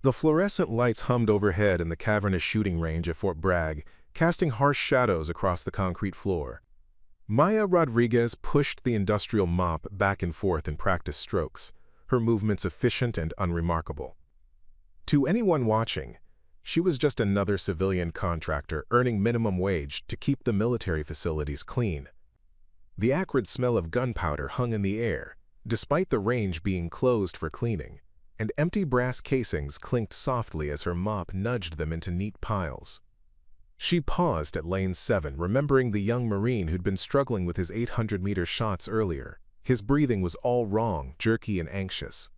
The fluorescent lights hummed overhead in the cavernous shooting range at Fort Bragg, casting harsh shadows across the concrete floor. Maya Rodriguez pushed the industrial mop back and forth in practice strokes, her movements efficient and unremarkable. To anyone watching, she was just another civilian contractor earning minimum wage to keep the military facilities clean. The acrid smell of gunpowder hung in the air, despite the range being closed for cleaning, and empty brass casings clinked softly as her mop nudged them into neat piles. She paused at Lane 7, remembering the young Marine who'd been struggling with his 800-meter shots earlier. His breathing was all wrong, jerky and anxious.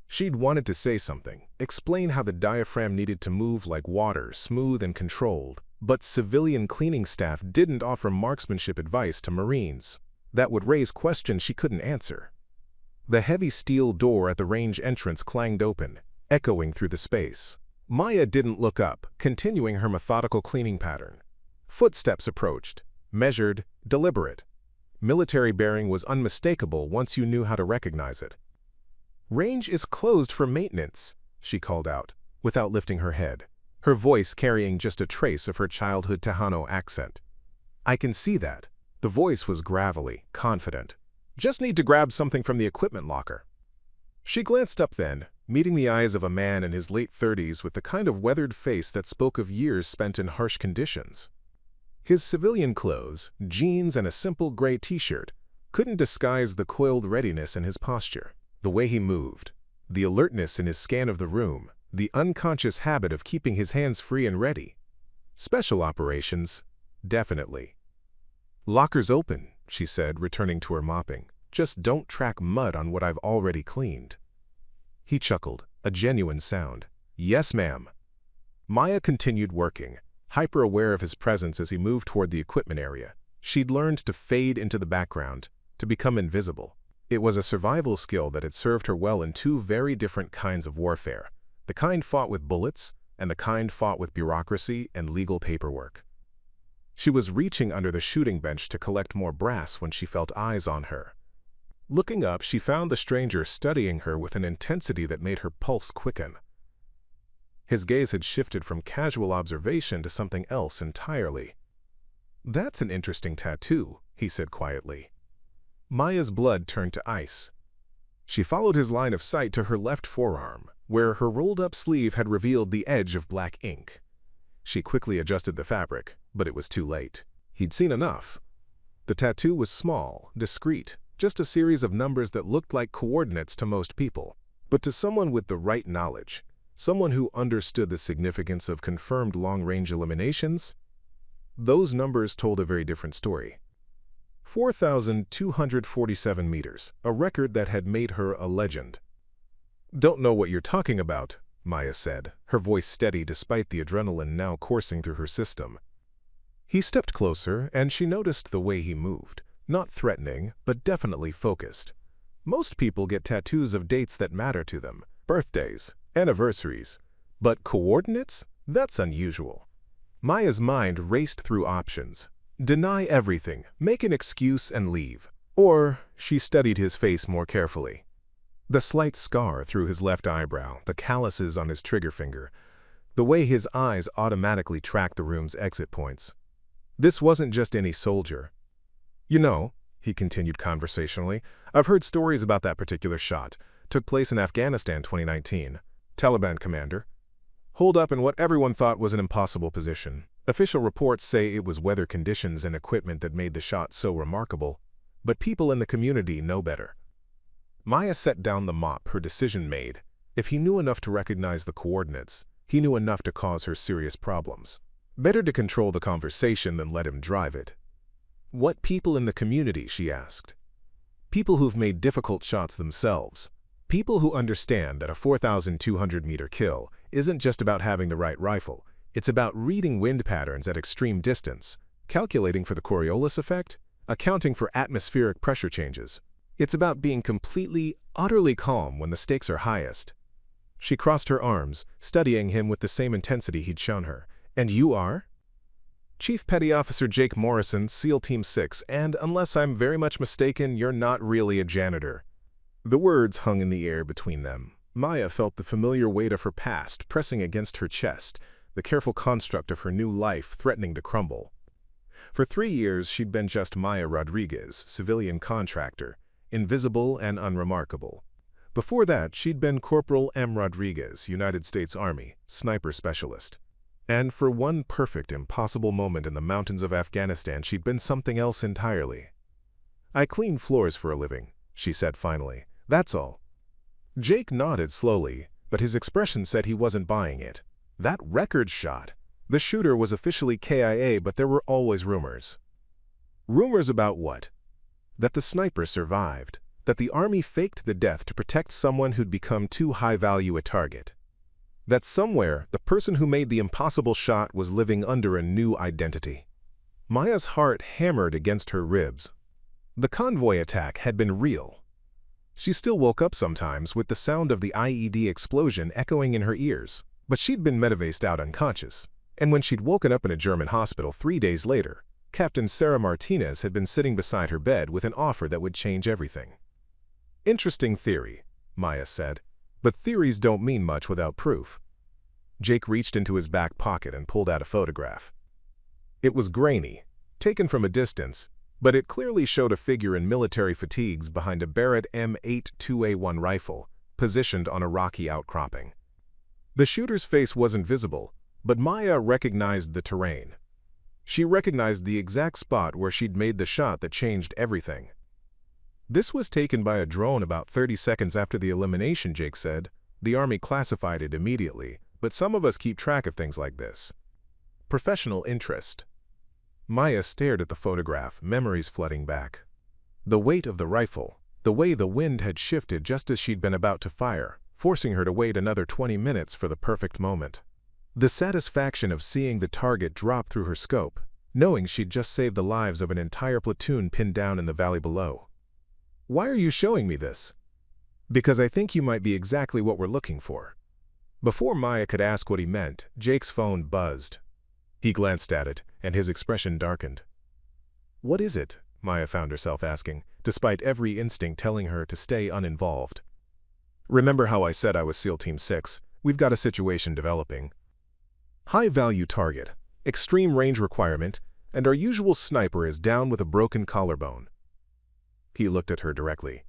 She'd wanted to say something, explain how the diaphragm needed to move like water, smooth and controlled, but civilian cleaning staff didn't offer marksmanship advice to Marines. That would raise questions she couldn't answer. The heavy steel door at the range entrance clanged open, echoing through the space. Maya didn't look up, continuing her methodical cleaning pattern. Footsteps approached, measured, deliberate. Military bearing was unmistakable once you knew how to recognize it. "Range is closed for maintenance," she called out, without lifting her head, her voice carrying just a trace of her childhood Tejano accent. "I can see that." The voice was gravelly, confident. "Just need to grab something from the equipment locker." She glanced up then, meeting the eyes of a man in his late 30s with the kind of weathered face that spoke of years spent in harsh conditions. His civilian clothes, jeans and a simple gray t-shirt, couldn't disguise the coiled readiness in his posture. The way he moved, the alertness in his scan of the room, the unconscious habit of keeping his hands free and ready. Special operations, definitely. "Locker's open," she said, returning to her mopping. "Just don't track mud on what I've already cleaned." He chuckled, a genuine sound. "Yes, ma'am." Maya continued working, hyper-aware of his presence as he moved toward the equipment area. She'd learned to fade into the background, to become invisible. It was a survival skill that had served her well in two very different kinds of warfare, the kind fought with bullets and the kind fought with bureaucracy and legal paperwork. She was reaching under the shooting bench to collect more brass when she felt eyes on her. Looking up, she found the stranger studying her with an intensity that made her pulse quicken. His gaze had shifted from casual observation to something else entirely. "That's an interesting tattoo," he said quietly. Maya's blood turned to ice. She followed his line of sight to her left forearm, where her rolled-up sleeve had revealed the edge of black ink. She quickly adjusted the fabric, but it was too late. He'd seen enough. The tattoo was small, discreet, just a series of numbers that looked like coordinates to most people. But to someone with the right knowledge, someone who understood the significance of confirmed long-range eliminations, those numbers told a very different story. 4,247 meters, a record that had made her a legend. "Don't know what you're talking about," Maya said, her voice steady despite the adrenaline now coursing through her system. He stepped closer, and she noticed the way he moved. Not threatening, but definitely focused. Most people get tattoos of dates that matter to them, birthdays, anniversaries. But coordinates? That's unusual. Maya's mind raced through options. Deny everything, make an excuse and leave. Or, she studied his face more carefully. The slight scar through his left eyebrow, the calluses on his trigger finger, the way his eyes automatically tracked the room's exit points. This wasn't just any soldier. "You know," he continued conversationally, "I've heard stories about that particular shot. Took place in Afghanistan 2019. Taliban commander. Holed up in what everyone thought was an impossible position. Official reports say it was weather conditions and equipment that made the shot so remarkable, but people in the community know better." Maya set down the mop, her decision made. If he knew enough to recognize the coordinates, he knew enough to cause her serious problems. Better to control the conversation than let him drive it. "What people in the community?" she asked. "People who've made difficult shots themselves. People who understand that a 4,200-meter kill isn't just about having the right rifle. It's about reading wind patterns at extreme distance, calculating for the Coriolis effect, accounting for atmospheric pressure changes. It's about being completely, utterly calm when the stakes are highest." She crossed her arms, studying him with the same intensity he'd shown her. "And you are?" "Chief Petty Officer Jake Morrison, SEAL Team 6, and unless I'm very much mistaken, you're not really a janitor." The words hung in the air between them, Maya felt the familiar weight of her past pressing against her chest, the careful construct of her new life threatening to crumble. For 3 years, she'd been just Maya Rodriguez, civilian contractor, invisible and unremarkable. Before that, she'd been Corporal M. Rodriguez, United States Army, sniper specialist. And for one perfect, impossible moment in the mountains of Afghanistan, she'd been something else entirely. "I clean floors for a living," she said finally. "That's all." Jake nodded slowly, but his expression said he wasn't buying it. That record shot. The shooter was officially KIA, but there were always rumors. Rumors about what? That the sniper survived, that the Army faked the death to protect someone who'd become too high-value a target. That somewhere, the person who made the impossible shot was living under a new identity. Maya's heart hammered against her ribs. The convoy attack had been real. She still woke up sometimes with the sound of the IED explosion echoing in her ears, but she'd been medevaced out unconscious. And when she'd woken up in a German hospital 3 days later, Captain Sarah Martinez had been sitting beside her bed with an offer that would change everything. "Interesting theory," Maya said, "but theories don't mean much without proof." Jake reached into his back pocket and pulled out a photograph. It was grainy, taken from a distance, but it clearly showed a figure in military fatigues behind a Barrett M82A1 rifle, positioned on a rocky outcropping. The shooter's face wasn't visible, but Maya recognized the terrain. She recognized the exact spot where she'd made the shot that changed everything. "This was taken by a drone about 30 seconds after the elimination," Jake said. "The Army classified it immediately, but some of us keep track of things like this." Professional interest. Maya stared at the photograph, memories flooding back. The weight of the rifle, the way the wind had shifted just as she'd been about to fire, forcing her to wait another 20 minutes for the perfect moment. The satisfaction of seeing the target drop through her scope, knowing she'd just saved the lives of an entire platoon pinned down in the valley below. "Why are you showing me this?" "Because I think you might be exactly what we're looking for." Before Maya could ask what he meant, Jake's phone buzzed. He glanced at it, and his expression darkened. "What is it?" Maya found herself asking, despite every instinct telling her to stay uninvolved. "Remember how I said I was SEAL Team 6? We've got a situation developing. High-value target, extreme range requirement, and our usual sniper is down with a broken collarbone." He looked at her directly.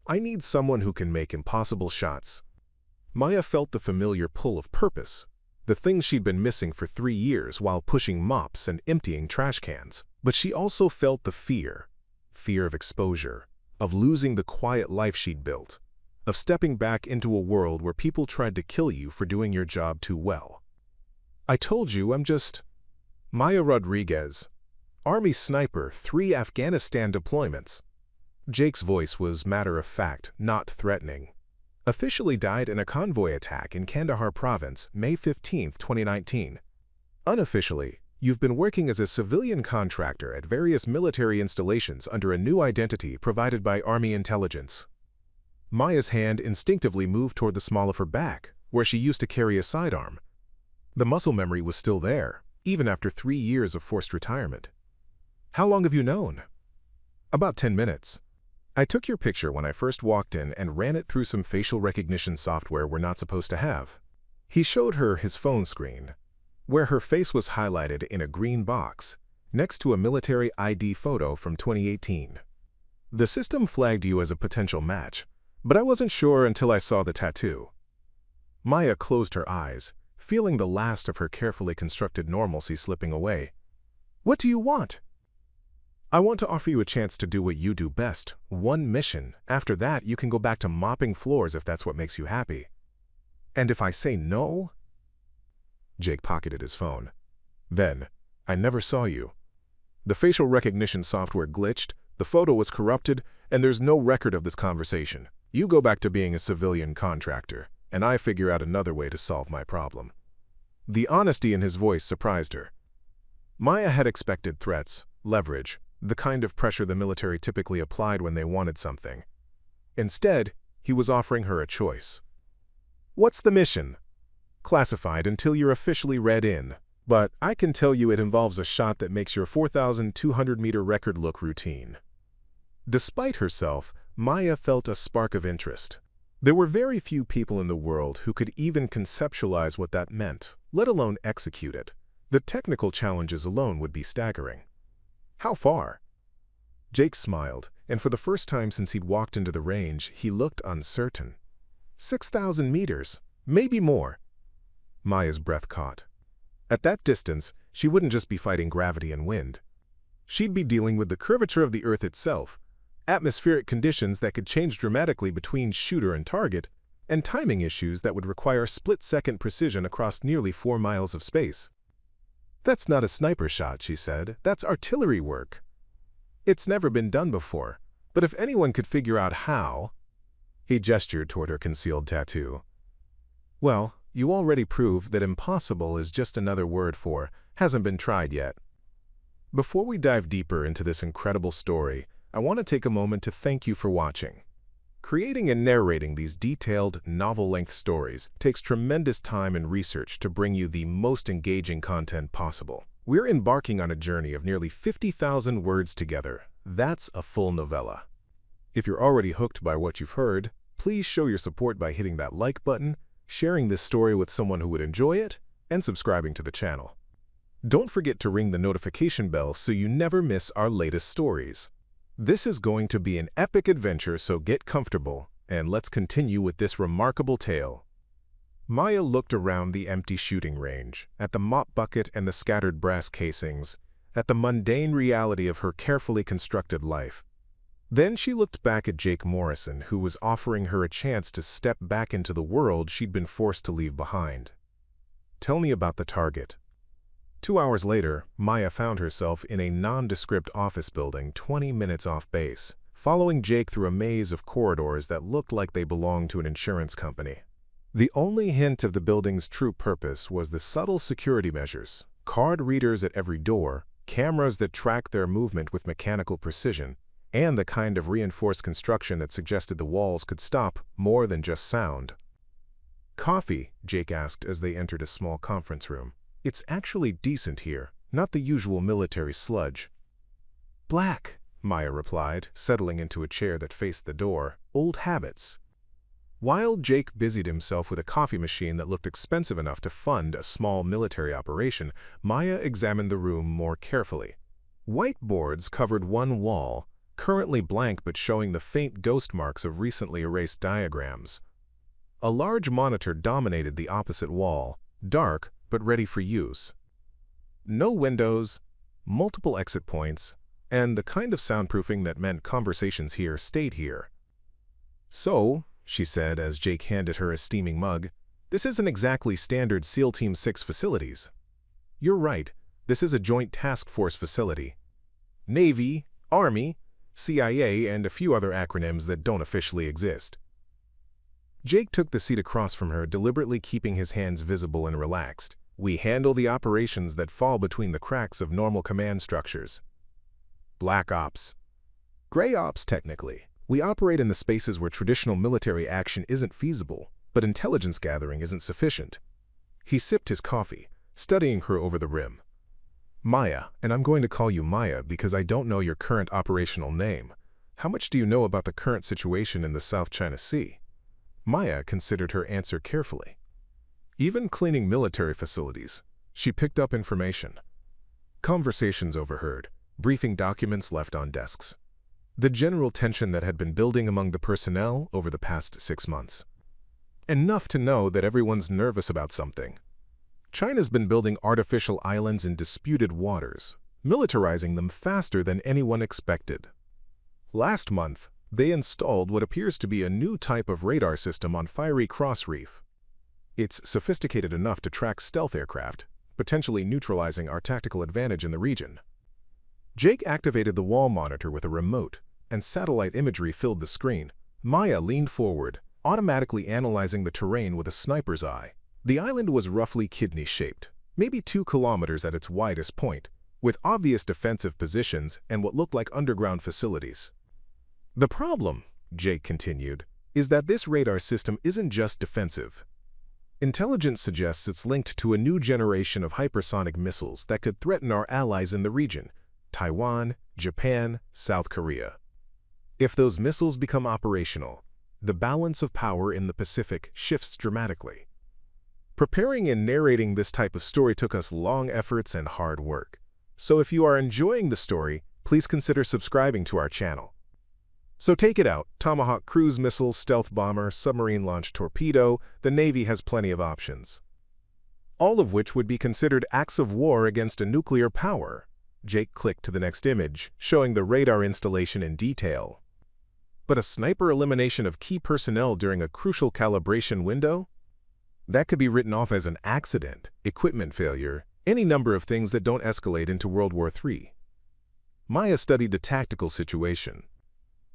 "I need someone who can make impossible shots." Maya felt the familiar pull of purpose, the thing she'd been missing for 3 years while pushing mops and emptying trash cans. But she also felt the fear of exposure, of losing the quiet life she'd built, of stepping back into a world where people tried to kill you for doing your job too well. "I told you I'm just Maya Rodriguez, Army sniper, 3 Afghanistan deployments." Jake's voice was matter-of-fact, not threatening. "Officially died in a convoy attack in Kandahar province, May 15, 2019. Unofficially, you've been working as a civilian contractor at various military installations under a new identity provided by Army intelligence." Maya's hand instinctively moved toward the small of her back, where she used to carry a sidearm. The muscle memory was still there, even after 3 years of forced retirement. "How long have you known?" "About 10 minutes. I took your picture when I first walked in and ran it through some facial recognition software we're not supposed to have." He showed her his phone screen, where her face was highlighted in a green box, next to a military ID photo from 2018. "The system flagged you as a potential match, but I wasn't sure until I saw the tattoo." Maya closed her eyes, feeling the last of her carefully constructed normalcy slipping away. "What do you want?" "I want to offer you a chance to do what you do best, one mission. After that, you can go back to mopping floors if that's what makes you happy." "And if I say no?" Jake pocketed his phone. "Then, I never saw you." The facial recognition software glitched, the photo was corrupted, and there's no record of this conversation. You go back to being a civilian contractor, and I figure out another way to solve my problem. The honesty in his voice surprised her. Maya had expected threats, leverage, the kind of pressure the military typically applied when they wanted something. Instead, he was offering her a choice. "What's the mission?" "Classified until you're officially read in, but I can tell you it involves a shot that makes your 4,200-meter record look routine." Despite herself, Maya felt a spark of interest. There were very few people in the world who could even conceptualize what that meant, let alone execute it. The technical challenges alone would be staggering. How far? Jake smiled, and for the first time since he'd walked into the range, he looked uncertain. 6,000 meters, maybe more. Maya's breath caught. At that distance, she wouldn't just be fighting gravity and wind. She'd be dealing with the curvature of the Earth itself, atmospheric conditions that could change dramatically between shooter and target, and timing issues that would require split-second precision across nearly 4 miles of space. "That's not a sniper shot," she said. "That's artillery work. It's never been done before, but if anyone could figure out how—" He gestured toward her concealed tattoo. "Well, you already proved that impossible is just another word for hasn't been tried yet." Before we dive deeper into this incredible story, I want to take a moment to thank you for watching. Creating and narrating these detailed, novel-length stories takes tremendous time and research to bring you the most engaging content possible. We're embarking on a journey of nearly 50,000 words together. That's a full novella. If you're already hooked by what you've heard, please show your support by hitting that like button, sharing this story with someone who would enjoy it, and subscribing to the channel. Don't forget to ring the notification bell so you never miss our latest stories. This is going to be an epic adventure, so get comfortable, and let's continue with this remarkable tale. Maya looked around the empty shooting range, at the mop bucket and the scattered brass casings, at the mundane reality of her carefully constructed life. Then she looked back at Jake Morrison, who was offering her a chance to step back into the world she'd been forced to leave behind. "Tell me about the target." 2 hours later, Maya found herself in a nondescript office building 20 minutes off base, following Jake through a maze of corridors that looked like they belonged to an insurance company. The only hint of the building's true purpose was the subtle security measures: card readers at every door, cameras that tracked their movement with mechanical precision, and the kind of reinforced construction that suggested the walls could stop more than just sound. "Coffee?" Jake asked as they entered a small conference room. "It's actually decent here, not the usual military sludge." "Black," Maya replied, settling into a chair that faced the door. "Old habits." While Jake busied himself with a coffee machine that looked expensive enough to fund a small military operation, Maya examined the room more carefully. Whiteboards covered one wall, currently blank but showing the faint ghost marks of recently erased diagrams. A large monitor dominated the opposite wall, dark but ready for use. No windows, multiple exit points, and the kind of soundproofing that meant conversations here stayed here. "So," she said as Jake handed her a steaming mug, "this isn't exactly standard SEAL Team 6 facilities." "You're right, this is a joint task force facility. Navy, Army, CIA, and a few other acronyms that don't officially exist." Jake took the seat across from her, deliberately keeping his hands visible and relaxed. "We handle the operations that fall between the cracks of normal command structures. Black Ops. Gray Ops, technically. We operate in the spaces where traditional military action isn't feasible, but intelligence gathering isn't sufficient." He sipped his coffee, studying her over the rim. "Maya, and I'm going to call you Maya because I don't know your current operational name. How much do you know about the current situation in the South China Sea?" Maya considered her answer carefully. Even cleaning military facilities, she picked up information. Conversations overheard, briefing documents left on desks. The general tension that had been building among the personnel over the past 6 months. Enough to know that everyone's nervous about something. China's been building artificial islands in disputed waters, militarizing them faster than anyone expected. Last month, they installed what appears to be a new type of radar system on Fiery Cross Reef. It's sophisticated enough to track stealth aircraft, potentially neutralizing our tactical advantage in the region. Jake activated the wall monitor with a remote, and satellite imagery filled the screen. Maya leaned forward, automatically analyzing the terrain with a sniper's eye. The island was roughly kidney-shaped, maybe 2 kilometers at its widest point, with obvious defensive positions and what looked like underground facilities. "The problem," Jake continued, "is that this radar system isn't just defensive. Intelligence suggests it's linked to a new generation of hypersonic missiles that could threaten our allies in the region: Taiwan, Japan, South Korea. If those missiles become operational, the balance of power in the Pacific shifts dramatically. Preparing and narrating this type of story took us long efforts and hard work. So if you are enjoying the story, please consider subscribing to our channel. So take it out: Tomahawk cruise missile, stealth bomber, submarine-launched torpedo. The Navy has plenty of options, all of which would be considered acts of war against a nuclear power. Jake clicked to the next image, showing the radar installation in detail. But a sniper elimination of key personnel during a crucial calibration window? That could be written off as an accident, equipment failure, any number of things that don't escalate into World War III. Maya studied the tactical situation.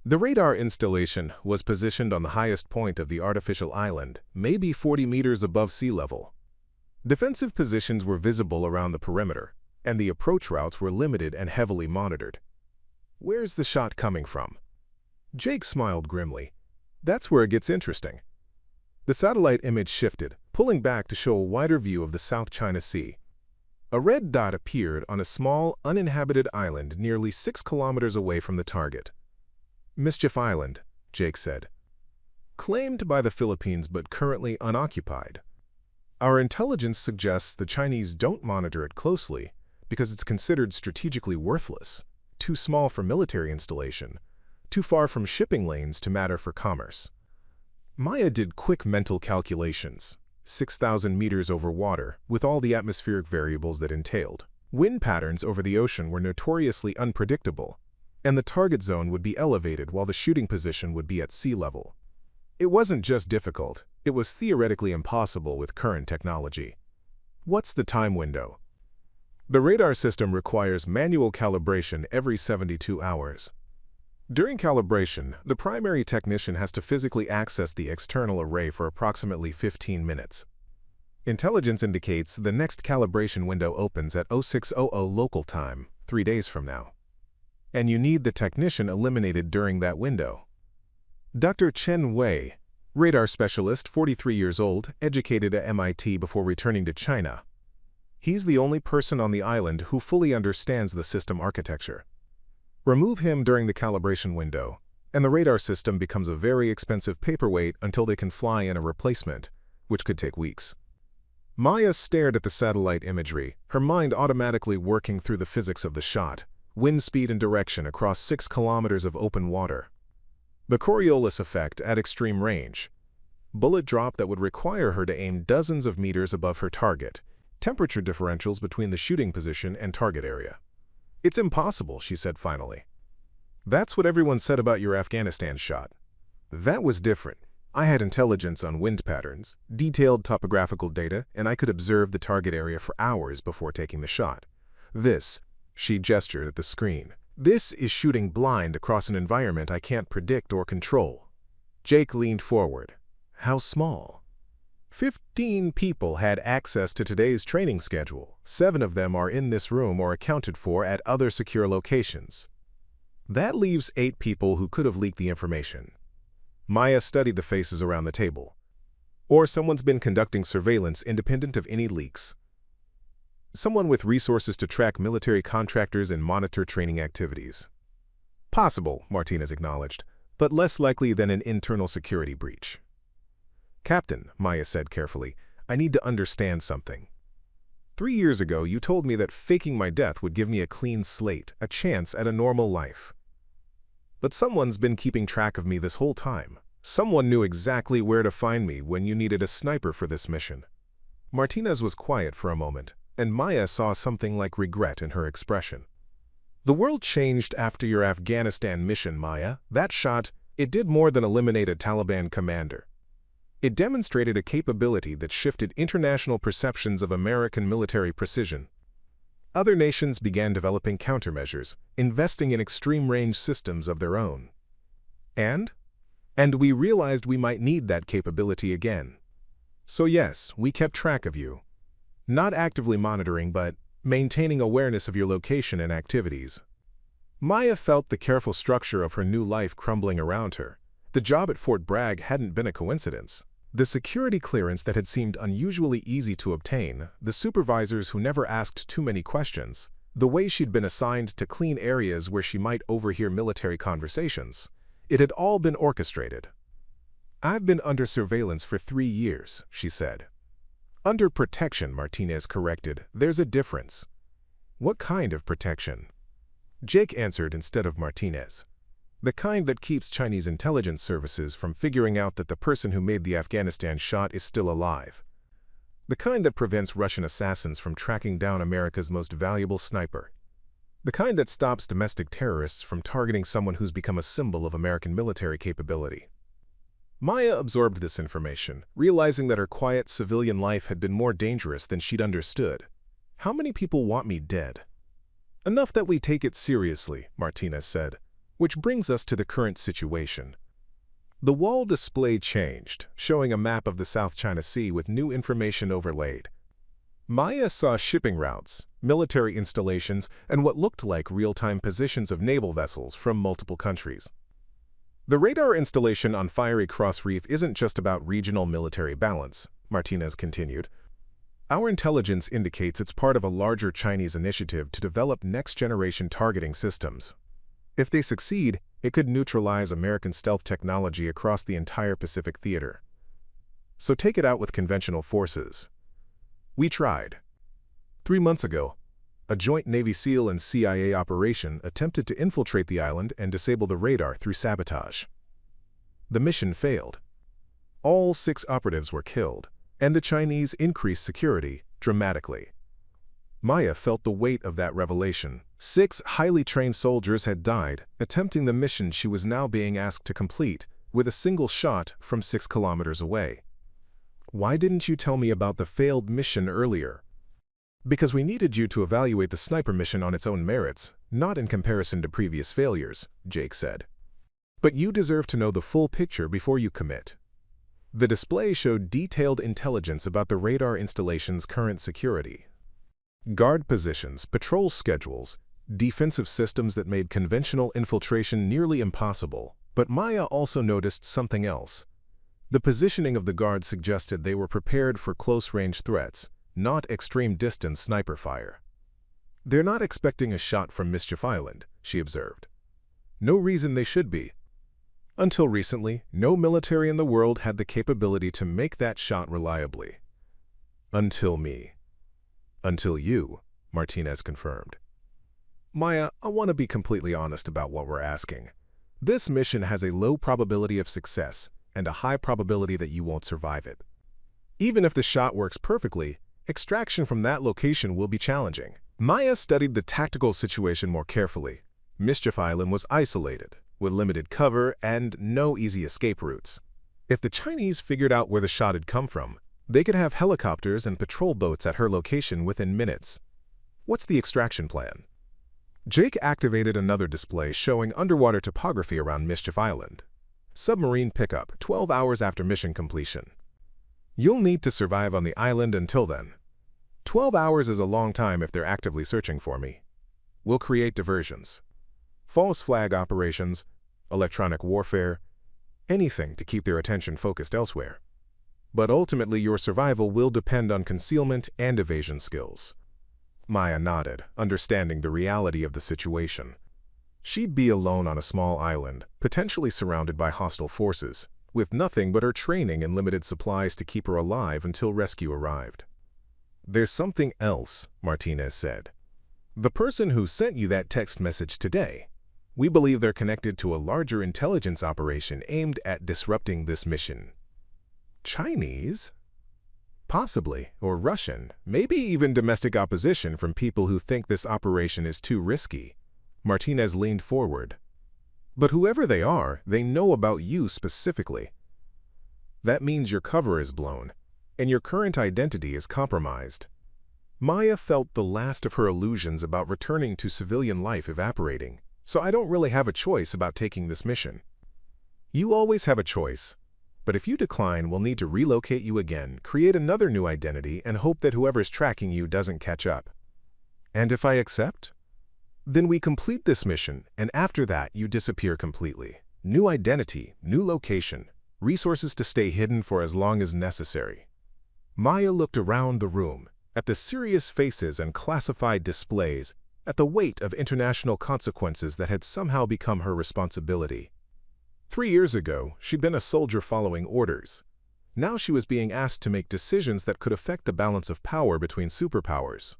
The radar installation was positioned on the highest point of the artificial island, maybe 40 meters above sea level. Defensive positions were visible around the perimeter, and the approach routes were limited and heavily monitored. Where's the shot coming from? Jake smiled grimly. That's where it gets interesting. The satellite image shifted, pulling back to show a wider view of the South China Sea. A red dot appeared on a small, uninhabited island nearly 6 kilometers away from the target. Mischief Island, Jake said. Claimed by the Philippines but currently unoccupied. Our intelligence suggests the Chinese don't monitor it closely because it's considered strategically worthless, too small for military installation, too far from shipping lanes to matter for commerce. Maya did quick mental calculations. 6,000 meters over water, with all the atmospheric variables that entailed. Wind patterns over the ocean were notoriously unpredictable, and the target zone would be elevated while the shooting position would be at sea level. It wasn't just difficult, it was theoretically impossible with current technology. What's the time window? The radar system requires manual calibration every 72 hours. During calibration, the primary technician has to physically access the external array for approximately 15 minutes. Intelligence indicates the next calibration window opens at 0600 local time, 3 days from now. And you need the technician eliminated during that window. Dr. Chen Wei, radar specialist, 43 years old, educated at MIT before returning to China. He's the only person on the island who fully understands the system architecture. Remove him during the calibration window, and the radar system becomes a very expensive paperweight until they can fly in a replacement, which could take weeks. Maya stared at the satellite imagery, her mind automatically working through the physics of the shot, wind speed and direction across 6 kilometers of open water. The Coriolis effect at extreme range. Bullet drop that would require her to aim dozens of meters above her target. Temperature differentials between the shooting position and target area. It's impossible, she said finally. That's what everyone said about your Afghanistan shot. That was different. I had intelligence on wind patterns, detailed topographical data, and I could observe the target area for hours before taking the shot. This, she gestured at the screen, this is shooting blind across an environment I can't predict or control. Jake leaned forward. How small? 15 people had access to today's training schedule. 7 of them are in this room or accounted for at other secure locations. That leaves 8 people who could have leaked the information. Maya studied the faces around the table. Or someone's been conducting surveillance independent of any leaks. Someone with resources to track military contractors and monitor training activities. Possible, Martinez acknowledged, but less likely than an internal security breach. Captain, Maya said carefully, I need to understand something. 3 years ago, you told me that faking my death would give me a clean slate, a chance at a normal life. But someone's been keeping track of me this whole time. Someone knew exactly where to find me when you needed a sniper for this mission. Martinez was quiet for a moment, and Maya saw something like regret in her expression. The world changed after your Afghanistan mission, Maya. That shot, it did more than eliminate a Taliban commander. It demonstrated a capability that shifted international perceptions of American military precision. Other nations began developing countermeasures, investing in extreme-range systems of their own. And we realized we might need that capability again. So yes, we kept track of you. Not actively monitoring, but maintaining awareness of your location and activities. Maya felt the careful structure of her new life crumbling around her. The job at Fort Bragg hadn't been a coincidence. The security clearance that had seemed unusually easy to obtain, the supervisors who never asked too many questions, the way she'd been assigned to clean areas where she might overhear military conversations, it had all been orchestrated. "I've been under surveillance for 3 years," she said. "Under protection," Martinez corrected. "There's a difference." "What kind of protection?" Jake answered instead of Martinez. "The kind that keeps Chinese intelligence services from figuring out that the person who made the Afghanistan shot is still alive. The kind that prevents Russian assassins from tracking down America's most valuable sniper. The kind that stops domestic terrorists from targeting someone who's become a symbol of American military capability." Maya absorbed this information, realizing that her quiet civilian life had been more dangerous than she'd understood. "How many people want me dead?" "Enough that we take it seriously," Martinez said, "which brings us to the current situation." The wall display changed, showing a map of the South China Sea with new information overlaid. Maya saw shipping routes, military installations, and what looked like real-time positions of naval vessels from multiple countries. "The radar installation on Fiery Cross Reef isn't just about regional military balance," Martinez continued. "Our intelligence indicates it's part of a larger Chinese initiative to develop next-generation targeting systems. If they succeed, it could neutralize American stealth technology across the entire Pacific theater. So take it out with conventional forces. We tried. 3 months ago, a joint Navy SEAL and CIA operation attempted to infiltrate the island and disable the radar through sabotage. The mission failed. All 6 operatives were killed, and the Chinese increased security dramatically." Maya felt the weight of that revelation. 6 highly trained soldiers had died, attempting the mission she was now being asked to complete, with a single shot from 6 kilometers away. "Why didn't you tell me about the failed mission earlier?" "Because we needed you to evaluate the sniper mission on its own merits, not in comparison to previous failures," Jake said. "But you deserve to know the full picture before you commit." The display showed detailed intelligence about the radar installation's current security. Guard positions, patrol schedules, defensive systems that made conventional infiltration nearly impossible. But Maya also noticed something else. The positioning of the guards suggested they were prepared for close-range threats, not extreme-distance sniper fire. "They're not expecting a shot from Mischief Island," she observed. "No reason they should be. Until recently, no military in the world had the capability to make that shot reliably. Until me. Until you," Martinez confirmed. "Maya, I want to be completely honest about what we're asking. This mission has a low probability of success and a high probability that you won't survive it. Even if the shot works perfectly, extraction from that location will be challenging." Maya studied the tactical situation more carefully. Mischief Island was isolated, with limited cover and no easy escape routes. If the Chinese figured out where the shot had come from, they could have helicopters and patrol boats at her location within minutes. "What's the extraction plan?" Jake activated another display showing underwater topography around Mischief Island. "Submarine pickup 12 hours after mission completion. You'll need to survive on the island until then. 12 hours is a long time if they're actively searching for me. We'll create diversions. False flag operations, electronic warfare, anything to keep their attention focused elsewhere. But ultimately your survival will depend on concealment and evasion skills." Maya nodded, understanding the reality of the situation. She'd be alone on a small island, potentially surrounded by hostile forces, with nothing but her training and limited supplies to keep her alive until rescue arrived. "There's something else," Martinez said. "The person who sent you that text message today, we believe they're connected to a larger intelligence operation aimed at disrupting this mission." "Chinese?" "Possibly, or Russian, maybe even domestic opposition from people who think this operation is too risky." Martinez leaned forward. "But whoever they are, they know about you specifically. That means your cover is blown, and your current identity is compromised." Maya felt the last of her illusions about returning to civilian life evaporating. "So I don't really have a choice about taking this mission." "You always have a choice. But if you decline, we'll need to relocate you again, create another new identity, and hope that whoever's tracking you doesn't catch up." "And if I accept?" "Then we complete this mission, and after that you disappear completely. New identity, new location, resources to stay hidden for as long as necessary." Maya looked around the room, at the serious faces and classified displays, at the weight of international consequences that had somehow become her responsibility. 3 years ago, she'd been a soldier following orders. Now she was being asked to make decisions that could affect the balance of power between superpowers.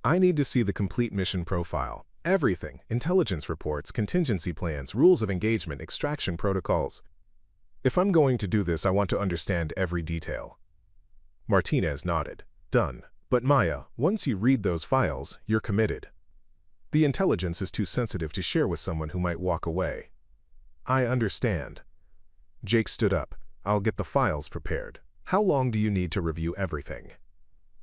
I need to see the complete mission profile. Everything: intelligence reports, contingency plans, rules of engagement, extraction protocols. If I'm going to do this, I want to understand every detail. Martinez nodded. Done. But Maya, once you read those files, you're committed. The intelligence is too sensitive to share with someone who might walk away. I understand. Jake stood up. I'll get the files prepared. How long do you need to review everything?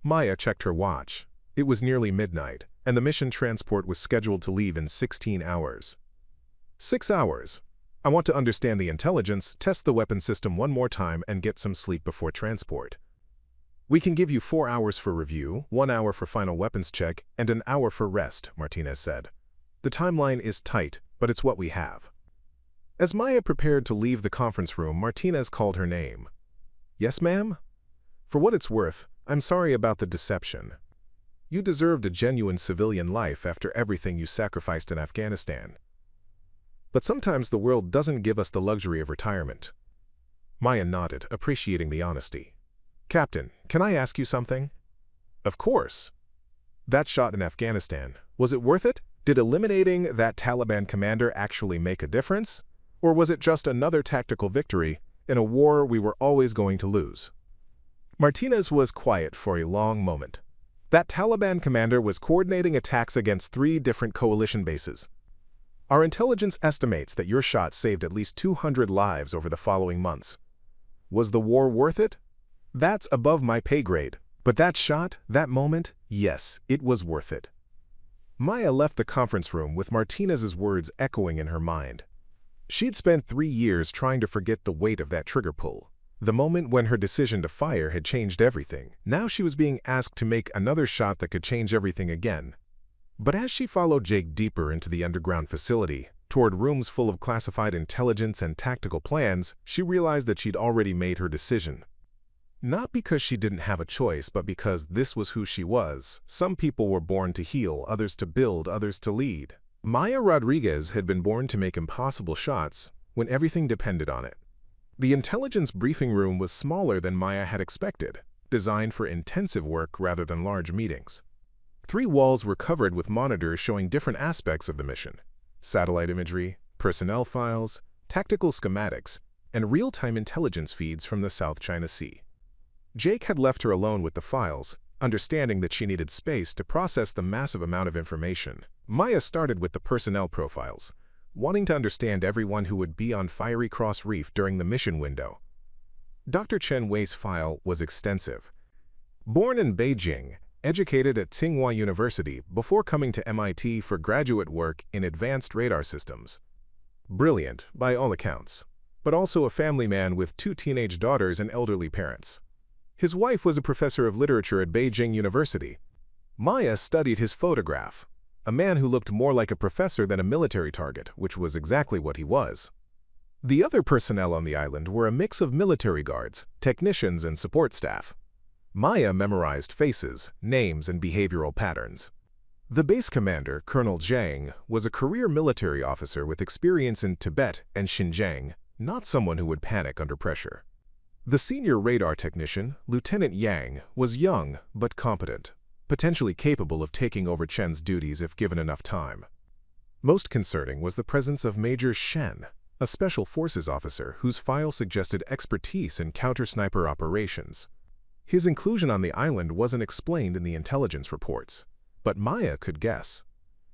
Maya checked her watch. It was nearly midnight, and the mission transport was scheduled to leave in 16 hours. 6 hours. I want to understand the intelligence, test the weapon system one more time, and get some sleep before transport. We can give you 4 hours for review, 1 hour for final weapons check, and an hour for rest, Martinez said. The timeline is tight, but it's what we have. As Maya prepared to leave the conference room, Martinez called her name. Yes, ma'am? For what it's worth, I'm sorry about the deception. You deserved a genuine civilian life after everything you sacrificed in Afghanistan. But sometimes the world doesn't give us the luxury of retirement. Maya nodded, appreciating the honesty. Captain, can I ask you something? Of course. That shot in Afghanistan, was it worth it? Did eliminating that Taliban commander actually make a difference? Or was it just another tactical victory in a war we were always going to lose? Martinez was quiet for a long moment. That Taliban commander was coordinating attacks against 3 different coalition bases. Our intelligence estimates that your shot saved at least 200 lives over the following months. Was the war worth it? That's above my pay grade. But that shot, that moment, yes, it was worth it. Maya left the conference room with Martinez's words echoing in her mind. She'd spent 3 years trying to forget the weight of that trigger pull. The moment when her decision to fire had changed everything. Now she was being asked to make another shot that could change everything again. But as she followed Jake deeper into the underground facility, toward rooms full of classified intelligence and tactical plans, she realized that she'd already made her decision. Not because she didn't have a choice, but because this was who she was. Some people were born to heal, others to build, others to lead. Maya Rodriguez had been born to make impossible shots when everything depended on it. The intelligence briefing room was smaller than Maya had expected, designed for intensive work rather than large meetings. 3 walls were covered with monitors showing different aspects of the mission: satellite imagery, personnel files, tactical schematics, and real-time intelligence feeds from the South China Sea. Jake had left her alone with the files, understanding that she needed space to process the massive amount of information. Maya started with the personnel profiles, wanting to understand everyone who would be on Fiery Cross Reef during the mission window. Dr. Chen Wei's file was extensive. Born in Beijing, educated at Tsinghua University before coming to MIT for graduate work in advanced radar systems. Brilliant, by all accounts, but also a family man with 2 teenage daughters and elderly parents. His wife was a professor of literature at Beijing University. Maya studied his photograph, a man who looked more like a professor than a military target, which was exactly what he was. The other personnel on the island were a mix of military guards, technicians, and support staff. Maya memorized faces, names, and behavioral patterns. The base commander, Colonel Zhang, was a career military officer with experience in Tibet and Xinjiang, not someone who would panic under pressure. The senior radar technician, Lieutenant Yang, was young but competent, potentially capable of taking over Chen's duties if given enough time. Most concerning was the presence of Major Shen, a special forces officer whose file suggested expertise in counter-sniper operations. His inclusion on the island wasn't explained in the intelligence reports, but Maya could guess.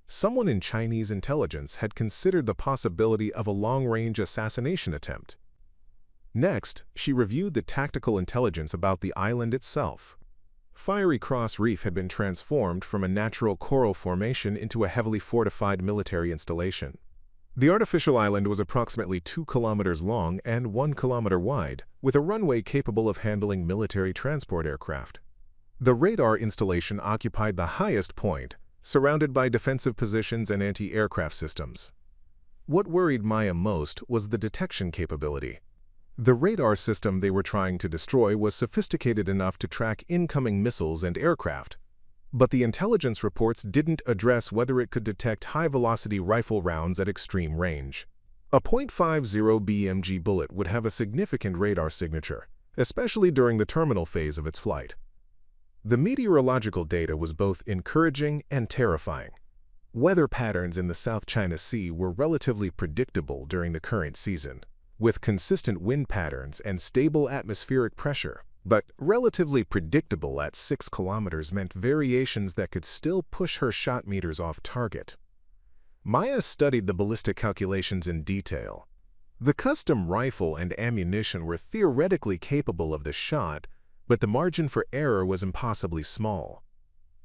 Someone in Chinese intelligence had considered the possibility of a long-range assassination attempt. Next, she reviewed the tactical intelligence about the island itself. Fiery Cross Reef had been transformed from a natural coral formation into a heavily fortified military installation. The artificial island was approximately 2 kilometers long and 1 kilometer wide, with a runway capable of handling military transport aircraft. The radar installation occupied the highest point, surrounded by defensive positions and anti-aircraft systems. What worried Maya most was the detection capability. The radar system they were trying to destroy was sophisticated enough to track incoming missiles and aircraft, but the intelligence reports didn't address whether it could detect high-velocity rifle rounds at extreme range. A .50 BMG bullet would have a significant radar signature, especially during the terminal phase of its flight. The meteorological data was both encouraging and terrifying. Weather patterns in the South China Sea were relatively predictable during the current season, with consistent wind patterns and stable atmospheric pressure. But relatively predictable at 6 kilometers meant variations that could still push her shot meters off target. Maya studied the ballistic calculations in detail. The custom rifle and ammunition were theoretically capable of the shot, but the margin for error was impossibly small.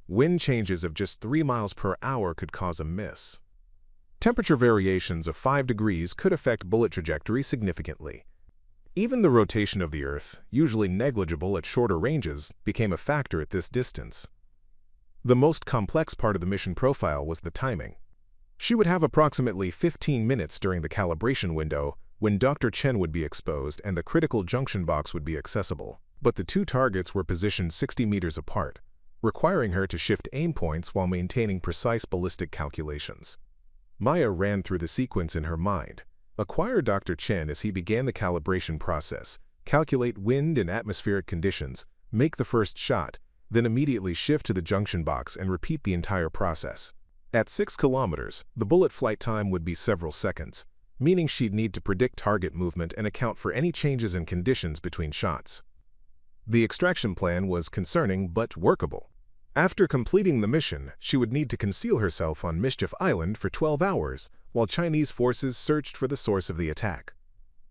Wind changes of just 3 miles per hour could cause a miss. Temperature variations of 5 degrees could affect bullet trajectory significantly. Even the rotation of the Earth, usually negligible at shorter ranges, became a factor at this distance. The most complex part of the mission profile was the timing. She would have approximately 15 minutes during the calibration window when Dr. Chen would be exposed and the critical junction box would be accessible. But the two targets were positioned 60 meters apart, requiring her to shift aim points while maintaining precise ballistic calculations. Maya ran through the sequence in her mind. Acquire Dr. Chen as he began the calibration process, calculate wind and atmospheric conditions, make the first shot, then immediately shift to the junction box and repeat the entire process. At 6 kilometers, the bullet flight time would be several seconds, meaning she'd need to predict target movement and account for any changes in conditions between shots. The extraction plan was concerning but workable. After completing the mission, she would need to conceal herself on Mischief Island for 12 hours, while Chinese forces searched for the source of the attack.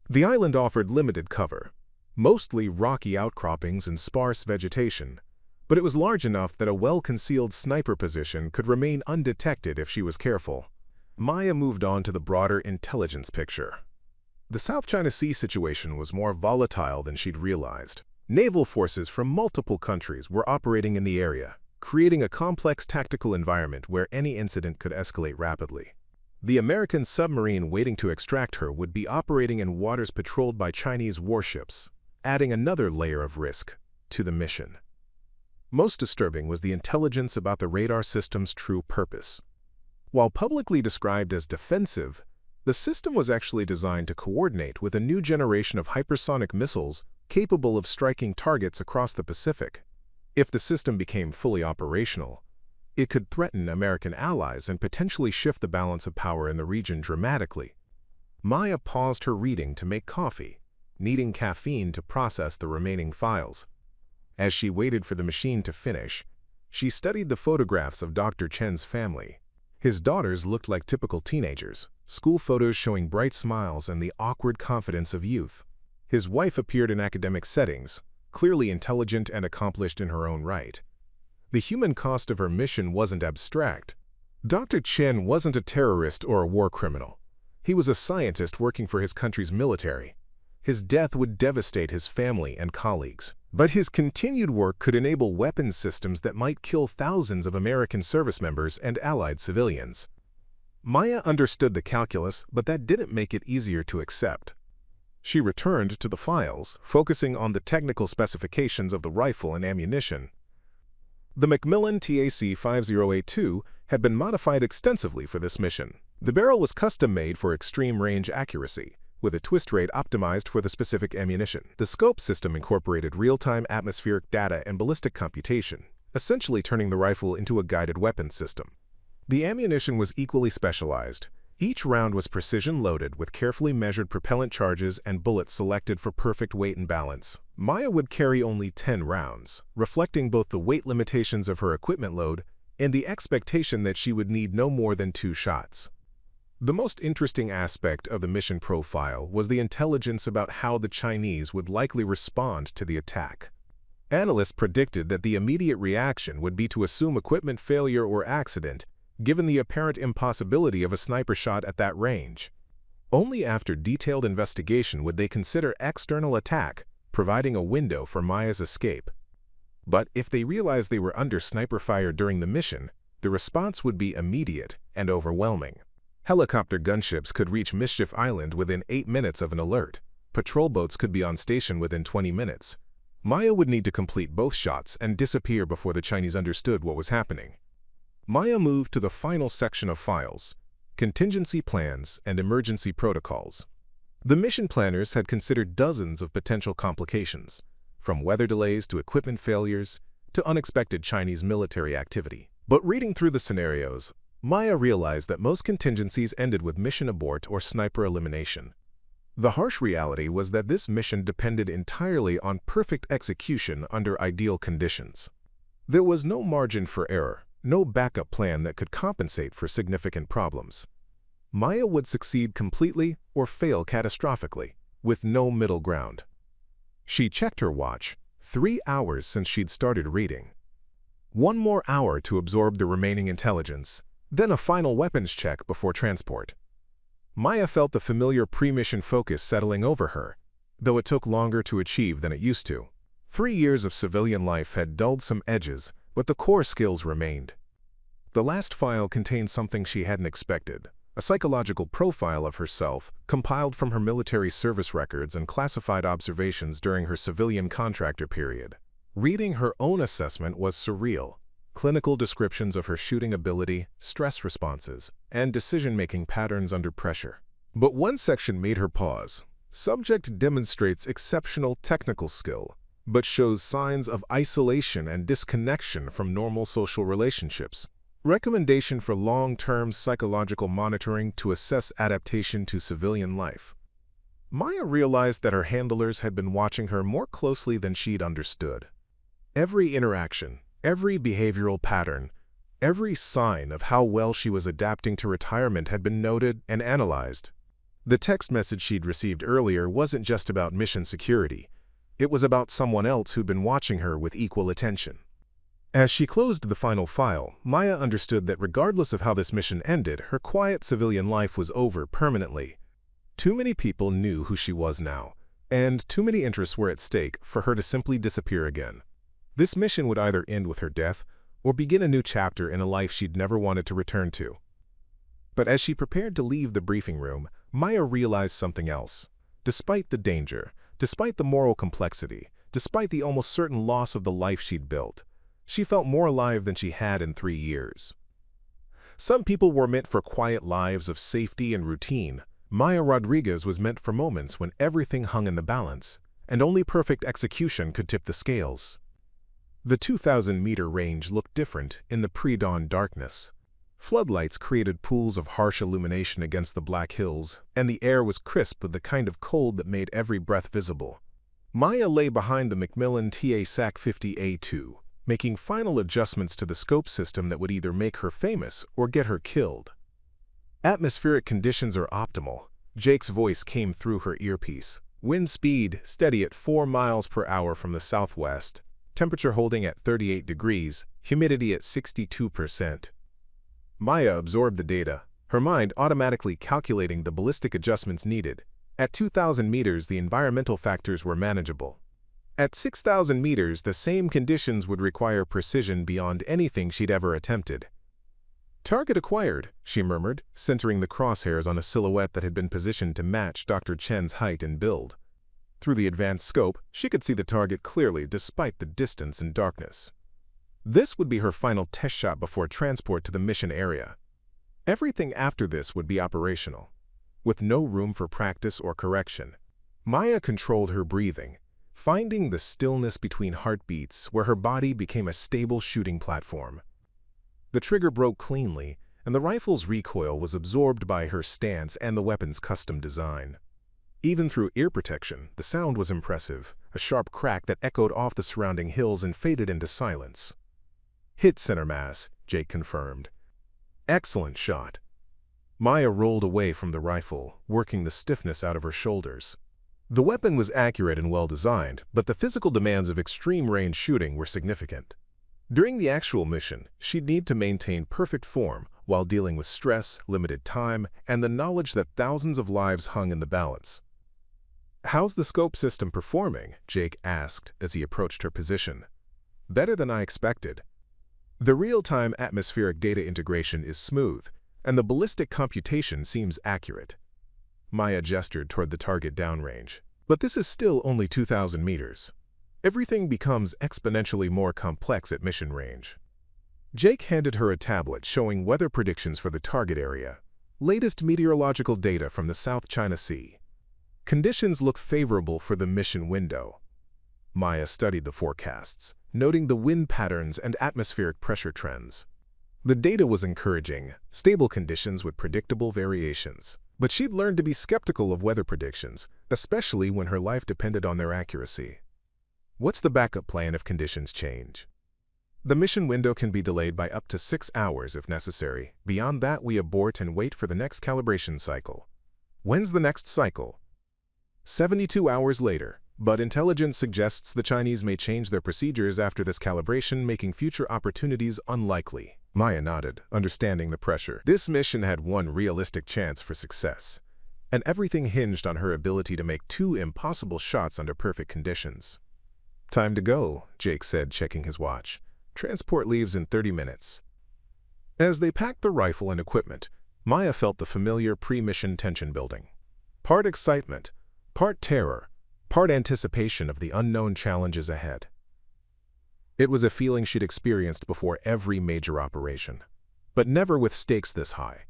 The island offered limited cover, mostly rocky outcroppings and sparse vegetation, but it was large enough that a well-concealed sniper position could remain undetected if she was careful. Maya moved on to the broader intelligence picture. The South China Sea situation was more volatile than she'd realized. Naval forces from multiple countries were operating in the area, creating a complex tactical environment where any incident could escalate rapidly. The American submarine waiting to extract her would be operating in waters patrolled by Chinese warships, adding another layer of risk to the mission. Most disturbing was the intelligence about the radar system's true purpose. While publicly described as defensive, the system was actually designed to coordinate with a new generation of hypersonic missiles capable of striking targets across the Pacific. If the system became fully operational, it could threaten American allies and potentially shift the balance of power in the region dramatically. Maya paused her reading to make coffee, needing caffeine to process the remaining files. As she waited for the machine to finish, she studied the photographs of Dr. Chen's family. His daughters looked like typical teenagers, school photos showing bright smiles and the awkward confidence of youth. His wife appeared in academic settings, clearly intelligent and accomplished in her own right. The human cost of her mission wasn't abstract. Dr. Chen wasn't a terrorist or a war criminal. He was a scientist working for his country's military. His death would devastate his family and colleagues, but his continued work could enable weapons systems that might kill thousands of American service members and allied civilians. Maya understood the calculus, but that didn't make it easier to accept. She returned to the files, focusing on the technical specifications of the rifle and ammunition. The Macmillan TAC-5082 had been modified extensively for this mission. The barrel was custom-made for extreme range accuracy, with a twist rate optimized for the specific ammunition. The scope system incorporated real-time atmospheric data and ballistic computation, essentially turning the rifle into a guided weapons system. The ammunition was equally specialized. Each round was precision-loaded with carefully measured propellant charges and bullets selected for perfect weight and balance. Maya would carry only 10 rounds, reflecting both the weight limitations of her equipment load and the expectation that she would need no more than 2 shots. The most interesting aspect of the mission profile was the intelligence about how the Chinese would likely respond to the attack. Analysts predicted that the immediate reaction would be to assume equipment failure or accident, given the apparent impossibility of a sniper shot at that range. Only after detailed investigation would they consider external attack, providing a window for Maya's escape. But if they realized they were under sniper fire during the mission, the response would be immediate and overwhelming. Helicopter gunships could reach Mischief Island within 8 minutes of an alert. Patrol boats could be on station within 20 minutes. Maya would need to complete both shots and disappear before the Chinese understood what was happening. Maya moved to the final section of files, contingency plans, and emergency protocols. The mission planners had considered dozens of potential complications, from weather delays to equipment failures to unexpected Chinese military activity. But reading through the scenarios, Maya realized that most contingencies ended with mission abort or sniper elimination. The harsh reality was that this mission depended entirely on perfect execution under ideal conditions. There was no margin for error, no backup plan that could compensate for significant problems. Maya would succeed completely or fail catastrophically, with no middle ground. She checked her watch, 3 hours since she'd started reading. 1 more hour to absorb the remaining intelligence, then a final weapons check before transport. Maya felt the familiar pre-mission focus settling over her, though it took longer to achieve than it used to. 3 years of civilian life had dulled some edges, but the core skills remained. The last file contained something she hadn't expected, a psychological profile of herself compiled from her military service records and classified observations during her civilian contractor period. Reading her own assessment was surreal. Clinical descriptions of her shooting ability, stress responses, and decision-making patterns under pressure. But one section made her pause. Subject demonstrates exceptional technical skill, but shows signs of isolation and disconnection from normal social relationships. Recommendation for long-term psychological monitoring to assess adaptation to civilian life. Maya realized that her handlers had been watching her more closely than she'd understood. Every interaction, every behavioral pattern, every sign of how well she was adapting to retirement had been noted and analyzed. The text message she'd received earlier wasn't just about mission security. It was about someone else who'd been watching her with equal attention. As she closed the final file, Maya understood that regardless of how this mission ended, her quiet civilian life was over permanently. Too many people knew who she was now, and too many interests were at stake for her to simply disappear again. This mission would either end with her death or begin a new chapter in a life she'd never wanted to return to. But as she prepared to leave the briefing room, Maya realized something else. Despite the danger, despite the moral complexity, despite the almost certain loss of the life she'd built, she felt more alive than she had in 3 years. Some people were meant for quiet lives of safety and routine. Maya Rodriguez was meant for moments when everything hung in the balance, and only perfect execution could tip the scales. The 2,000-meter range looked different in the pre-dawn darkness. Floodlights created pools of harsh illumination against the black hills, and the air was crisp with the kind of cold that made every breath visible. Maya lay behind the Macmillan TA-SAC 50A2, making final adjustments to the scope system that would either make her famous or get her killed. Atmospheric conditions are optimal. Jake's voice came through her earpiece. Wind speed steady at 4 miles per hour from the southwest. Temperature holding at 38 degrees, humidity at 62%. Maya absorbed the data, her mind automatically calculating the ballistic adjustments needed. At 2,000 meters, the environmental factors were manageable. At 6,000 meters, the same conditions would require precision beyond anything she'd ever attempted. "Target acquired," she murmured, centering the crosshairs on a silhouette that had been positioned to match Dr. Chen's height and build. Through the advanced scope, she could see the target clearly despite the distance and darkness. This would be her final test shot before transport to the mission area. Everything after this would be operational, with no room for practice or correction. Maya controlled her breathing, finding the stillness between heartbeats where her body became a stable shooting platform. The trigger broke cleanly, and the rifle's recoil was absorbed by her stance and the weapon's custom design. Even through ear protection, the sound was impressive, a sharp crack that echoed off the surrounding hills and faded into silence. "Hit center mass," Jake confirmed. "Excellent shot." Maya rolled away from the rifle, working the stiffness out of her shoulders. The weapon was accurate and well-designed, but the physical demands of extreme-range shooting were significant. During the actual mission, she'd need to maintain perfect form while dealing with stress, limited time, and the knowledge that thousands of lives hung in the balance. "How's the scope system performing?" Jake asked as he approached her position. "Better than I expected. The real-time atmospheric data integration is smooth, and the ballistic computation seems accurate." Maya gestured toward the target downrange. "But this is still only 2,000 meters. Everything becomes exponentially more complex at mission range." Jake handed her a tablet showing weather predictions for the target area. Latest meteorological data from the South China Sea. Conditions look favorable for the mission window. Maya studied the forecasts, noting the wind patterns and atmospheric pressure trends. The data was encouraging, stable conditions with predictable variations. But she'd learned to be skeptical of weather predictions, especially when her life depended on their accuracy. What's the backup plan if conditions change? The mission window can be delayed by up to 6 hours if necessary. Beyond that, we abort and wait for the next calibration cycle. When's the next cycle? 72 hours later, but intelligence suggests the Chinese may change their procedures after this calibration, making future opportunities unlikely. Maya nodded, understanding the pressure. This mission had one realistic chance for success, and everything hinged on her ability to make 2 impossible shots under perfect conditions. Time to go, Jake said, checking his watch. Transport leaves in 30 minutes. As they packed the rifle and equipment, Maya felt the familiar pre-mission tension building. Part excitement, part terror, part anticipation of the unknown challenges ahead. It was a feeling she'd experienced before every major operation, but never with stakes this high.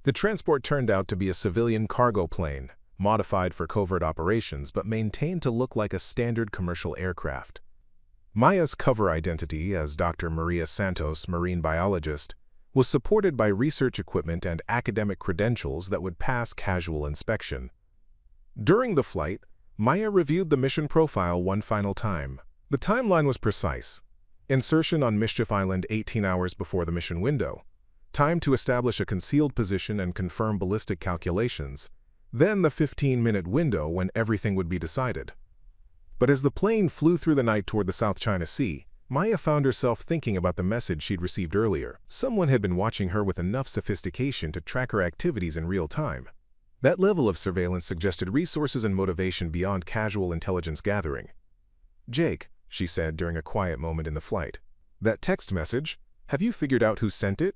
The transport turned out to be a civilian cargo plane, modified for covert operations but maintained to look like a standard commercial aircraft. Maya's cover identity as Dr. Maria Santos, marine biologist, was supported by research equipment and academic credentials that would pass casual inspection. During the flight, Maya reviewed the mission profile one final time. The timeline was precise. Insertion on Mischief Island 18 hours before the mission window. Time to establish a concealed position and confirm ballistic calculations. Then the 15-minute window when everything would be decided. But as the plane flew through the night toward the South China Sea, Maya found herself thinking about the message she'd received earlier. Someone had been watching her with enough sophistication to track her activities in real time. That level of surveillance suggested resources and motivation beyond casual intelligence gathering. "Jake," she said during a quiet moment in the flight. "That text message, have you figured out who sent it?"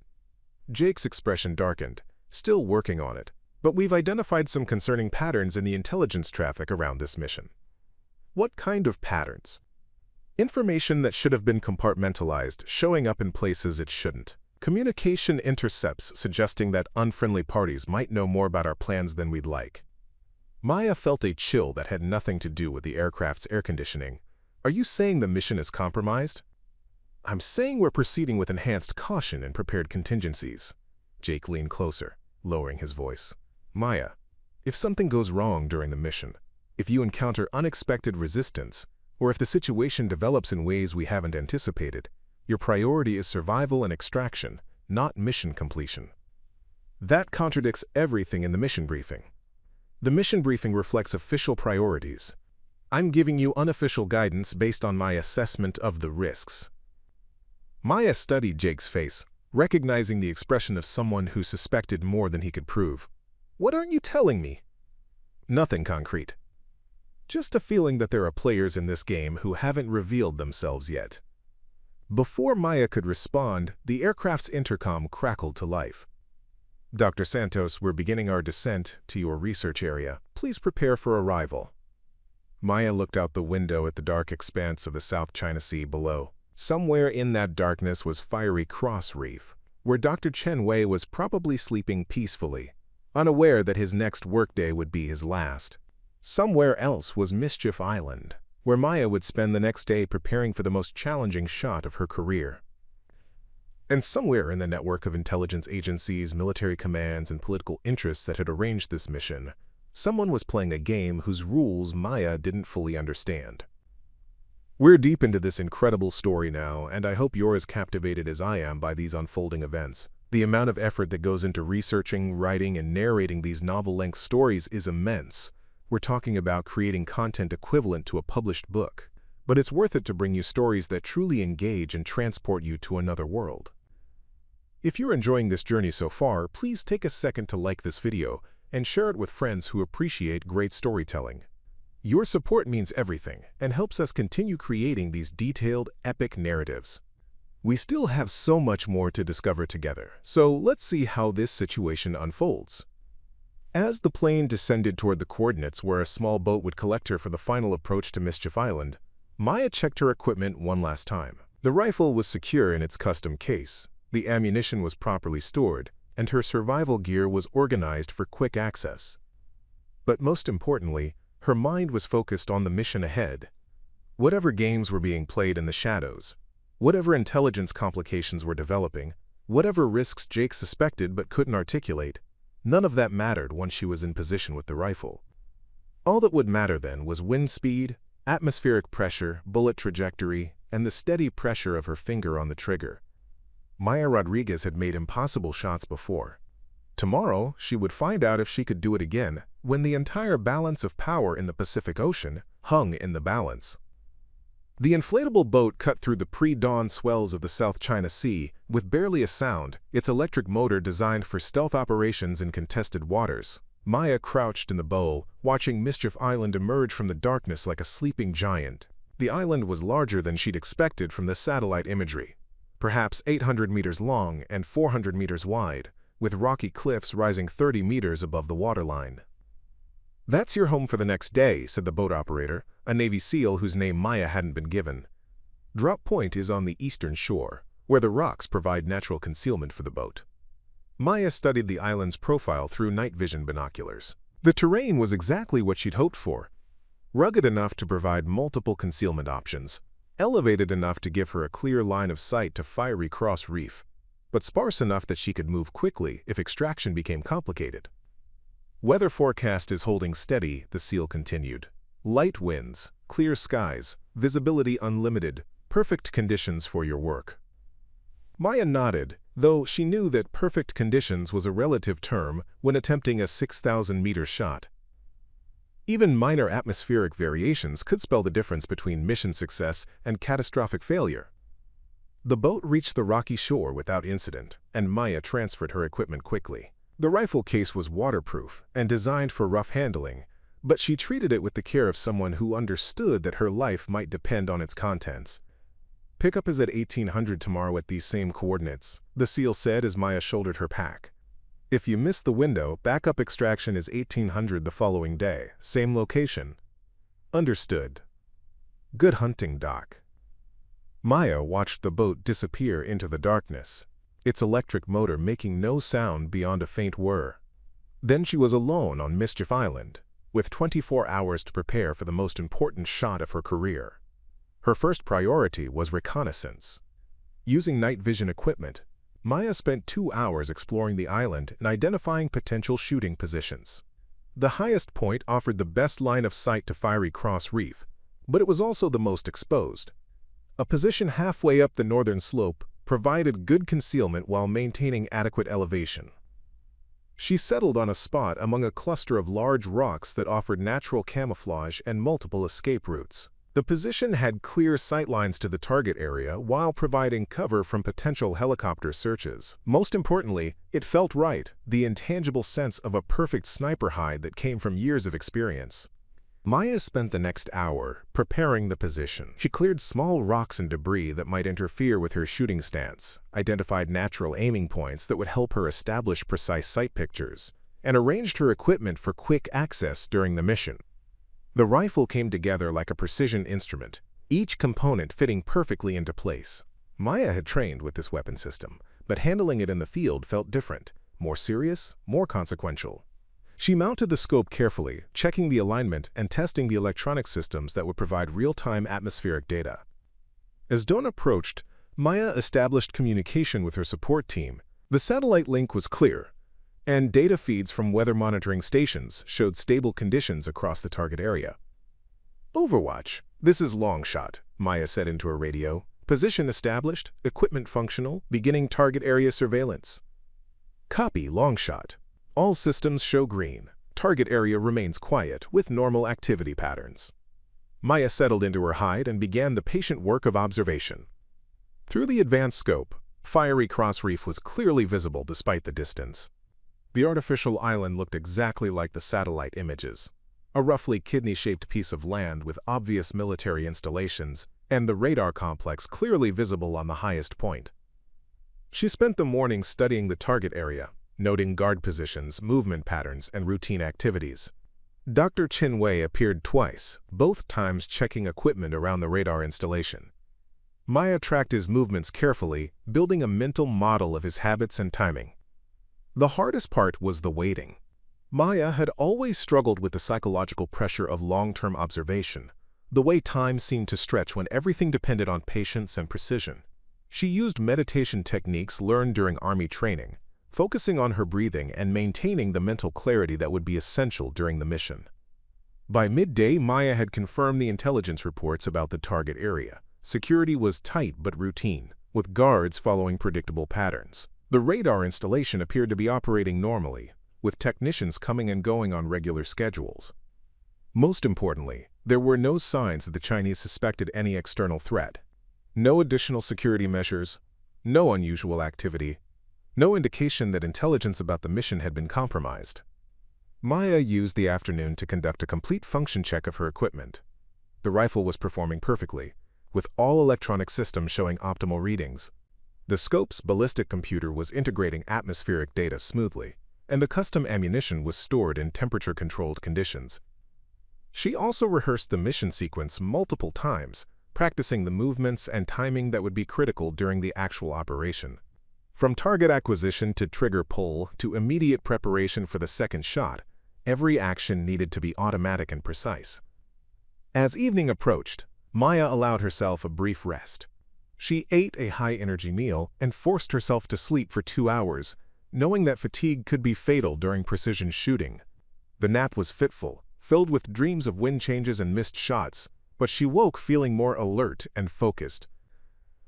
Jake's expression darkened. "Still working on it, but we've identified some concerning patterns in the intelligence traffic around this mission." "What kind of patterns?" "Information that should have been compartmentalized, showing up in places it shouldn't. Communication intercepts suggesting that unfriendly parties might know more about our plans than we'd like." Maya felt a chill that had nothing to do with the aircraft's air conditioning. "Are you saying the mission is compromised?" "I'm saying we're proceeding with enhanced caution and prepared contingencies." Jake leaned closer, lowering his voice. "Maya, if something goes wrong during the mission, if you encounter unexpected resistance, or if the situation develops in ways we haven't anticipated, your priority is survival and extraction, not mission completion." That contradicts everything in the mission briefing. The mission briefing reflects official priorities. I'm giving you unofficial guidance based on my assessment of the risks. Maya studied Jake's face, recognizing the expression of someone who suspected more than he could prove. "What aren't you telling me?" "Nothing concrete. Just a feeling that there are players in this game who haven't revealed themselves yet." Before Maya could respond, the aircraft's intercom crackled to life. "Dr. Santos, we're beginning our descent to your research area. Please prepare for arrival." Maya looked out the window at the dark expanse of the South China Sea below. Somewhere in that darkness was Fiery Cross Reef, where Dr. Chen Wei was probably sleeping peacefully, unaware that his next workday would be his last. Somewhere else was Mischief Island, where Maya would spend the next day preparing for the most challenging shot of her career. And somewhere in the network of intelligence agencies, military commands, and political interests that had arranged this mission, someone was playing a game whose rules Maya didn't fully understand. We're deep into this incredible story now, and I hope you're as captivated as I am by these unfolding events. The amount of effort that goes into researching, writing, and narrating these novel-length stories is immense. We're talking about creating content equivalent to a published book, but it's worth it to bring you stories that truly engage and transport you to another world. If you're enjoying this journey so far, please take a second to like this video and share it with friends who appreciate great storytelling. Your support means everything and helps us continue creating these detailed, epic narratives. We still have so much more to discover together, so let's see how this situation unfolds. As the plane descended toward the coordinates where a small boat would collect her for the final approach to Mischief Island, Maya checked her equipment one last time. The rifle was secure in its custom case, the ammunition was properly stored, and her survival gear was organized for quick access. But most importantly, her mind was focused on the mission ahead. Whatever games were being played in the shadows, whatever intelligence complications were developing, whatever risks Jake suspected but couldn't articulate, none of that mattered once she was in position with the rifle. All that would matter then was wind speed, atmospheric pressure, bullet trajectory, and the steady pressure of her finger on the trigger. Maya Rodriguez had made impossible shots before. Tomorrow, she would find out if she could do it again, when the entire balance of power in the Pacific Ocean hung in the balance. The inflatable boat cut through the pre-dawn swells of the South China Sea with barely a sound, its electric motor designed for stealth operations in contested waters. Maya crouched in the bow, watching Mischief Island emerge from the darkness like a sleeping giant. The island was larger than she'd expected from the satellite imagery. Perhaps 800 meters long and 400 meters wide, with rocky cliffs rising 30 meters above the waterline. "That's your home for the next day," said the boat operator, a Navy SEAL whose name Maya hadn't been given. "Drop point is on the eastern shore, where the rocks provide natural concealment for the boat." Maya studied the island's profile through night vision binoculars. The terrain was exactly what she'd hoped for. Rugged enough to provide multiple concealment options, elevated enough to give her a clear line of sight to Fiery Cross Reef, but sparse enough that she could move quickly if extraction became complicated. "Weather forecast is holding steady," the SEAL continued. "Light winds, clear skies, visibility unlimited, perfect conditions for your work." Maya nodded, though she knew that perfect conditions was a relative term when attempting a 6,000-meter shot. Even minor atmospheric variations could spell the difference between mission success and catastrophic failure. The boat reached the rocky shore without incident, and Maya transferred her equipment quickly. The rifle case was waterproof and designed for rough handling, but she treated it with the care of someone who understood that her life might depend on its contents. "Pickup is at 1800 tomorrow at these same coordinates," the SEAL said as Maya shouldered her pack. "If you miss the window, backup extraction is 1800 the following day, same location." "Understood." "Good hunting, Doc." Maya watched the boat disappear into the darkness, its electric motor making no sound beyond a faint whir. Then she was alone on Mischief Island, with 24 hours to prepare for the most important shot of her career. Her first priority was reconnaissance. Using night vision equipment, Maya spent 2 hours exploring the island and identifying potential shooting positions. The highest point offered the best line of sight to Fiery Cross Reef, but it was also the most exposed. A position halfway up the northern slope provided good concealment while maintaining adequate elevation. She settled on a spot among a cluster of large rocks that offered natural camouflage and multiple escape routes. The position had clear sightlines to the target area while providing cover from potential helicopter searches. Most importantly, it felt right, the intangible sense of a perfect sniper hide that came from years of experience. Maya spent the next hour preparing the position. She cleared small rocks and debris that might interfere with her shooting stance, identified natural aiming points that would help her establish precise sight pictures, and arranged her equipment for quick access during the mission. The rifle came together like a precision instrument, each component fitting perfectly into place. Maya had trained with this weapon system, but handling it in the field felt different, more serious, more consequential. She mounted the scope carefully, checking the alignment and testing the electronic systems that would provide real-time atmospheric data. As dawn approached, Maya established communication with her support team. The satellite link was clear, and data feeds from weather monitoring stations showed stable conditions across the target area. "Overwatch, this is Longshot," Maya said into her radio. "Position established, equipment functional, beginning target area surveillance." "Copy, Longshot. All systems show green. Target area remains quiet, with normal activity patterns." Maya settled into her hide and began the patient work of observation. Through the advanced scope, Fiery Cross Reef was clearly visible despite the distance. The artificial island looked exactly like the satellite images, a roughly kidney-shaped piece of land with obvious military installations, and the radar complex clearly visible on the highest point. She spent the morning studying the target area, noting guard positions, movement patterns, and routine activities. Dr. Chin Wei appeared twice, both times checking equipment around the radar installation. Maya tracked his movements carefully, building a mental model of his habits and timing. The hardest part was the waiting. Maya had always struggled with the psychological pressure of long-term observation, the way time seemed to stretch when everything depended on patience and precision. She used meditation techniques learned during Army training, focusing on her breathing and maintaining the mental clarity that would be essential during the mission. By midday, Maya had confirmed the intelligence reports about the target area. Security was tight but routine, with guards following predictable patterns. The radar installation appeared to be operating normally, with technicians coming and going on regular schedules. Most importantly, there were no signs that the Chinese suspected any external threat. No additional security measures, no unusual activity, no indication that intelligence about the mission had been compromised. Maya used the afternoon to conduct a complete function check of her equipment. The rifle was performing perfectly, with all electronic systems showing optimal readings. The scope's ballistic computer was integrating atmospheric data smoothly, and the custom ammunition was stored in temperature-controlled conditions. She also rehearsed the mission sequence multiple times, practicing the movements and timing that would be critical during the actual operation. From target acquisition to trigger pull to immediate preparation for the second shot, every action needed to be automatic and precise. As evening approached, Maya allowed herself a brief rest. She ate a high-energy meal and forced herself to sleep for 2 hours, knowing that fatigue could be fatal during precision shooting. The nap was fitful, filled with dreams of wind changes and missed shots, but she woke feeling more alert and focused.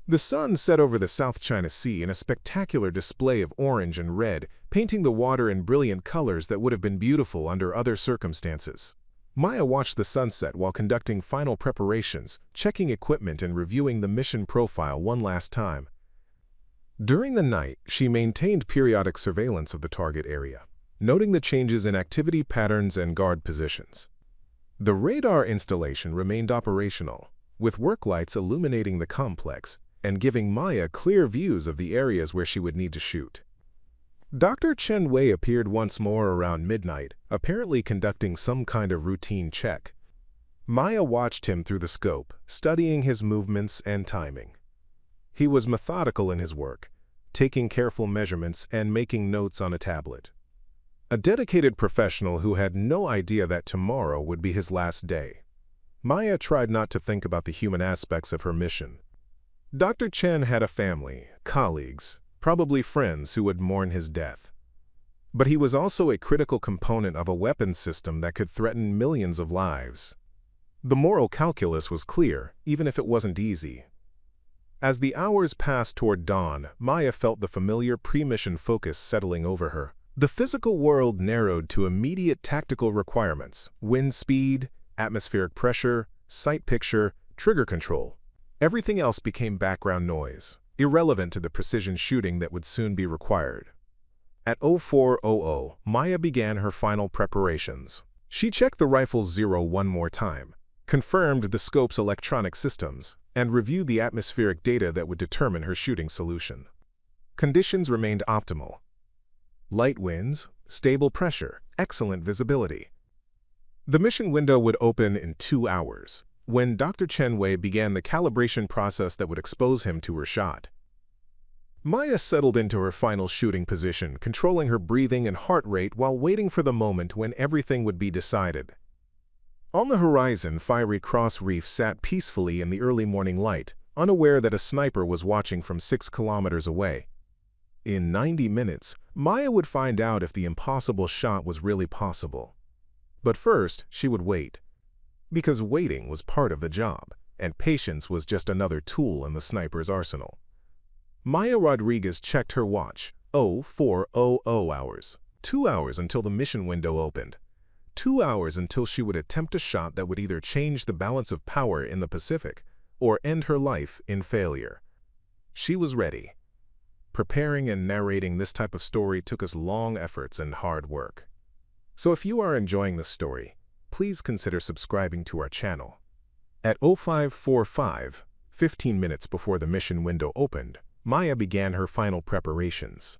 The sun set over the South China Sea in a spectacular display of orange and red, painting the water in brilliant colors that would have been beautiful under other circumstances. Maya watched the sunset while conducting final preparations, checking equipment and reviewing the mission profile one last time. During the night, she maintained periodic surveillance of the target area, noting the changes in activity patterns and guard positions. The radar installation remained operational, with work lights illuminating the complex and giving Maya clear views of the areas where she would need to shoot. Dr. Chen Wei appeared once more around midnight, apparently conducting some kind of routine check. Maya watched him through the scope, studying his movements and timing. He was methodical in his work, taking careful measurements and making notes on a tablet. A dedicated professional who had no idea that tomorrow would be his last day. Maya tried not to think about the human aspects of her mission. Dr. Chen had a family, colleagues, probably friends who would mourn his death. But he was also a critical component of a weapons system that could threaten millions of lives. The moral calculus was clear, even if it wasn't easy. As the hours passed toward dawn, Maya felt the familiar pre-mission focus settling over her. The physical world narrowed to immediate tactical requirements: wind speed, atmospheric pressure, sight picture, trigger control. Everything else became background noise, irrelevant to the precision shooting that would soon be required. At 04:00, Maya began her final preparations. She checked the rifle's zero one more time, confirmed the scope's electronic systems, and reviewed the atmospheric data that would determine her shooting solution. Conditions remained optimal. Light winds, stable pressure, excellent visibility. The mission window would open in 2 hours, when Dr. Chen Wei began the calibration process that would expose him to her shot. Maya settled into her final shooting position, controlling her breathing and heart rate while waiting for the moment when everything would be decided. On the horizon, Fiery Cross Reef sat peacefully in the early morning light, unaware that a sniper was watching from 6 kilometers away. In 90 minutes, Maya would find out if the impossible shot was really possible. But first, she would wait. Because waiting was part of the job, and patience was just another tool in the sniper's arsenal. Maya Rodriguez checked her watch. 04:00 hours. 2 hours until the mission window opened. 2 hours until she would attempt a shot that would either change the balance of power in the Pacific or end her life in failure. She was ready. Preparing and narrating this type of story took us long efforts and hard work. So if you are enjoying this story, please consider subscribing to our channel. At 05:45, 15 minutes before the mission window opened, Maya began her final preparations.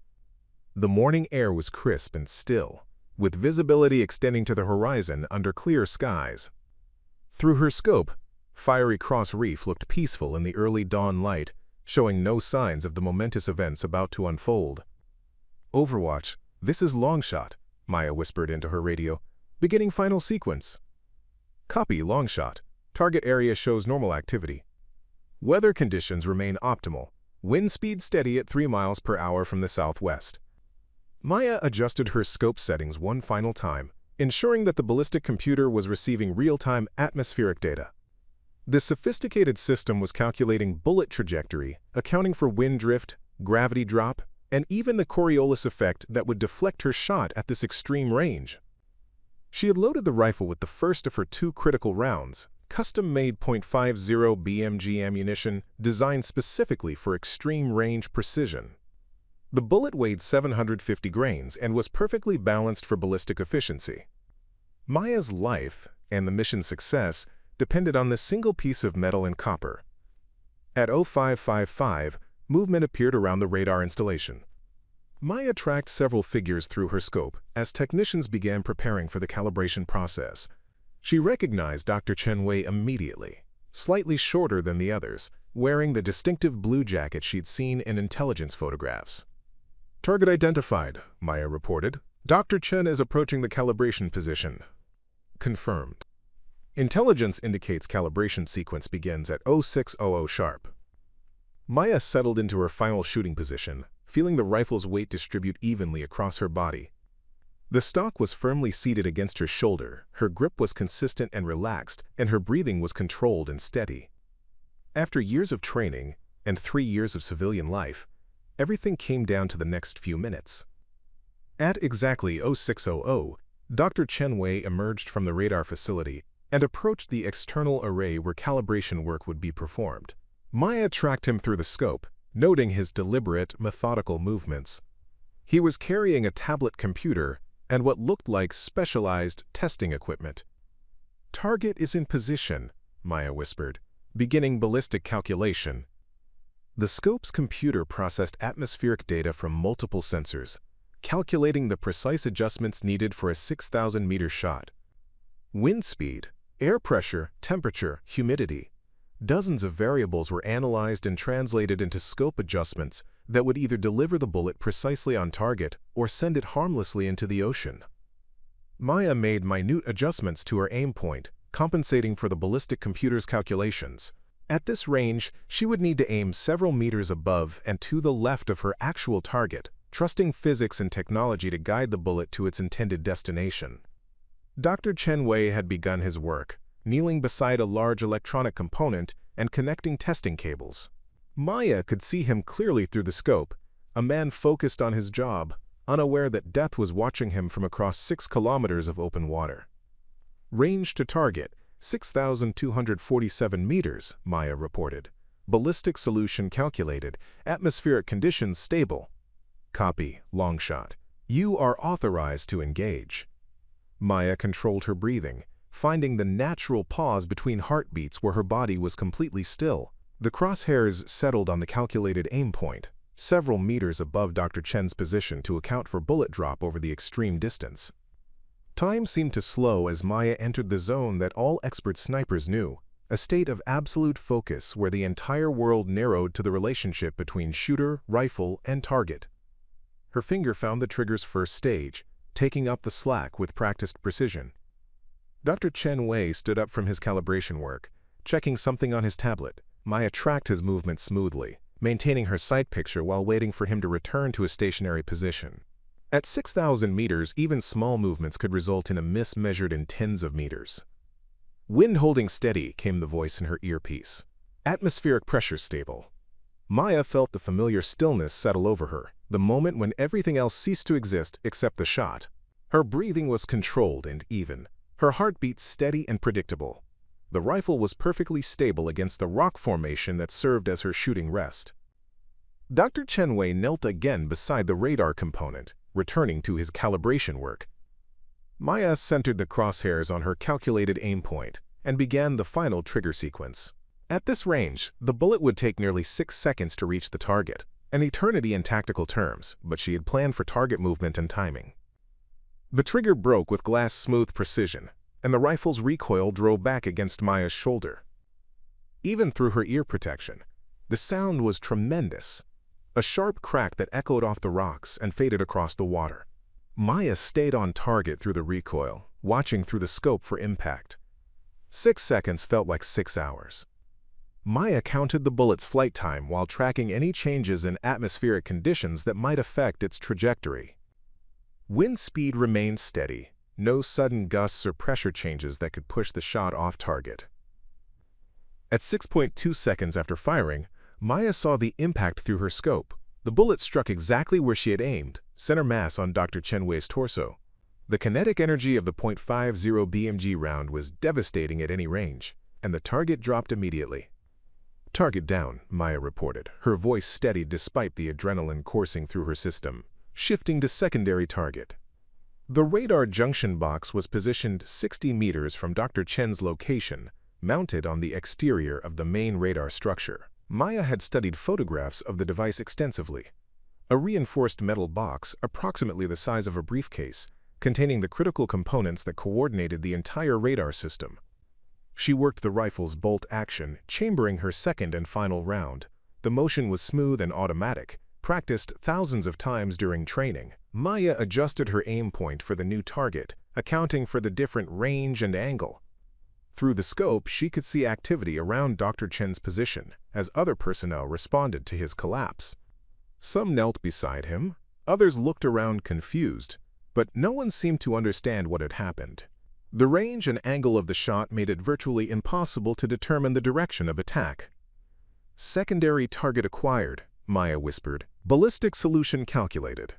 The morning air was crisp and still, with visibility extending to the horizon under clear skies. Through her scope, Fiery Cross Reef looked peaceful in the early dawn light, showing no signs of the momentous events about to unfold. Overwatch, "This is Longshot," Maya whispered into her radio. "Beginning final sequence." "Copy, Longshot. Target area shows normal activity. Weather conditions remain optimal. Wind speed steady at 3 miles per hour from the southwest." Maya adjusted her scope settings one final time, ensuring that the ballistic computer was receiving real-time atmospheric data. The sophisticated system was calculating bullet trajectory, accounting for wind drift, gravity drop, and even the Coriolis effect that would deflect her shot at this extreme range. She had loaded the rifle with the first of her 2 critical rounds, custom-made .50 BMG ammunition designed specifically for extreme range precision. The bullet weighed 750 grains and was perfectly balanced for ballistic efficiency. Maya's life and the mission's success depended on this single piece of metal and copper. At 0555, movement appeared around the radar installation. Maya tracked several figures through her scope as technicians began preparing for the calibration process. She recognized Dr. Chen Wei immediately, slightly shorter than the others, wearing the distinctive blue jacket she'd seen in intelligence photographs. "Target identified," Maya reported. "Dr. Chen is approaching the calibration position." Confirmed. Intelligence indicates calibration sequence begins at 0600 sharp. Maya settled into her final shooting position, feeling the rifle's weight distribute evenly across her body. The stock was firmly seated against her shoulder, her grip was consistent and relaxed, and her breathing was controlled and steady. After years of training and 3 years of civilian life, everything came down to the next few minutes. At exactly 0600, Dr. Chen Wei emerged from the radar facility and approached the external array where calibration work would be performed. Maya tracked him through the scope, noting his deliberate, methodical movements. He was carrying a tablet computer and what looked like specialized testing equipment. "Target is in position," Maya whispered, beginning ballistic calculation. The scope's computer processed atmospheric data from multiple sensors, calculating the precise adjustments needed for a 6,000-meter shot. Wind speed, air pressure, temperature, humidity. Dozens of variables were analyzed and translated into scope adjustments that would either deliver the bullet precisely on target or send it harmlessly into the ocean. Maya made minute adjustments to her aim point, compensating for the ballistic computer's calculations. At this range, she would need to aim several meters above and to the left of her actual target, trusting physics and technology to guide the bullet to its intended destination. Dr. Chen Wei had begun his work, kneeling beside a large electronic component and connecting testing cables. Maya could see him clearly through the scope, a man focused on his job, unaware that death was watching him from across 6 kilometers of open water. "Range to target, 6,247 meters, Maya reported. "Ballistic solution calculated, atmospheric conditions stable." "Copy, Longshot. You are authorized to engage." Maya controlled her breathing, finding the natural pause between heartbeats where her body was completely still. The crosshairs settled on the calculated aim point, several meters above Dr. Chen's position to account for bullet drop over the extreme distance. Time seemed to slow as Maya entered the zone that all expert snipers knew, a state of absolute focus where the entire world narrowed to the relationship between shooter, rifle, and target. Her finger found the trigger's first stage, taking up the slack with practiced precision. Dr. Chen Wei stood up from his calibration work, checking something on his tablet. Maya tracked his movements smoothly, maintaining her sight picture while waiting for him to return to a stationary position. At 6,000 meters, even small movements could result in a miss measured in tens of meters. "Wind holding steady," came the voice in her earpiece. "Atmospheric pressure stable." Maya felt the familiar stillness settle over her, the moment when everything else ceased to exist except the shot. Her breathing was controlled and even, her heartbeat steady and predictable. The rifle was perfectly stable against the rock formation that served as her shooting rest. Dr. Chen Wei knelt again beside the radar component, returning to his calibration work. Maya centered the crosshairs on her calculated aim point and began the final trigger sequence. At this range, the bullet would take nearly 6 seconds to reach the target, an eternity in tactical terms, but she had planned for target movement and timing. The trigger broke with glass-smooth precision, and the rifle's recoil drove back against Maya's shoulder. Even through her ear protection, the sound was tremendous, a sharp crack that echoed off the rocks and faded across the water. Maya stayed on target through the recoil, watching through the scope for impact. 6 seconds felt like 6 hours. Maya counted the bullet's flight time while tracking any changes in atmospheric conditions that might affect its trajectory. Wind speed remained steady, no sudden gusts or pressure changes that could push the shot off target. At 6.2 seconds after firing, Maya saw the impact through her scope. The bullet struck exactly where she had aimed, center mass on Dr. Chen Wei's torso. The kinetic energy of the .50 BMG round was devastating at any range, and the target dropped immediately. "Target down," Maya reported, her voice steadied despite the adrenaline coursing through her system, shifting to secondary target. The radar junction box was positioned 60 meters from Dr. Chen's location, mounted on the exterior of the main radar structure. Maya had studied photographs of the device extensively. A reinforced metal box, approximately the size of a briefcase, containing the critical components that coordinated the entire radar system. She worked the rifle's bolt action, chambering her second and final round. The motion was smooth and automatic, practiced thousands of times during training. Maya adjusted her aim point for the new target, accounting for the different range and angle. Through the scope, she could see activity around Dr. Chen's position as other personnel responded to his collapse. Some knelt beside him, others looked around confused, but no one seemed to understand what had happened. The range and angle of the shot made it virtually impossible to determine the direction of attack. "Secondary target acquired," Maya whispered. "Ballistic solution calculated."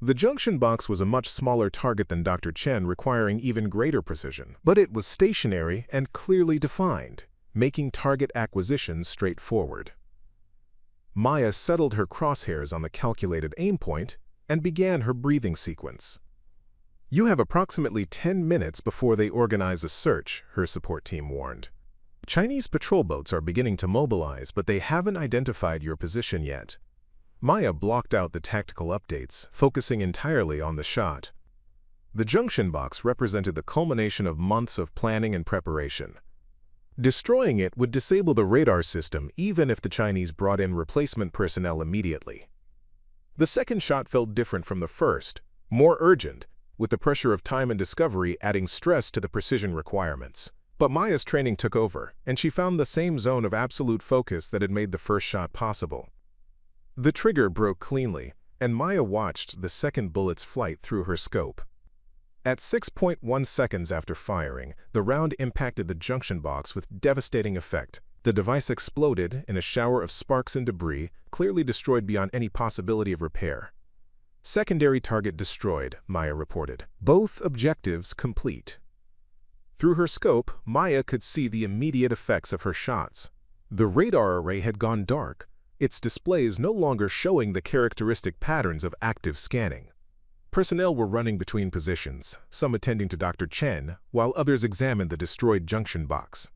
The junction box was a much smaller target than Dr. Chen, requiring even greater precision, but it was stationary and clearly defined, making target acquisition straightforward. Maya settled her crosshairs on the calculated aim point and began her breathing sequence. "You have approximately 10 minutes before they organize a search," her support team warned. "Chinese patrol boats are beginning to mobilize, but they haven't identified your position yet." Maya blocked out the tactical updates, focusing entirely on the shot. The junction box represented the culmination of months of planning and preparation. Destroying it would disable the radar system even if the Chinese brought in replacement personnel immediately. The second shot felt different from the first, more urgent, with the pressure of time and discovery adding stress to the precision requirements. But Maya's training took over, and she found the same zone of absolute focus that had made the first shot possible. The trigger broke cleanly, and Maya watched the second bullet's flight through her scope. At 6.1 seconds after firing, the round impacted the junction box with devastating effect. The device exploded in a shower of sparks and debris, clearly destroyed beyond any possibility of repair. "Secondary target destroyed," Maya reported. "Both objectives complete." Through her scope, Maya could see the immediate effects of her shots. The radar array had gone dark, its displays no longer showing the characteristic patterns of active scanning. Personnel were running between positions, some attending to Dr. Chen, while others examined the destroyed junction box.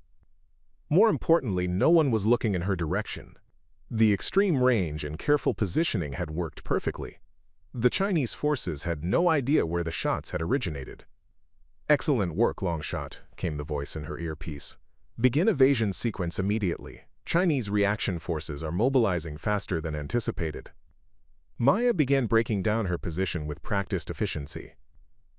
More importantly, no one was looking in her direction. The extreme range and careful positioning had worked perfectly. The Chinese forces had no idea where the shots had originated. "Excellent work, Longshot," came the voice in her earpiece. "Begin evasion sequence immediately. Chinese reaction forces are mobilizing faster than anticipated." Maya began breaking down her position with practiced efficiency.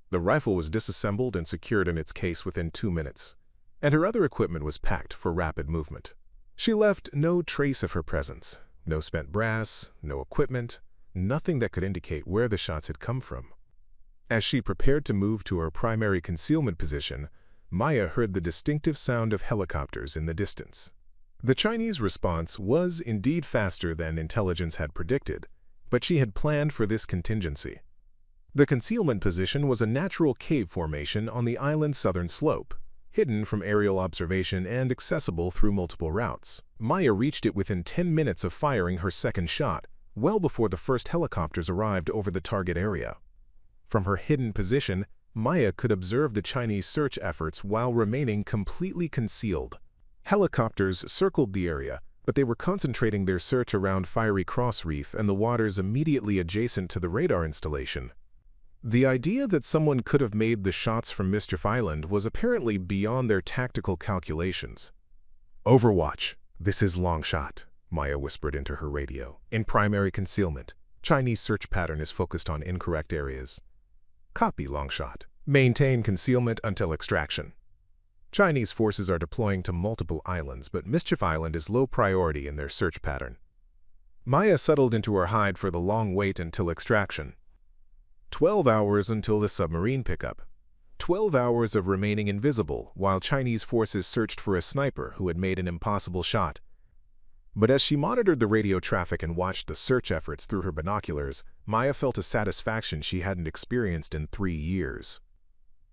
The rifle was disassembled and secured in its case within 2 minutes, and her other equipment was packed for rapid movement. She left no trace of her presence, no spent brass, no equipment, nothing that could indicate where the shots had come from. As she prepared to move to her primary concealment position, Maya heard the distinctive sound of helicopters in the distance. The Chinese response was indeed faster than intelligence had predicted, but she had planned for this contingency. The concealment position was a natural cave formation on the island's southern slope, hidden from aerial observation and accessible through multiple routes. Maya reached it within 10 minutes of firing her second shot, well before the first helicopters arrived over the target area. From her hidden position, Maya could observe the Chinese search efforts while remaining completely concealed. Helicopters circled the area, but they were concentrating their search around Fiery Cross Reef and the waters immediately adjacent to the radar installation. The idea that someone could have made the shots from Mischief Island was apparently beyond their tactical calculations. "Overwatch, this is Longshot," Maya whispered into her radio. "In primary concealment, Chinese search pattern is focused on incorrect areas. Copy Longshot. Maintain concealment until extraction. Chinese forces are deploying to multiple islands, but Mischief Island is low priority in their search pattern. Maya settled into her hide for the long wait until extraction. 12 hours until the submarine pickup. 12 hours of remaining invisible while Chinese forces searched for a sniper who had made an impossible shot. But as she monitored the radio traffic and watched the search efforts through her binoculars, Maya felt a satisfaction she hadn't experienced in 3 years.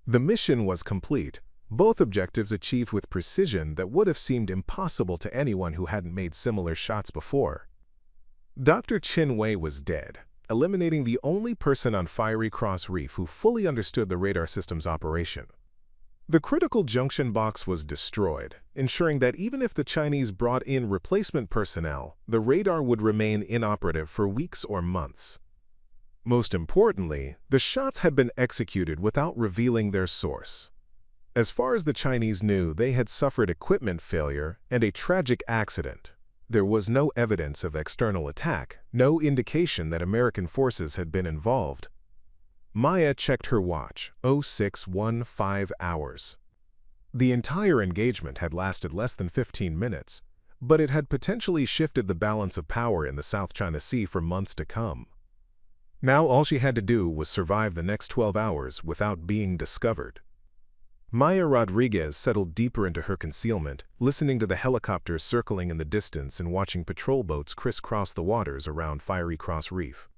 The mission was complete, both objectives achieved with precision that would have seemed impossible to anyone who hadn't made similar shots before. Dr. Chin Wei was dead, eliminating the only person on Fiery Cross Reef who fully understood the radar system's operation. The critical junction box was destroyed, ensuring that even if the Chinese brought in replacement personnel, the radar would remain inoperative for weeks or months. Most importantly, the shots had been executed without revealing their source. As far as the Chinese knew, they had suffered equipment failure and a tragic accident. There was no evidence of external attack, no indication that American forces had been involved. Maya checked her watch, 0615 hours. The entire engagement had lasted less than 15 minutes, but it had potentially shifted the balance of power in the South China Sea for months to come. Now all she had to do was survive the next 12 hours without being discovered. Maya Rodriguez settled deeper into her concealment, listening to the helicopters circling in the distance and watching patrol boats crisscross the waters around Fiery Cross Reef.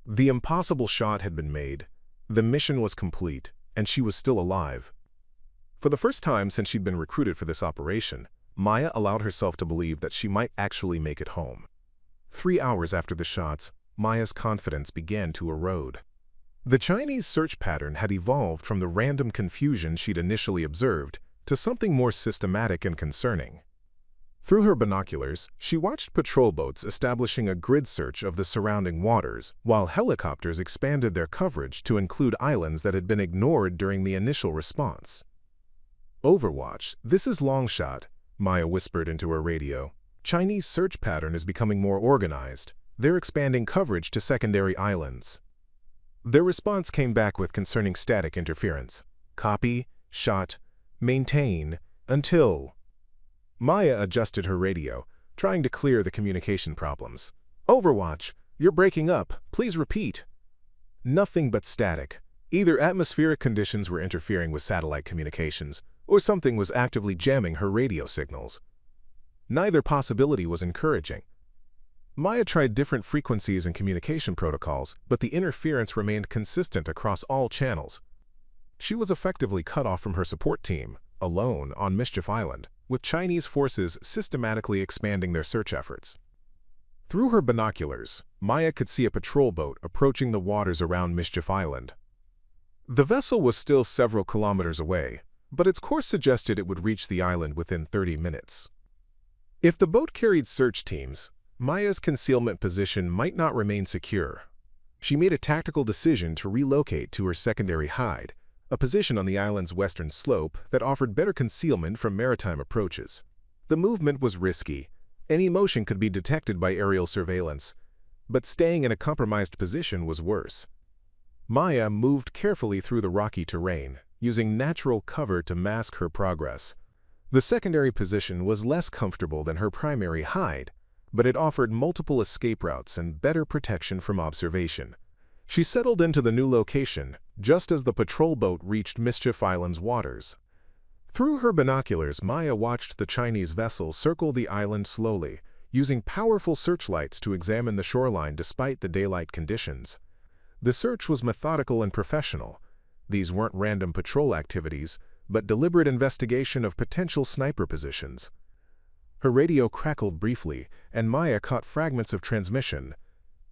The impossible shot had been made, the mission was complete, and she was still alive. For the first time since she'd been recruited for this operation, Maya allowed herself to believe that she might actually make it home. 3 hours after the shots, Maya's confidence began to erode. The Chinese search pattern had evolved from the random confusion she'd initially observed to something more systematic and concerning. Through her binoculars, she watched patrol boats establishing a grid search of the surrounding waters, while helicopters expanded their coverage to include islands that had been ignored during the initial response. "Overwatch, this is Longshot," Maya whispered into her radio. "Chinese search pattern is becoming more organized. They're expanding coverage to secondary islands." Their response came back with concerning static interference. Copy, shot, maintain, until... Maya adjusted her radio, trying to clear the communication problems. "Overwatch, you're breaking up. Please repeat." Nothing but static. Either atmospheric conditions were interfering with satellite communications, or something was actively jamming her radio signals. Neither possibility was encouraging. Maya tried different frequencies and communication protocols, but the interference remained consistent across all channels. She was effectively cut off from her support team, alone on Mischief Island, with Chinese forces systematically expanding their search efforts. Through her binoculars, Maya could see a patrol boat approaching the waters around Mischief Island. The vessel was still several kilometers away, but its course suggested it would reach the island within 30 minutes. If the boat carried search teams, Maya's concealment position might not remain secure. She made a tactical decision to relocate to her secondary hide, a position on the island's western slope that offered better concealment from maritime approaches. The movement was risky. Any motion could be detected by aerial surveillance, but staying in a compromised position was worse. Maya moved carefully through the rocky terrain, using natural cover to mask her progress. The secondary position was less comfortable than her primary hide, but it offered multiple escape routes and better protection from observation. She settled into the new location just as the patrol boat reached Mischief Island's waters. Through her binoculars, Maya watched the Chinese vessel circle the island slowly, using powerful searchlights to examine the shoreline despite the daylight conditions. The search was methodical and professional. These weren't random patrol activities, but deliberate investigation of potential sniper positions. Her radio crackled briefly, and Maya caught fragments of transmission.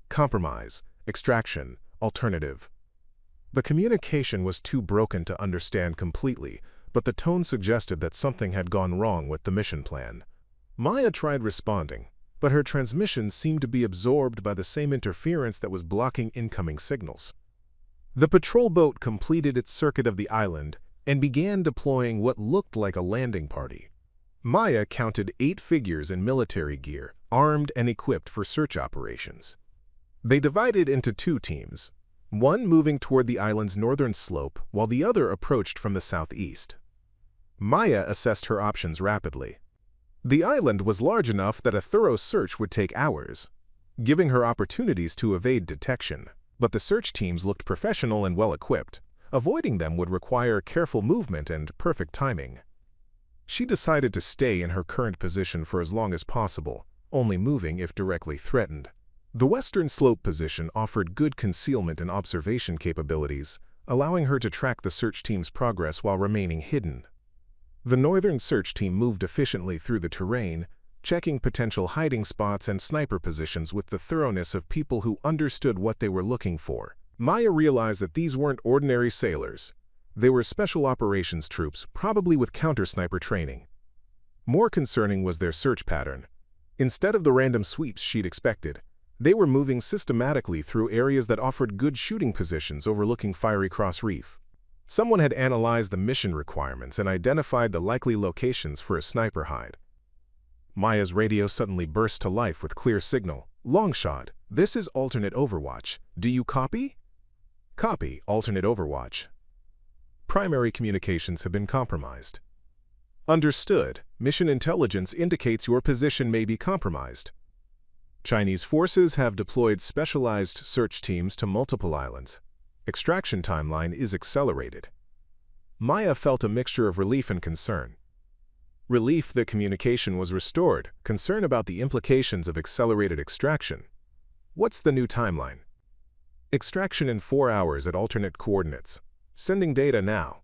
Compromise, extraction, alternative. The communication was too broken to understand completely, but the tone suggested that something had gone wrong with the mission plan. Maya tried responding, but her transmission seemed to be absorbed by the same interference that was blocking incoming signals. The patrol boat completed its circuit of the island and began deploying what looked like a landing party. Maya counted 8 figures in military gear, armed and equipped for search operations. They divided into 2 teams. one moving toward the island's northern slope while the other approached from the southeast. Maya assessed her options rapidly. The island was large enough that a thorough search would take hours, giving her opportunities to evade detection. But the search teams looked professional and well-equipped. Avoiding them would require careful movement and perfect timing. She decided to stay in her current position for as long as possible, only moving if directly threatened. The western slope position offered good concealment and observation capabilities, allowing her to track the search team's progress while remaining hidden. The northern search team moved efficiently through the terrain, checking potential hiding spots and sniper positions with the thoroughness of people who understood what they were looking for. Maya realized that these weren't ordinary sailors. They were special operations troops, probably with counter-sniper training. More concerning was their search pattern. Instead of the random sweeps she'd expected, they were moving systematically through areas that offered good shooting positions overlooking Fiery Cross Reef. Someone had analyzed the mission requirements and identified the likely locations for a sniper hide. Maya's radio suddenly burst to life with clear signal. "Longshot, this is alternate overwatch. Do you copy?" "Copy, alternate overwatch. Primary communications have been compromised." "Understood. Mission intelligence indicates your position may be compromised. Chinese forces have deployed specialized search teams to multiple islands. Extraction timeline is accelerated." Maya felt a mixture of relief and concern. Relief that communication was restored, concern about the implications of accelerated extraction. What's the new timeline? Extraction in 4 hours at alternate coordinates. Sending data now.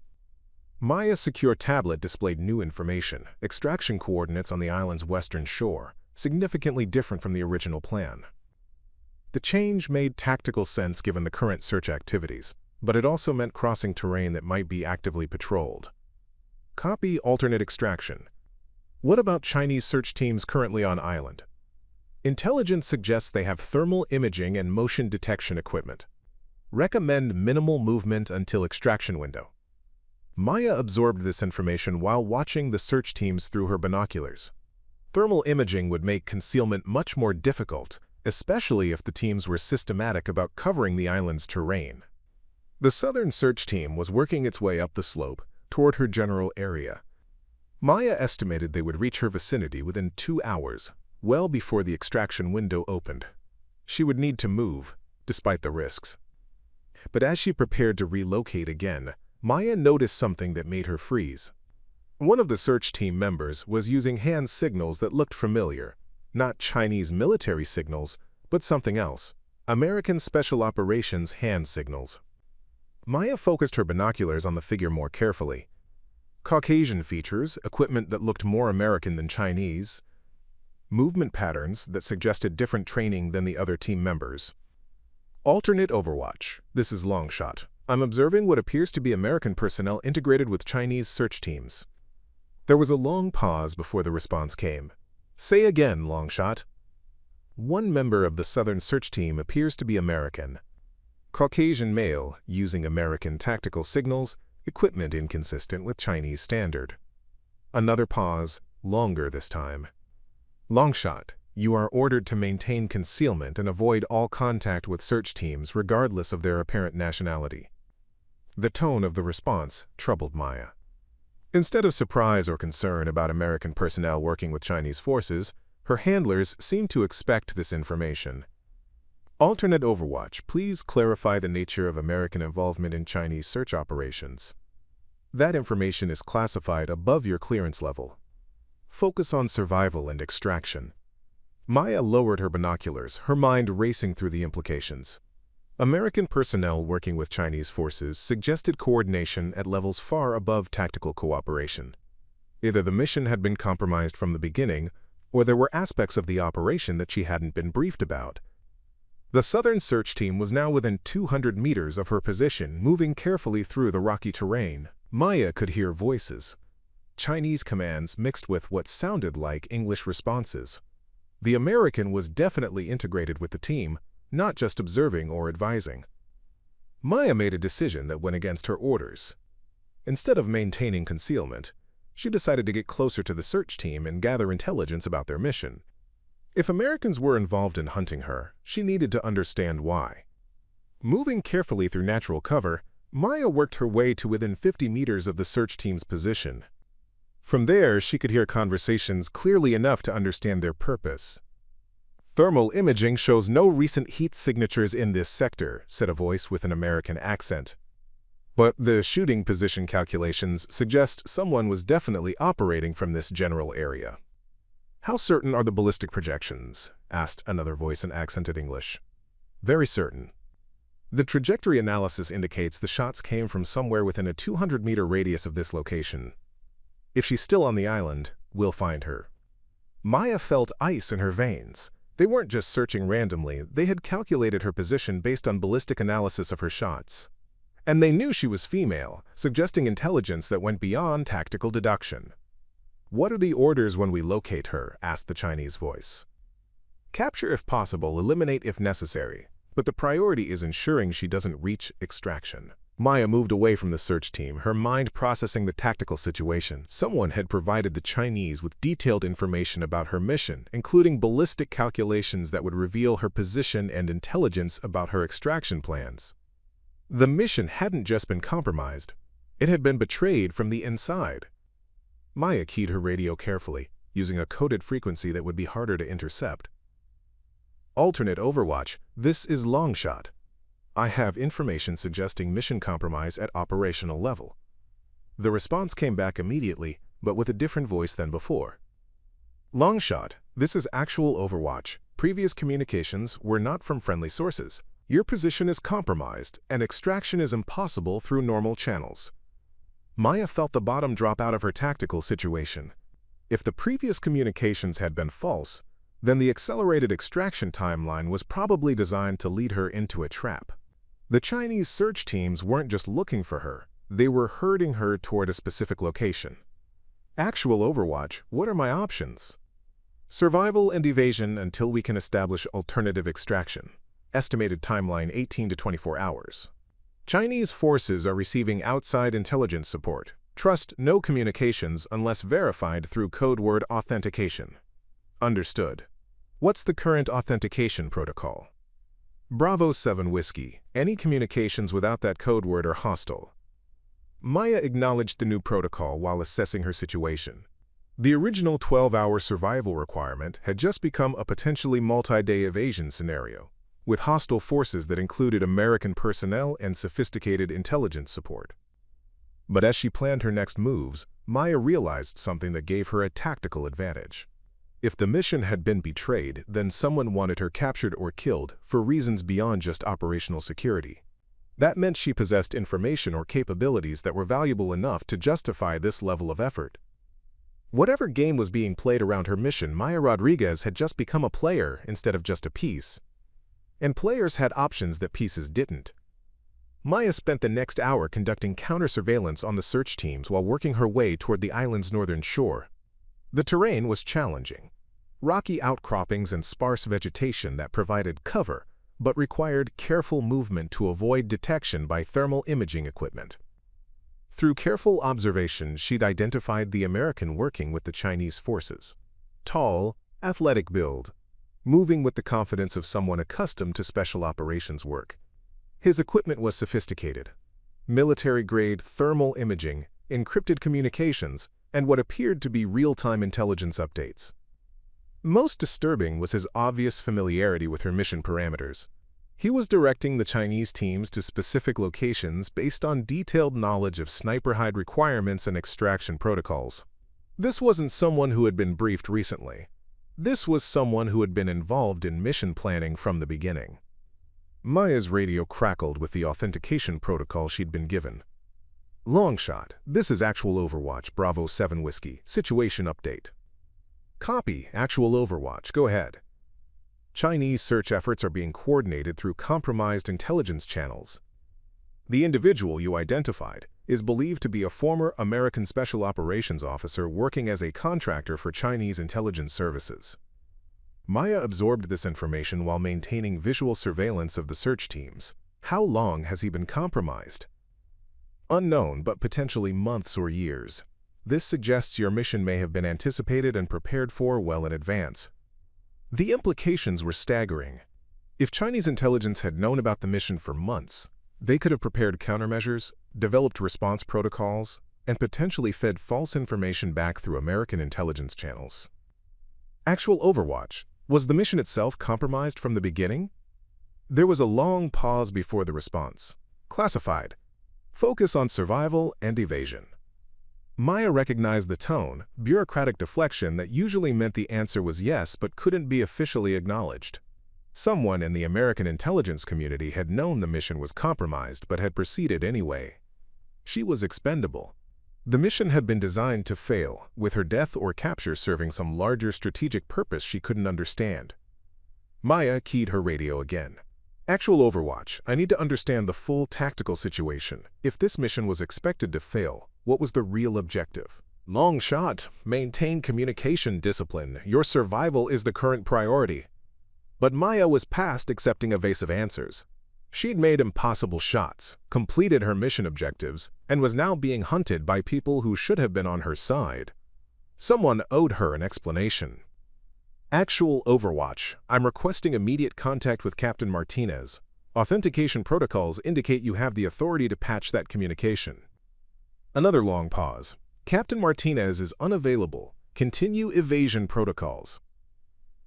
Maya's secure tablet displayed new information, extraction coordinates on the island's western shore, significantly different from the original plan. The change made tactical sense given the current search activities, but it also meant crossing terrain that might be actively patrolled. Copy, alternate extraction. What about Chinese search teams currently on island? Intelligence suggests they have thermal imaging and motion detection equipment. Recommend minimal movement until extraction window. Maya absorbed this information while watching the search teams through her binoculars. Thermal imaging would make concealment much more difficult, especially if the teams were systematic about covering the island's terrain. The southern search team was working its way up the slope toward her general area. Maya estimated they would reach her vicinity within 2 hours, well before the extraction window opened. She would need to move, despite the risks. But as she prepared to relocate again, Maya noticed something that made her freeze. One of the search team members was using hand signals that looked familiar. Not Chinese military signals, but something else. American Special Operations hand signals. Maya focused her binoculars on the figure more carefully. Caucasian features, equipment that looked more American than Chinese, movement patterns that suggested different training than the other team members. Alternate overwatch. This is Longshot. I'm observing what appears to be American personnel integrated with Chinese search teams. There was a long pause before the response came. Say again, Longshot. One member of the southern search team appears to be American. Caucasian male, using American tactical signals, equipment inconsistent with Chinese standard. Another pause, longer this time. Longshot, you are ordered to maintain concealment and avoid all contact with search teams regardless of their apparent nationality. The tone of the response troubled Maya. Instead of surprise or concern about American personnel working with Chinese forces, her handlers seemed to expect this information. Alternate overwatch, please clarify the nature of American involvement in Chinese search operations. That information is classified above your clearance level. Focus on survival and extraction. Maya lowered her binoculars, her mind racing through the implications. American personnel working with Chinese forces suggested coordination at levels far above tactical cooperation. Either the mission had been compromised from the beginning, or there were aspects of the operation that she hadn't been briefed about. The southern search team was now within 200 meters of her position, moving carefully through the rocky terrain. Maya could hear voices. Chinese commands mixed with what sounded like English responses. The American was definitely integrated with the team, not just observing or advising. Maya made a decision that went against her orders. Instead of maintaining concealment, she decided to get closer to the search team and gather intelligence about their mission. If Americans were involved in hunting her, she needed to understand why. Moving carefully through natural cover, Maya worked her way to within 50 meters of the search team's position. From there, she could hear conversations clearly enough to understand their purpose. "Thermal imaging shows no recent heat signatures in this sector," said a voice with an American accent. "But the shooting position calculations suggest someone was definitely operating from this general area." "How certain are the ballistic projections?" asked another voice in accented English. "Very certain. The trajectory analysis indicates the shots came from somewhere within a 200-meter radius of this location. If she's still on the island, we'll find her." Maya felt ice in her veins. They weren't just searching randomly, they had calculated her position based on ballistic analysis of her shots. And they knew she was female, suggesting intelligence that went beyond tactical deduction. "What are the orders when we locate her?" asked the Chinese voice. "Capture if possible, eliminate if necessary. But the priority is ensuring she doesn't reach extraction." Maya moved away from the search team, her mind processing the tactical situation. Someone had provided the Chinese with detailed information about her mission, including ballistic calculations that would reveal her position and intelligence about her extraction plans. The mission hadn't just been compromised, it had been betrayed from the inside. Maya keyed her radio carefully, using a coded frequency that would be harder to intercept. "Alternate Overwatch, this is Longshot. I have information suggesting mission compromise at operational level." The response came back immediately, but with a different voice than before. "Longshot, this is actual Overwatch. Previous communications were not from friendly sources. Your position is compromised, and extraction is impossible through normal channels." Maya felt the bottom drop out of her tactical situation. If the previous communications had been false, then the accelerated extraction timeline was probably designed to lead her into a trap. The Chinese search teams weren't just looking for her, they were herding her toward a specific location. "Actual Overwatch, what are my options?" "Survival and evasion until we can establish alternative extraction. Estimated timeline 18 to 24 hours. Chinese forces are receiving outside intelligence support. Trust no communications unless verified through code word authentication." "Understood. What's the current authentication protocol?" "Bravo 7 Whiskey. Any communications without that code word are hostile." Maya acknowledged the new protocol while assessing her situation. The original 12-hour survival requirement had just become a potentially multi-day evasion scenario, with hostile forces that included American personnel and sophisticated intelligence support. But as she planned her next moves, Maya realized something that gave her a tactical advantage. If the mission had been betrayed, then someone wanted her captured or killed for reasons beyond just operational security. That meant she possessed information or capabilities that were valuable enough to justify this level of effort. Whatever game was being played around her mission, Maya Rodriguez had just become a player instead of just a piece. And players had options that pieces didn't. Maya spent the next hour conducting counter-surveillance on the search teams while working her way toward the island's northern shore. The terrain was challenging. Rocky outcroppings and sparse vegetation that provided cover, but required careful movement to avoid detection by thermal imaging equipment. Through careful observation, she'd identified the American working with the Chinese forces. Tall, athletic build, moving with the confidence of someone accustomed to special operations work. His equipment was sophisticated. Military-grade thermal imaging, encrypted communications, and what appeared to be real-time intelligence updates. Most disturbing was his obvious familiarity with her mission parameters. He was directing the Chinese teams to specific locations based on detailed knowledge of sniper hide requirements and extraction protocols. This wasn't someone who had been briefed recently. This was someone who had been involved in mission planning from the beginning. Maya's radio crackled with the authentication protocol she'd been given. "Longshot, this is actual Overwatch, Bravo 7 Whiskey. Situation update." "Copy, actual Overwatch. Go ahead." Chinese search efforts are being coordinated through compromised intelligence channels. The individual you identified is believed to be a former American Special Operations officer working as a contractor for Chinese intelligence services. Maya absorbed this information while maintaining visual surveillance of the search teams. How long has he been compromised? Unknown, but potentially months or years. This suggests your mission may have been anticipated and prepared for well in advance. The implications were staggering. If Chinese intelligence had known about the mission for months, they could have prepared countermeasures, developed response protocols, and potentially fed false information back through American intelligence channels. Actual Overwatch. Was the mission itself compromised from the beginning? There was a long pause before the response. Classified. Focus on survival and evasion. Maya recognized the tone, bureaucratic deflection that usually meant the answer was yes but couldn't be officially acknowledged. Someone in the American intelligence community had known the mission was compromised but had proceeded anyway. She was expendable. The mission had been designed to fail, with her death or capture serving some larger strategic purpose she couldn't understand. Maya keyed her radio again. Actual Overwatch, I need to understand the full tactical situation. If this mission was expected to fail, what was the real objective? Long shot. Maintain communication discipline. Your survival is the current priority. But Maya was past accepting evasive answers. She'd made impossible shots, completed her mission objectives, and was now being hunted by people who should have been on her side. Someone owed her an explanation. Actual Overwatch, I'm requesting immediate contact with Captain Martinez. Authentication protocols indicate you have the authority to patch that communication. Another long pause. Captain Martinez is unavailable. Continue evasion protocols.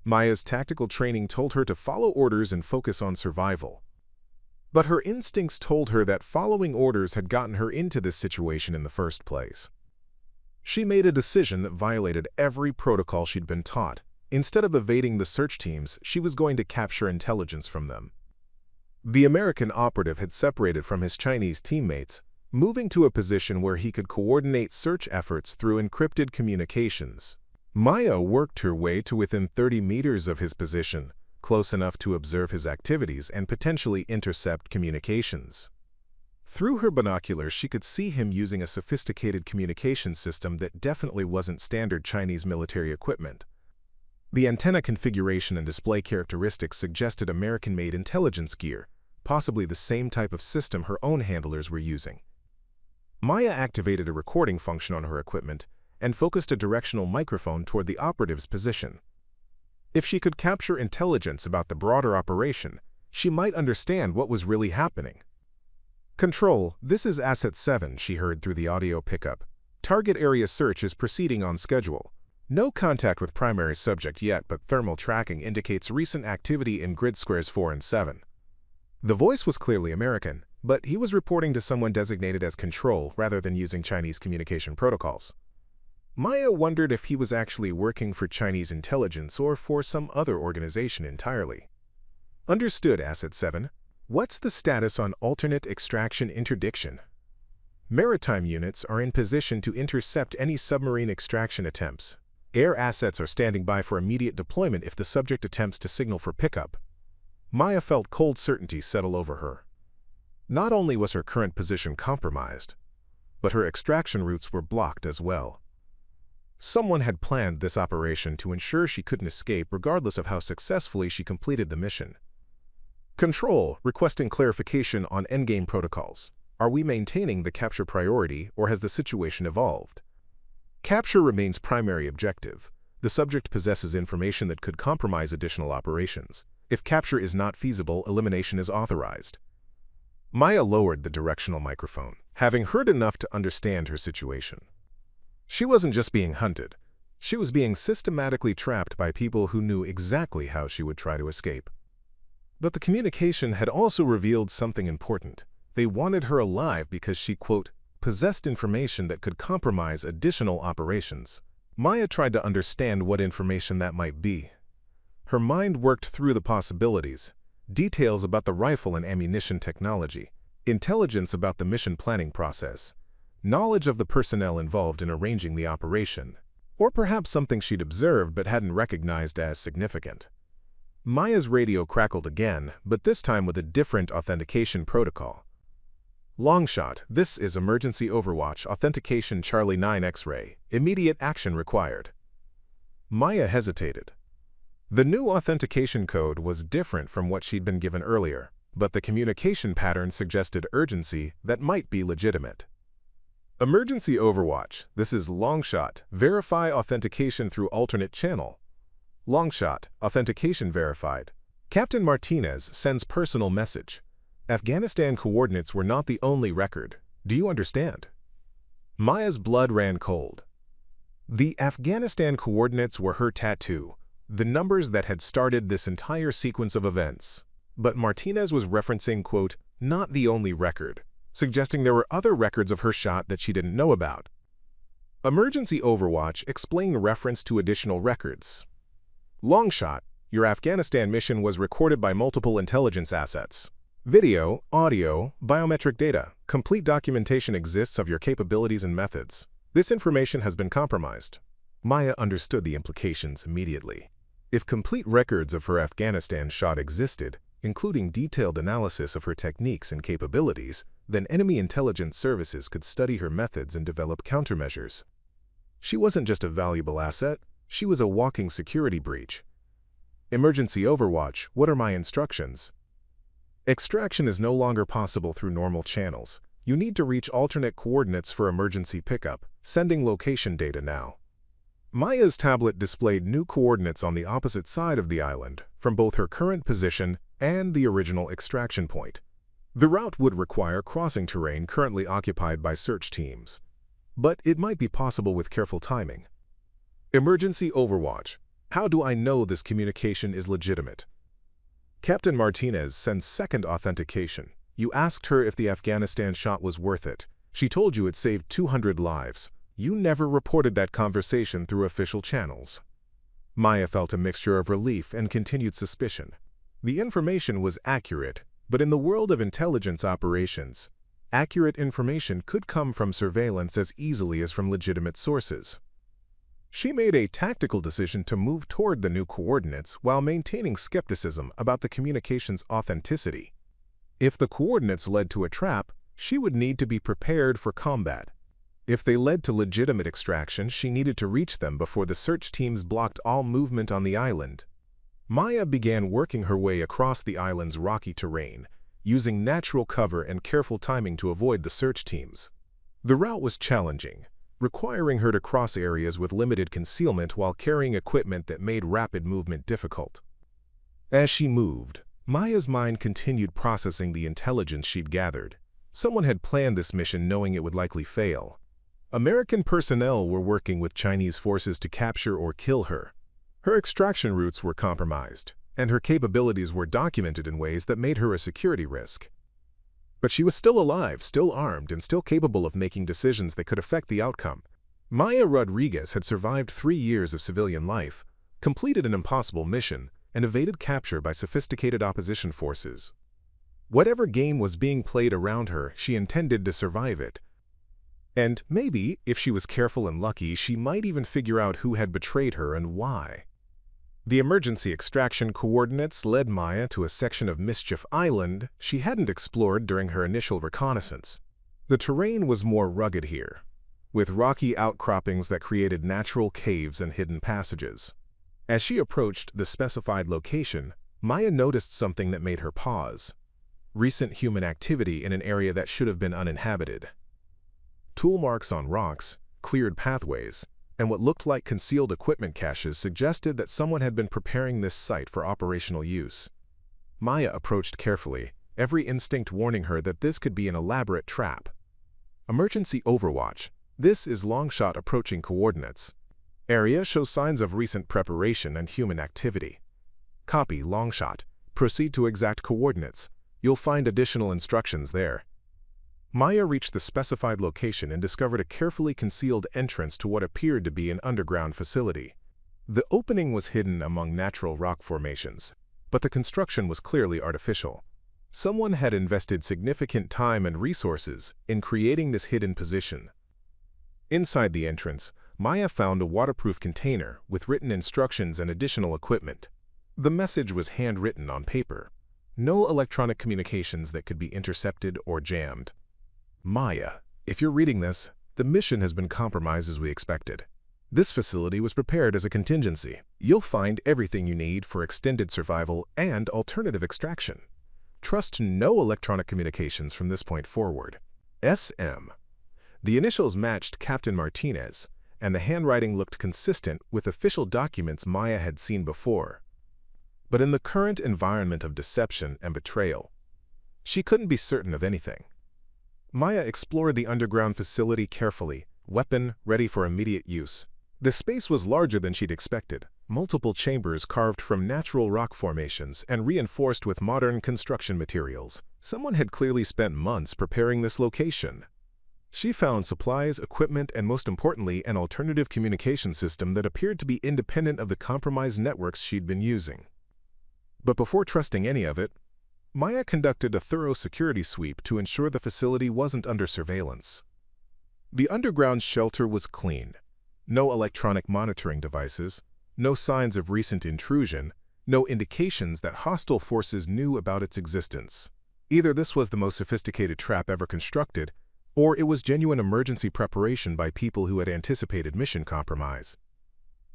Maya's tactical training told her to follow orders and focus on survival. But her instincts told her that following orders had gotten her into this situation in the first place. She made a decision that violated every protocol she'd been taught. Instead of evading the search teams, she was going to capture intelligence from them. The American operative had separated from his Chinese teammates, moving to a position where he could coordinate search efforts through encrypted communications. Maya worked her way to within 30 meters of his position, close enough to observe his activities and potentially intercept communications. Through her binoculars, she could see him using a sophisticated communication system that definitely wasn't standard Chinese military equipment. The antenna configuration and display characteristics suggested American-made intelligence gear, possibly the same type of system her own handlers were using. Maya activated a recording function on her equipment and focused a directional microphone toward the operative's position. If she could capture intelligence about the broader operation, she might understand what was really happening. Control, this is Asset 7, she heard through the audio pickup. Target area search is proceeding on schedule. No contact with primary subject yet, but thermal tracking indicates recent activity in grid squares 4 and 7. The voice was clearly American, but he was reporting to someone designated as Control rather than using Chinese communication protocols. Maya wondered if he was actually working for Chinese intelligence or for some other organization entirely. Understood, Asset 7. What's the status on alternate extraction interdiction? Maritime units are in position to intercept any submarine extraction attempts. Air assets are standing by for immediate deployment if the subject attempts to signal for pickup. Maya felt cold certainty settle over her. Not only was her current position compromised, but her extraction routes were blocked as well. Someone had planned this operation to ensure she couldn't escape regardless of how successfully she completed the mission. Control, requesting clarification on endgame protocols. Are we maintaining the capture priority, or has the situation evolved? Capture remains primary objective. The subject possesses information that could compromise additional operations. If capture is not feasible, elimination is authorized. Maya lowered the directional microphone, having heard enough to understand her situation. She wasn't just being hunted. She was being systematically trapped by people who knew exactly how she would try to escape. But the communication had also revealed something important. They wanted her alive because she, quote, possessed information that could compromise additional operations. Maya tried to understand what information that might be. Her mind worked through the possibilities, details about the rifle and ammunition technology, intelligence about the mission planning process, knowledge of the personnel involved in arranging the operation, or perhaps something she'd observed but hadn't recognized as significant. Maya's radio crackled again, but this time with a different authentication protocol. Longshot, this is Emergency Overwatch, Authentication Charlie 9 X-ray. Immediate action required. Maya hesitated. The new authentication code was different from what she'd been given earlier, but the communication pattern suggested urgency that might be legitimate. Emergency Overwatch, this is Longshot. Verify authentication through alternate channel. Longshot, authentication verified. Captain Martinez sends personal message. Afghanistan coordinates were not the only record. Do you understand? Maya's blood ran cold. The Afghanistan coordinates were her tattoo, the numbers that had started this entire sequence of events. But Martinez was referencing, quote, not the only record, suggesting there were other records of her shot that she didn't know about. Emergency Overwatch explained reference to additional records. Long shot, your Afghanistan mission was recorded by multiple intelligence assets. Video, audio, biometric data, complete documentation exists of your capabilities and methods. This information has been compromised. Maya understood the implications immediately. If complete records of her Afghanistan shot existed, including detailed analysis of her techniques and capabilities, then enemy intelligence services could study her methods and develop countermeasures. She wasn't just a valuable asset, she was a walking security breach. Emergency Overwatch, what are my instructions? Extraction is no longer possible through normal channels. You need to reach alternate coordinates for emergency pickup, sending location data now. Maya's tablet displayed new coordinates on the opposite side of the island, from both her current position and the original extraction point. The route would require crossing terrain currently occupied by search teams, but it might be possible with careful timing. Emergency Overwatch. How do I know this communication is legitimate? Captain Martinez sends second authentication. You asked her if the Afghanistan shot was worth it. She told you it saved 200 lives. You never reported that conversation through official channels. Maya felt a mixture of relief and continued suspicion. The information was accurate, but in the world of intelligence operations, accurate information could come from surveillance as easily as from legitimate sources. She made a tactical decision to move toward the new coordinates while maintaining skepticism about the communication's authenticity. If the coordinates led to a trap, she would need to be prepared for combat. If they led to legitimate extraction, she needed to reach them before the search teams blocked all movement on the island. Maya began working her way across the island's rocky terrain, using natural cover and careful timing to avoid the search teams. The route was challenging, requiring her to cross areas with limited concealment while carrying equipment that made rapid movement difficult. As she moved, Maya's mind continued processing the intelligence she'd gathered. Someone had planned this mission knowing it would likely fail. American personnel were working with Chinese forces to capture or kill her. Her extraction routes were compromised, and her capabilities were documented in ways that made her a security risk. But she was still alive, still armed, and still capable of making decisions that could affect the outcome. Maya Rodriguez had survived 3 years of civilian life, completed an impossible mission, and evaded capture by sophisticated opposition forces. Whatever game was being played around her, she intended to survive it. And maybe, if she was careful and lucky, she might even figure out who had betrayed her and why. The emergency extraction coordinates led Maya to a section of Mischief Island she hadn't explored during her initial reconnaissance. The terrain was more rugged here, with rocky outcroppings that created natural caves and hidden passages. As she approached the specified location, Maya noticed something that made her pause. Recent human activity in an area that should have been uninhabited. Tool marks on rocks, cleared pathways, and what looked like concealed equipment caches suggested that someone had been preparing this site for operational use. Maya approached carefully, every instinct warning her that this could be an elaborate trap. Emergency Overwatch. This is Longshot approaching coordinates. Area shows signs of recent preparation and human activity. Copy Longshot. Proceed to exact coordinates. You'll find additional instructions there. Maya reached the specified location and discovered a carefully concealed entrance to what appeared to be an underground facility. The opening was hidden among natural rock formations, but the construction was clearly artificial. Someone had invested significant time and resources in creating this hidden position. Inside the entrance, Maya found a waterproof container with written instructions and additional equipment. The message was handwritten on paper. No electronic communications that could be intercepted or jammed. Maya, if you're reading this, the mission has been compromised as we expected. This facility was prepared as a contingency. You'll find everything you need for extended survival and alternative extraction. Trust no electronic communications from this point forward. SM. The initials matched Captain Martinez, and the handwriting looked consistent with official documents Maya had seen before. But in the current environment of deception and betrayal, she couldn't be certain of anything. Maya explored the underground facility carefully, weapon ready for immediate use. The space was larger than she'd expected, multiple chambers carved from natural rock formations and reinforced with modern construction materials. Someone had clearly spent months preparing this location. She found supplies, equipment, and most importantly, an alternative communication system that appeared to be independent of the compromised networks she'd been using. But before trusting any of it, Maya conducted a thorough security sweep to ensure the facility wasn't under surveillance. The underground shelter was clean. No electronic monitoring devices, no signs of recent intrusion, no indications that hostile forces knew about its existence. Either this was the most sophisticated trap ever constructed, or it was genuine emergency preparation by people who had anticipated mission compromise.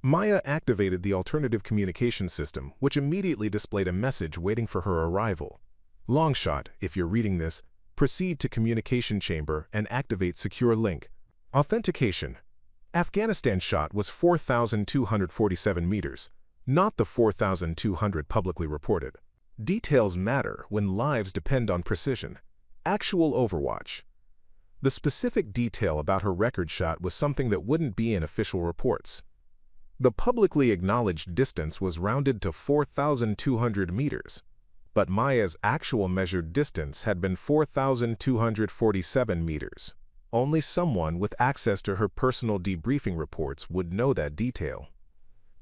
Maya activated the alternative communication system, which immediately displayed a message waiting for her arrival. Longshot, if you're reading this, proceed to communication chamber and activate secure link. Authentication. Afghanistan shot was 4,247 meters, not the 4,200 publicly reported. Details matter when lives depend on precision. Actual overwatch. The specific detail about her record shot was something that wouldn't be in official reports. The publicly acknowledged distance was rounded to 4,200 meters, but Maya's actual measured distance had been 4,247 meters. Only someone with access to her personal debriefing reports would know that detail.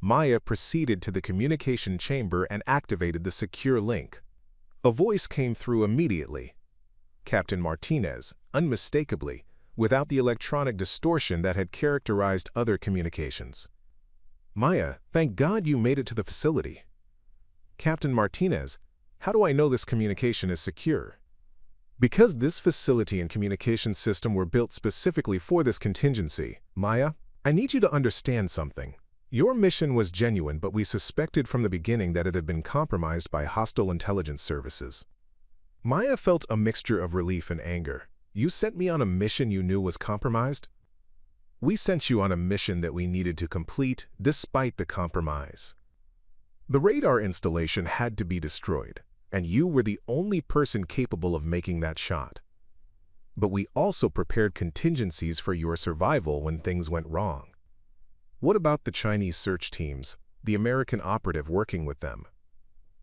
Maya proceeded to the communication chamber and activated the secure link. A voice came through immediately. Captain Martinez, unmistakably, without the electronic distortion that had characterized other communications. Maya, thank God you made it to the facility. Captain Martinez, how do I know this communication is secure? Because this facility and communication system were built specifically for this contingency. Maya, I need you to understand something. Your mission was genuine, but we suspected from the beginning that it had been compromised by hostile intelligence services. Maya felt a mixture of relief and anger. You sent me on a mission you knew was compromised? We sent you on a mission that we needed to complete despite the compromise. The radar installation had to be destroyed, and you were the only person capable of making that shot. But we also prepared contingencies for your survival when things went wrong. What about the Chinese search teams, the American operative working with them?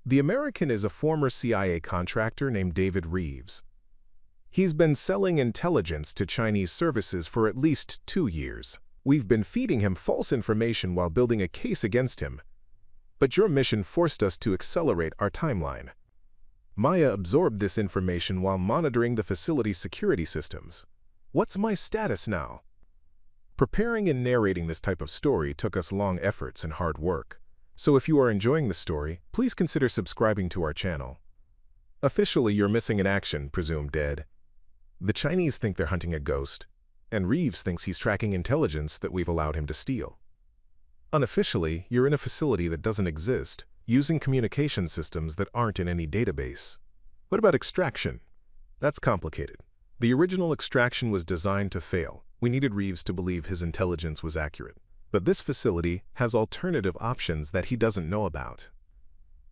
The American is a former CIA contractor named David Reeves. He's been selling intelligence to Chinese services for at least 2 years. We've been feeding him false information while building a case against him. But your mission forced us to accelerate our timeline. Maya absorbed this information while monitoring the facility's security systems. What's my status now? Preparing and narrating this type of story took us long efforts and hard work. So if you are enjoying the story, please consider subscribing to our channel. Officially, you're missing in action, presumed dead. The Chinese think they're hunting a ghost, and Reeves thinks he's tracking intelligence that we've allowed him to steal. Unofficially, you're in a facility that doesn't exist, using communication systems that aren't in any database. What about extraction? That's complicated. The original extraction was designed to fail. We needed Reeves to believe his intelligence was accurate. But this facility has alternative options that he doesn't know about.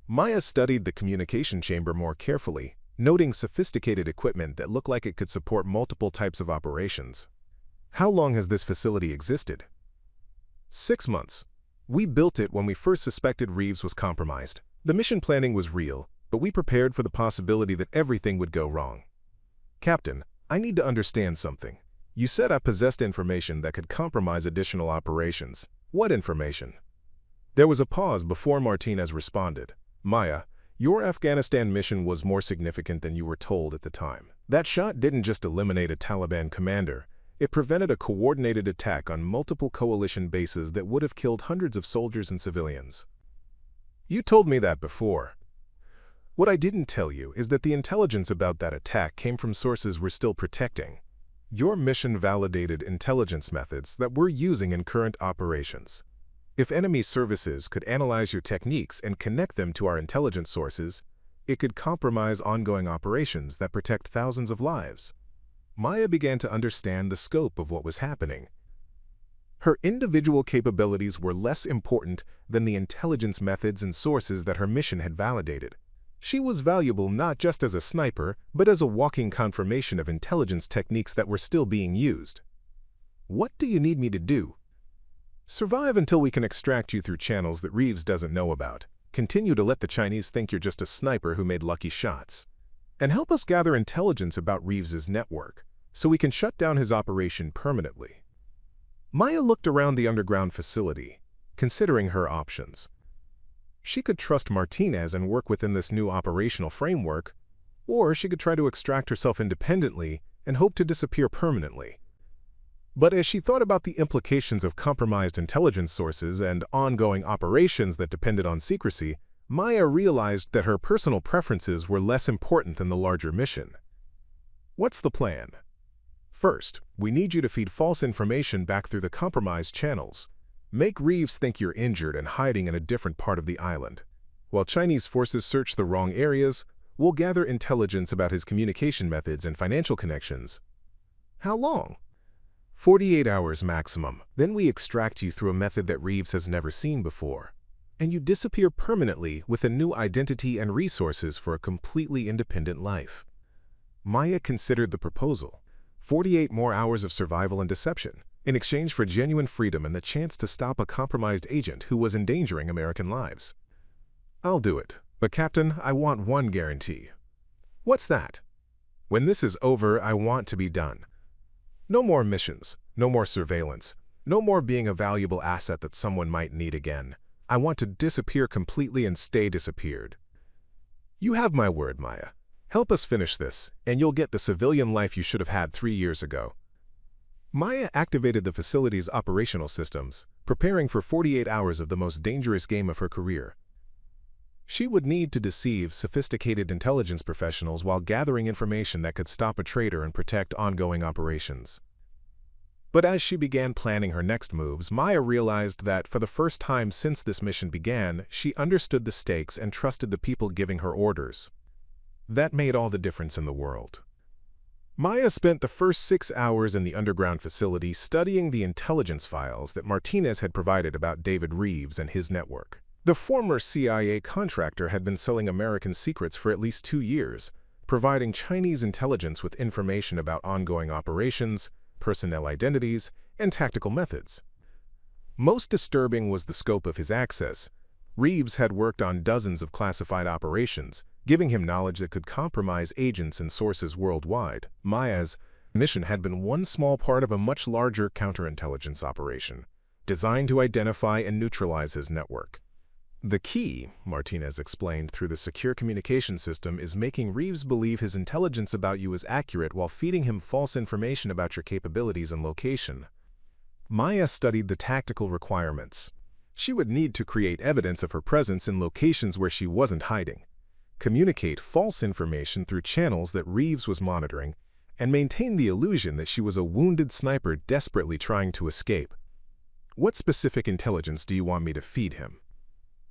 Maya studied the communication chamber more carefully, noting sophisticated equipment that looked like it could support multiple types of operations. How long has this facility existed? 6 months. We built it when we first suspected Reeves was compromised. The mission planning was real, but we prepared for the possibility that everything would go wrong. Captain, I need to understand something. You said I possessed information that could compromise additional operations. What information? There was a pause before Martinez responded. Maya, your Afghanistan mission was more significant than you were told at the time. That shot didn't just eliminate a Taliban commander. It prevented a coordinated attack on multiple coalition bases that would have killed hundreds of soldiers and civilians. You told me that before. What I didn't tell you is that the intelligence about that attack came from sources we're still protecting. Your mission validated intelligence methods that we're using in current operations. If enemy services could analyze your techniques and connect them to our intelligence sources, it could compromise ongoing operations that protect thousands of lives. Maya began to understand the scope of what was happening. Her individual capabilities were less important than the intelligence methods and sources that her mission had validated. She was valuable not just as a sniper, but as a walking confirmation of intelligence techniques that were still being used. What do you need me to do? Survive until we can extract you through channels that Reeves doesn't know about. Continue to let the Chinese think you're just a sniper who made lucky shots. And help us gather intelligence about Reeves's network, so we can shut down his operation permanently. Maya looked around the underground facility, considering her options. She could trust Martinez and work within this new operational framework, or she could try to extract herself independently and hope to disappear permanently. But as she thought about the implications of compromised intelligence sources and ongoing operations that depended on secrecy, Maya realized that her personal preferences were less important than the larger mission. What's the plan? First, we need you to feed false information back through the compromised channels. Make Reeves think you're injured and hiding in a different part of the island. While Chinese forces search the wrong areas, we'll gather intelligence about his communication methods and financial connections. How long? 48 hours maximum. Then we extract you through a method that Reeves has never seen before. And you disappear permanently with a new identity and resources for a completely independent life. Maya considered the proposal. 48 more hours of survival and deception, in exchange for genuine freedom and the chance to stop a compromised agent who was endangering American lives. I'll do it, but Captain, I want one guarantee. What's that? When this is over, I want to be done. No more missions, no more surveillance, no more being a valuable asset that someone might need again. I want to disappear completely and stay disappeared. You have my word, Maya. Help us finish this, and you'll get the civilian life you should have had 3 years ago. Maya activated the facility's operational systems, preparing for 48 hours of the most dangerous game of her career. She would need to deceive sophisticated intelligence professionals while gathering information that could stop a traitor and protect ongoing operations. But as she began planning her next moves, Maya realized that for the first time since this mission began, she understood the stakes and trusted the people giving her orders. That made all the difference in the world. Maya spent the first 6 hours in the underground facility studying the intelligence files that Martinez had provided about David Reeves and his network. The former CIA contractor had been selling American secrets for at least 2 years, providing Chinese intelligence with information about ongoing operations, personnel identities, and tactical methods. Most disturbing was the scope of his access. Reeves had worked on dozens of classified operations, giving him knowledge that could compromise agents and sources worldwide. Maya's mission had been one small part of a much larger counterintelligence operation, designed to identify and neutralize his network. The key, Martinez explained through the secure communication system, is making Reeves believe his intelligence about you is accurate while feeding him false information about your capabilities and location. Maya studied the tactical requirements. She would need to create evidence of her presence in locations where she wasn't hiding, communicate false information through channels that Reeves was monitoring, and maintain the illusion that she was a wounded sniper desperately trying to escape. What specific intelligence do you want me to feed him?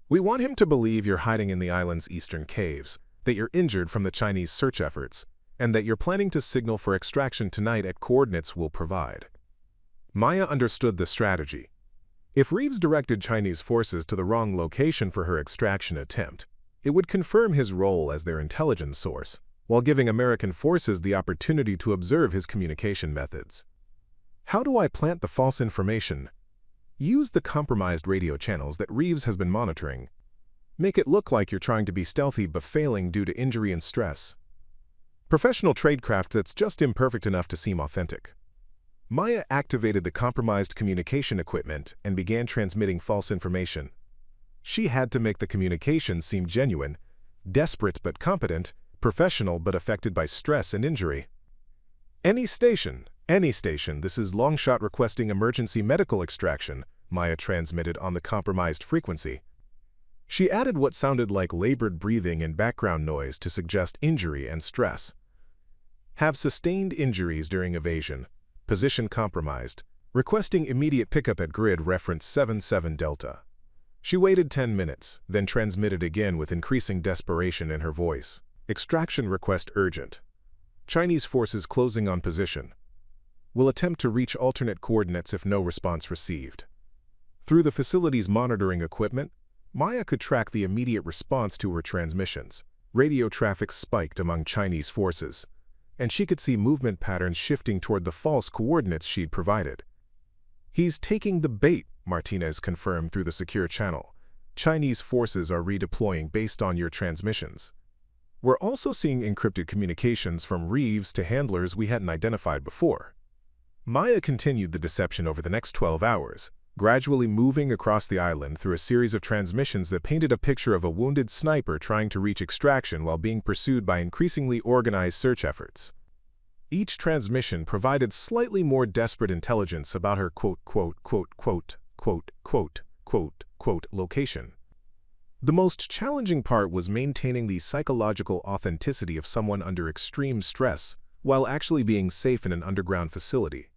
We want him to believe you're hiding in the island's eastern caves, that you're injured from the Chinese search efforts, and that you're planning to signal for extraction tonight at coordinates we'll provide. Maya understood the strategy. If Reeves directed Chinese forces to the wrong location for her extraction attempt, it would confirm his role as their intelligence source, while giving American forces the opportunity to observe his communication methods. How do I plant the false information? Use the compromised radio channels that Reeves has been monitoring. Make it look like you're trying to be stealthy but failing due to injury and stress. Professional tradecraft that's just imperfect enough to seem authentic. Maya activated the compromised communication equipment and began transmitting false information. She had to make the communication seem genuine, desperate but competent, professional but affected by stress and injury. Any station, this is Longshot requesting emergency medical extraction, Maya transmitted on the compromised frequency. She added what sounded like labored breathing and background noise to suggest injury and stress. Have sustained injuries during evasion. Position compromised. Requesting immediate pickup at grid reference 77 Delta. She waited 10 minutes, then transmitted again with increasing desperation in her voice. Extraction request urgent. Chinese forces closing on position. will attempt to reach alternate coordinates if no response received. Through the facility's monitoring equipment, Maya could track the immediate response to her transmissions. Radio traffic spiked among Chinese forces, and she could see movement patterns shifting toward the false coordinates she'd provided. "He's taking the bait," Martinez confirmed through the secure channel. "Chinese forces are redeploying based on your transmissions. We're also seeing encrypted communications from Reeves to handlers we hadn't identified before." Maya continued the deception over the next 12 hours, gradually moving across the island through a series of transmissions that painted a picture of a wounded sniper trying to reach extraction while being pursued by increasingly organized search efforts. Each transmission provided slightly more desperate intelligence about her location. The most challenging part was maintaining the psychological authenticity of someone under extreme stress while actually being safe in an underground facility.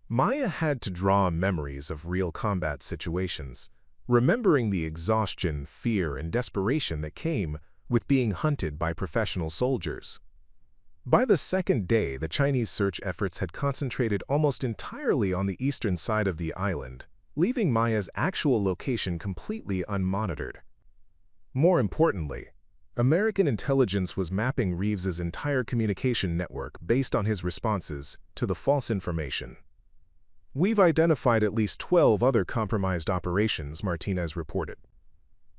Maya had to draw memories of real combat situations, remembering the exhaustion, fear, and desperation that came with being hunted by professional soldiers. By the second day, the Chinese search efforts had concentrated almost entirely on the eastern side of the island, leaving Maya's actual location completely unmonitored. More importantly, American intelligence was mapping Reeves's entire communication network based on his responses to the false information. "We've identified at least 12 other compromised operations," Martinez reported.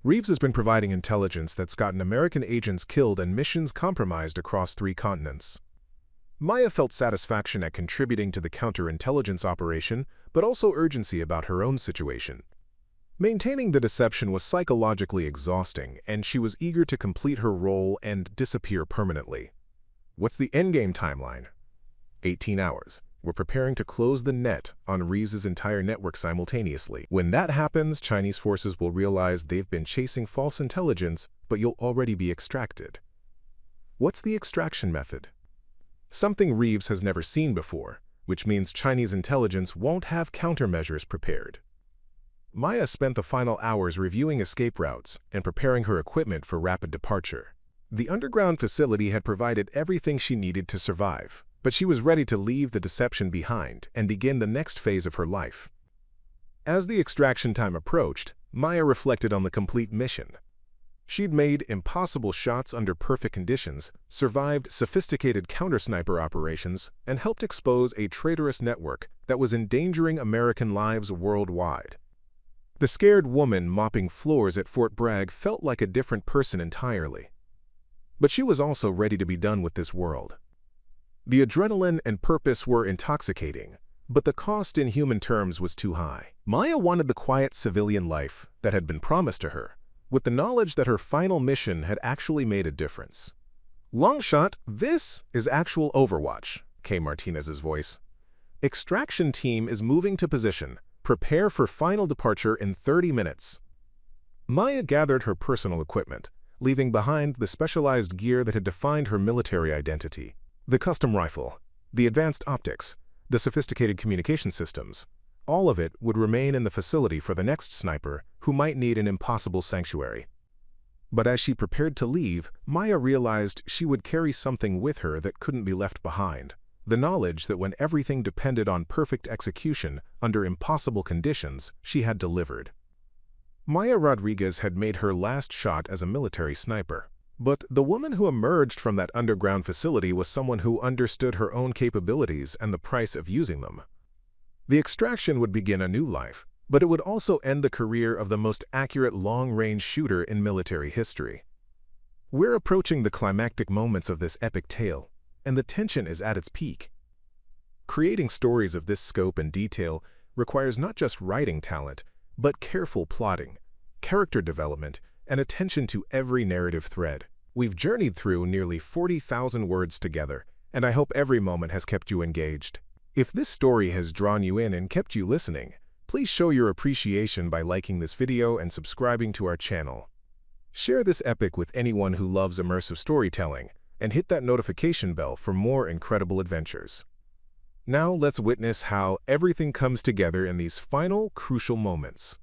"Reeves has been providing intelligence that's gotten American agents killed and missions compromised across 3 continents." Maya felt satisfaction at contributing to the counterintelligence operation, but also urgency about her own situation. Maintaining the deception was psychologically exhausting, and she was eager to complete her role and disappear permanently. "What's the endgame timeline?" 18 hours. "We're preparing to close the net on Reeves's entire network simultaneously. When that happens, Chinese forces will realize they've been chasing false intelligence, but you'll already be extracted." "What's the extraction method?" "Something Reeves has never seen before, which means Chinese intelligence won't have countermeasures prepared." Maya spent the final hours reviewing escape routes and preparing her equipment for rapid departure. The underground facility had provided everything she needed to survive, but she was ready to leave the deception behind and begin the next phase of her life. As the extraction time approached, Maya reflected on the complete mission. She'd made impossible shots under perfect conditions, survived sophisticated counter-sniper operations, and helped expose a traitorous network that was endangering American lives worldwide. The scared woman mopping floors at Fort Bragg felt like a different person entirely. But she was also ready to be done with this world. The adrenaline and purpose were intoxicating, but the cost in human terms was too high. Maya wanted the quiet civilian life that had been promised to her, with the knowledge that her final mission had actually made a difference. "Long shot, this is actual Overwatch," came Martinez's voice. "Extraction team is moving to position. Prepare for final departure in 30 minutes." Maya gathered her personal equipment, leaving behind the specialized gear that had defined her military identity. The custom rifle, the advanced optics, the sophisticated communication systems, all of it would remain in the facility for the next sniper who might need an impossible sanctuary. But as she prepared to leave, Maya realized she would carry something with her that couldn't be left behind. The knowledge that when everything depended on perfect execution under impossible conditions, she had delivered. Maya Rodriguez had made her last shot as a military sniper. But the woman who emerged from that underground facility was someone who understood her own capabilities and the price of using them. The extraction would begin a new life, but it would also end the career of the most accurate long-range shooter in military history. We're approaching the climactic moments of this epic tale, and the tension is at its peak. Creating stories of this scope and detail requires not just writing talent, but careful plotting, character development, and attention to every narrative thread. We've journeyed through nearly 40,000 words together, and I hope every moment has kept you engaged. If this story has drawn you in and kept you listening, please show your appreciation by liking this video and subscribing to our channel. Share this epic with anyone who loves immersive storytelling, and hit that notification bell for more incredible adventures. Now let's witness how everything comes together in these final, crucial moments.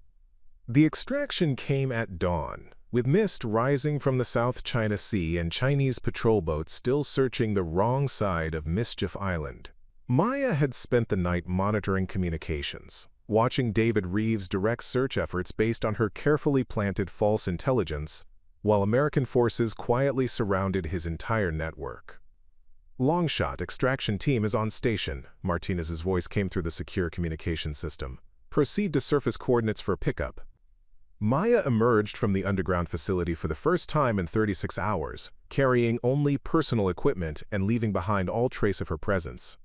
The extraction came at dawn, with mist rising from the South China Sea and Chinese patrol boats still searching the wrong side of Mischief Island. Maya had spent the night monitoring communications, watching David Reeves' direct search efforts based on her carefully planted false intelligence, while American forces quietly surrounded his entire network. "Longshot, extraction team is on station," Martinez's voice came through the secure communication system. "Proceed to surface coordinates for pickup." Maya emerged from the underground facility for the first time in 36 hours, carrying only personal equipment and leaving behind all trace of her presence.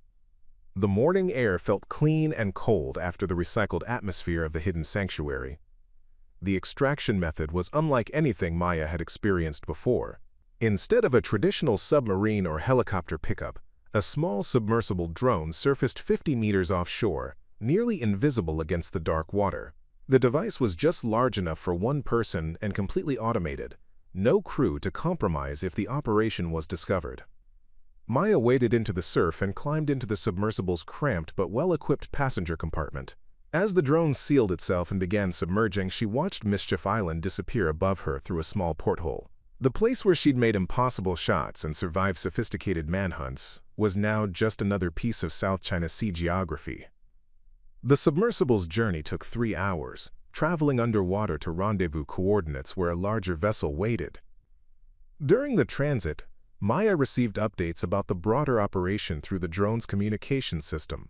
The morning air felt clean and cold after the recycled atmosphere of the hidden sanctuary. The extraction method was unlike anything Maya had experienced before. Instead of a traditional submarine or helicopter pickup, a small submersible drone surfaced 50 meters offshore, nearly invisible against the dark water. The device was just large enough for one person and completely automated, no crew to compromise if the operation was discovered. Maya waded into the surf and climbed into the submersible's cramped but well-equipped passenger compartment. As the drone sealed itself and began submerging, she watched Mischief Island disappear above her through a small porthole. The place where she'd made impossible shots and survived sophisticated manhunts was now just another piece of South China Sea geography. The submersible's journey took 3 hours, traveling underwater to rendezvous coordinates where a larger vessel waited. During the transit, Maya received updates about the broader operation through the drone's communication system.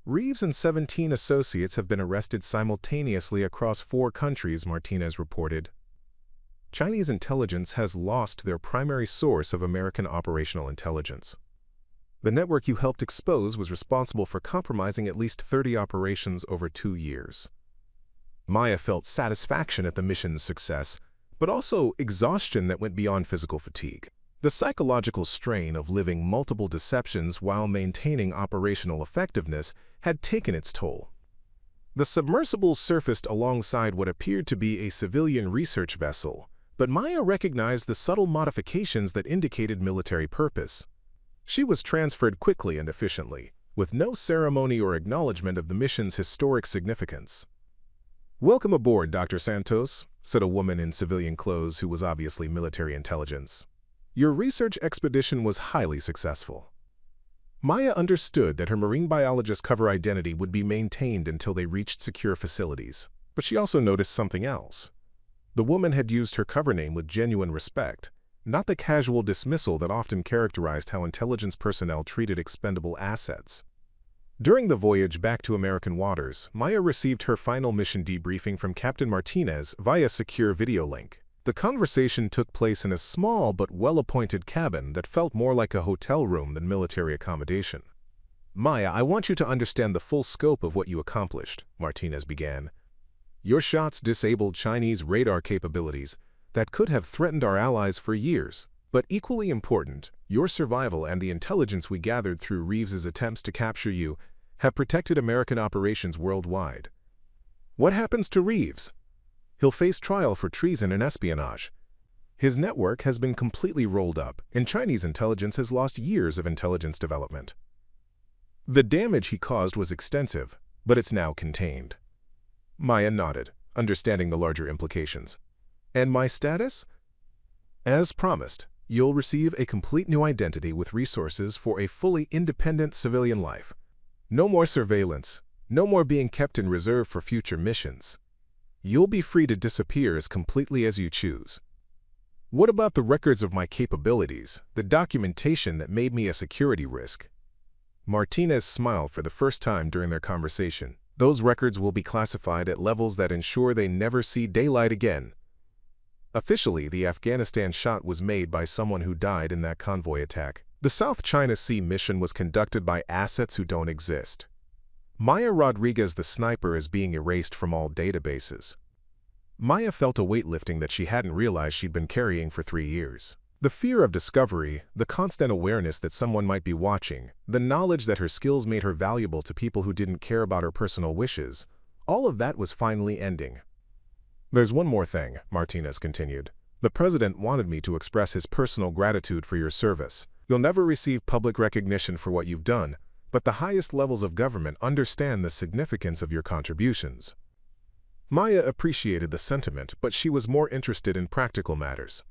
Reeves and 17 associates have been arrested simultaneously across 4 countries, Martinez reported. Chinese intelligence has lost their primary source of American operational intelligence. The network you helped expose was responsible for compromising at least 30 operations over 2 years. Maya felt satisfaction at the mission's success, but also exhaustion that went beyond physical fatigue. The psychological strain of living multiple deceptions while maintaining operational effectiveness had taken its toll. The submersible surfaced alongside what appeared to be a civilian research vessel, but Maya recognized the subtle modifications that indicated military purpose. She was transferred quickly and efficiently, with no ceremony or acknowledgement of the mission's historic significance. "Welcome aboard, Dr. Santos," said a woman in civilian clothes who was obviously military intelligence. "Your research expedition was highly successful." Maya understood that her marine biologist cover identity would be maintained until they reached secure facilities, but she also noticed something else. The woman had used her cover name with genuine respect, not the casual dismissal that often characterized how intelligence personnel treated expendable assets. During the voyage back to American waters, Maya received her final mission debriefing from Captain Martinez via secure video link. The conversation took place in a small but well-appointed cabin that felt more like a hotel room than military accommodation. "Maya, I want you to understand the full scope of what you accomplished," Martinez began. "Your shots disabled Chinese radar capabilities that could have threatened our allies for years. But equally important, your survival and the intelligence we gathered through Reeves's attempts to capture you have protected American operations worldwide. What happens to Reeves? He'll face trial for treason and espionage. His network has been completely rolled up, and Chinese intelligence has lost years of intelligence development. The damage he caused was extensive, but it's now contained." Maya nodded, understanding the larger implications. "And my status?" "As promised, you'll receive a complete new identity with resources for a fully independent civilian life. No more surveillance, no more being kept in reserve for future missions. You'll be free to disappear as completely as you choose." "What about the records of my capabilities, the documentation that made me a security risk?" Martinez smiled for the first time during their conversation. "Those records will be classified at levels that ensure they never see daylight again." Officially, the Afghanistan shot was made by someone who died in that convoy attack. The South China Sea mission was conducted by assets who don't exist. Maya Rodriguez, the sniper, is being erased from all databases. Maya felt a weightlifting that she hadn't realized she'd been carrying for 3 years. The fear of discovery, the constant awareness that someone might be watching, the knowledge that her skills made her valuable to people who didn't care about her personal wishes, all of that was finally ending. "There's one more thing," Martinez continued. "The President wanted me to express his personal gratitude for your service. You'll never receive public recognition for what you've done, but the highest levels of government understand the significance of your contributions." Maya appreciated the sentiment, but she was more interested in practical matters.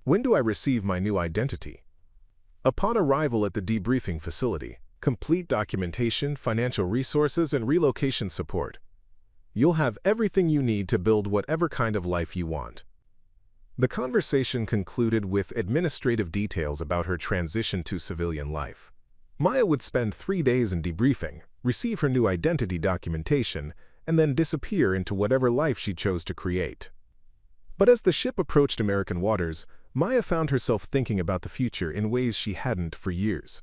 "When do I receive my new identity?" Upon arrival at the debriefing facility, complete documentation, financial resources, and relocation support. You'll have everything you need to build whatever kind of life you want. The conversation concluded with administrative details about her transition to civilian life. Maya would spend 3 days in debriefing, receive her new identity documentation, and then disappear into whatever life she chose to create. But as the ship approached American waters, Maya found herself thinking about the future in ways she hadn't for years.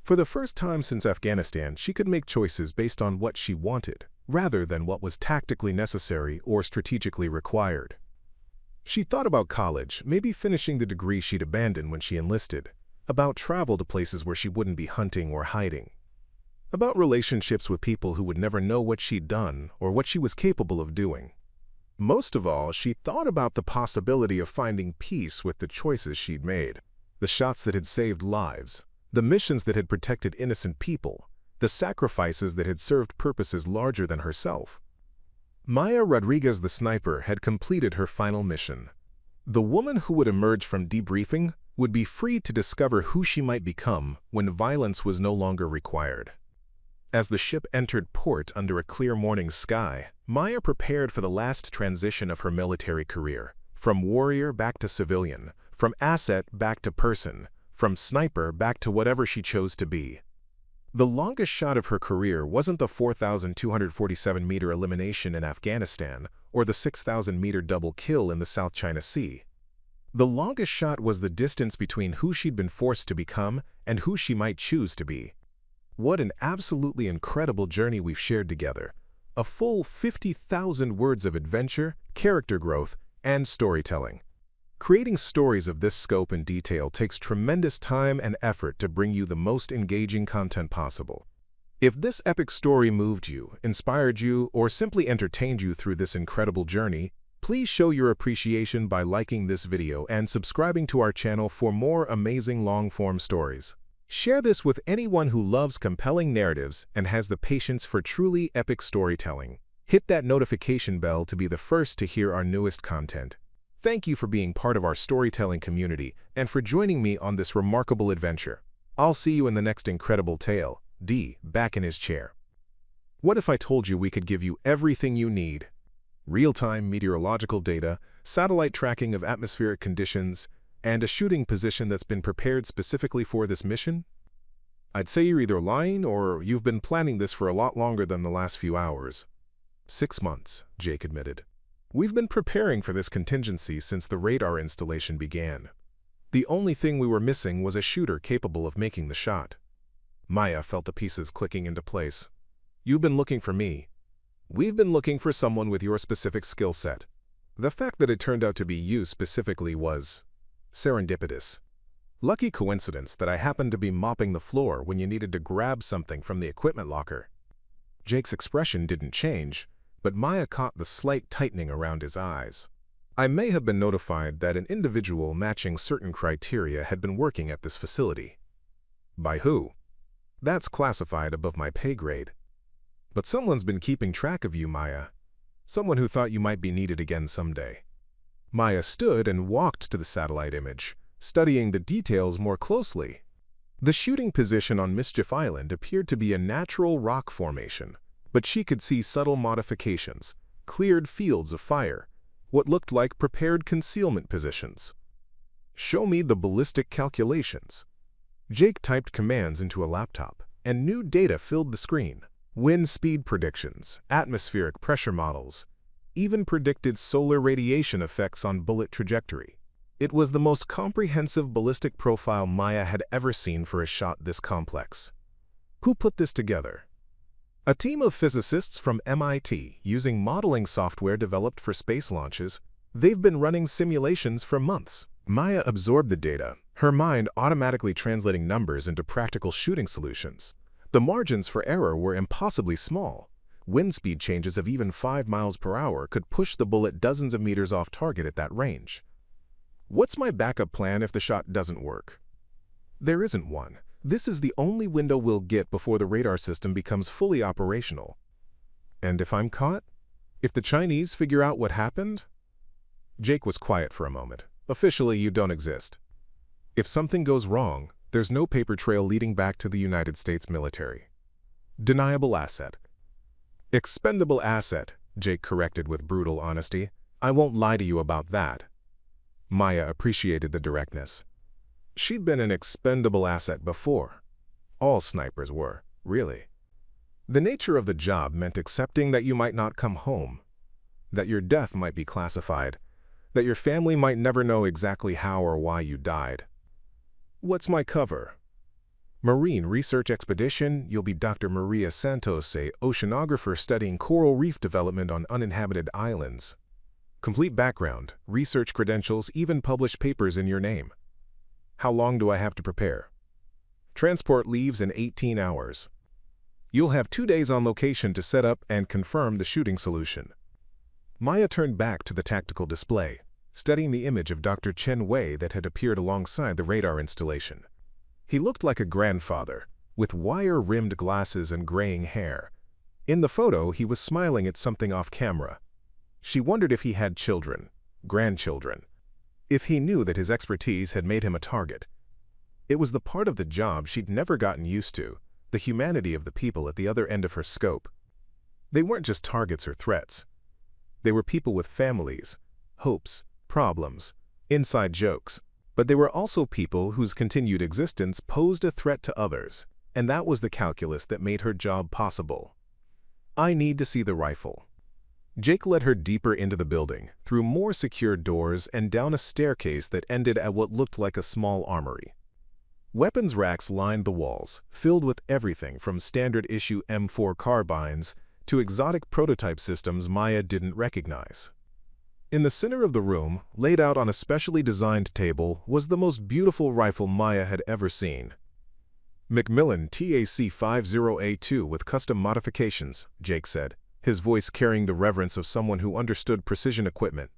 For the first time since Afghanistan, she could make choices based on what she wanted, rather than what was tactically necessary or strategically required. She thought about college, maybe finishing the degree she'd abandoned when she enlisted, about travel to places where she wouldn't be hunting or hiding, about relationships with people who would never know what she'd done or what she was capable of doing. Most of all, she thought about the possibility of finding peace with the choices she'd made, the shots that had saved lives, the missions that had protected innocent people, the sacrifices that had served purposes larger than herself. Maya Rodriguez, the sniper, had completed her final mission. The woman who would emerge from debriefing would be free to discover who she might become when violence was no longer required. As the ship entered port under a clear morning sky, Maya prepared for the last transition of her military career, from warrior back to civilian, from asset back to person, from sniper back to whatever she chose to be. The longest shot of her career wasn't the 4,247-meter elimination in Afghanistan or the 6,000-meter double kill in the South China Sea. The longest shot was the distance between who she'd been forced to become and who she might choose to be. What an absolutely incredible journey we've shared together. A full 50,000 words of adventure, character growth, and storytelling. Creating stories of this scope and detail takes tremendous time and effort to bring you the most engaging content possible. If this epic story moved you, inspired you, or simply entertained you through this incredible journey, please show your appreciation by liking this video and subscribing to our channel for more amazing long-form stories. Share this with anyone who loves compelling narratives and has the patience for truly epic storytelling. Hit that notification bell to be the first to hear our newest content. Thank you for being part of our storytelling community and for joining me on this remarkable adventure. I'll see you in the next incredible tale. D. Back in his chair. What if I told you we could give you everything you need? Real-time meteorological data, satellite tracking of atmospheric conditions, and a shooting position that's been prepared specifically for this mission? I'd say you're either lying or you've been planning this for a lot longer than the last few hours. 6 months, Jake admitted. We've been preparing for this contingency since the radar installation began. The only thing we were missing was a shooter capable of making the shot. Maya felt the pieces clicking into place. You've been looking for me. We've been looking for someone with your specific skill set. The fact that it turned out to be you specifically was serendipitous. Lucky coincidence that I happened to be mopping the floor when you needed to grab something from the equipment locker. Jake's expression didn't change, but Maya caught the slight tightening around his eyes. I may have been notified that an individual matching certain criteria had been working at this facility. By who? That's classified above my pay grade. But someone's been keeping track of you, Maya. Someone who thought you might be needed again someday. Maya stood and walked to the satellite image, studying the details more closely. The shooting position on Mischief Island appeared to be a natural rock formation, but she could see subtle modifications, cleared fields of fire, what looked like prepared concealment positions. Show me the ballistic calculations. Jake typed commands into a laptop, and new data filled the screen. Wind speed predictions, atmospheric pressure models, even predicted solar radiation effects on bullet trajectory. It was the most comprehensive ballistic profile Maya had ever seen for a shot this complex. Who put this together? A team of physicists from MIT using modeling software developed for space launches. They've been running simulations for months. Maya absorbed the data, her mind automatically translating numbers into practical shooting solutions. The margins for error were impossibly small. Wind speed changes of even 5 miles per hour could push the bullet dozens of meters off target at that range. What's my backup plan if the shot doesn't work? There isn't one. This is the only window we'll get before the radar system becomes fully operational. And if I'm caught? If the Chinese figure out what happened? Jake was quiet for a moment. Officially, you don't exist. If something goes wrong, There's no paper trail leading back to the United States military. Deniable asset. Expendable asset, Jake corrected with brutal honesty. I won't lie to you about that. Maya appreciated the directness. She'd been an expendable asset before. All snipers were, really. The nature of the job meant accepting that you might not come home, that your death might be classified, that your family might never know exactly how or why you died. What's my cover? Marine Research Expedition. You'll be Dr. Maria Santos, a oceanographer studying coral reef development on uninhabited islands. Complete background, research credentials, even published papers in your name. How long do I have to prepare? Transport leaves in 18 hours. You'll have 2 days on location to set up and confirm the shooting solution. Maya turned back to the tactical display, studying the image of Dr. Chen Wei that had appeared alongside the radar installation. He looked like a grandfather, with wire-rimmed glasses and graying hair. In the photo, he was smiling at something off camera. She wondered if he had children, grandchildren, if he knew that his expertise had made him a target. It was the part of the job she'd never gotten used to, the humanity of the people at the other end of her scope. They weren't just targets or threats. They were people with families, hopes, problems, inside jokes. But they were also people whose continued existence posed a threat to others, and that was the calculus that made her job possible. I need to see the rifle. Jake led her deeper into the building, through more secure doors and down a staircase that ended at what looked like a small armory. Weapons racks lined the walls, filled with everything from standard-issue M4 carbines to exotic prototype systems Maya didn't recognize. In the center of the room, laid out on a specially designed table, was the most beautiful rifle Maya had ever seen. Macmillan TAC-50A2 with custom modifications, Jake said, his voice carrying the reverence of someone who understood precision equipment.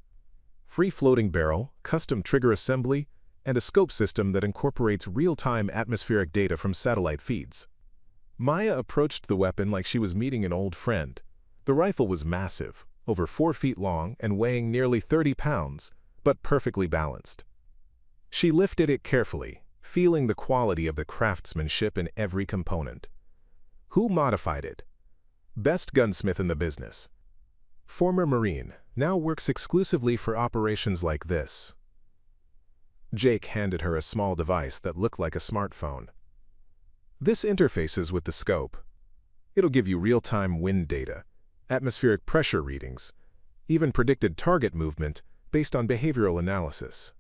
Free-floating barrel, custom trigger assembly, and a scope system that incorporates real-time atmospheric data from satellite feeds. Maya approached the weapon like she was meeting an old friend. The rifle was massive, over 4 feet long and weighing nearly 30 pounds, but perfectly balanced. She lifted it carefully, feeling the quality of the craftsmanship in every component. Who modified it? Best gunsmith in the business. Former Marine, now works exclusively for operations like this. Jake handed her a small device that looked like a smartphone. This interfaces with the scope. It'll give you real-time wind data, atmospheric pressure readings, even predicted target movement based on behavioral analysis.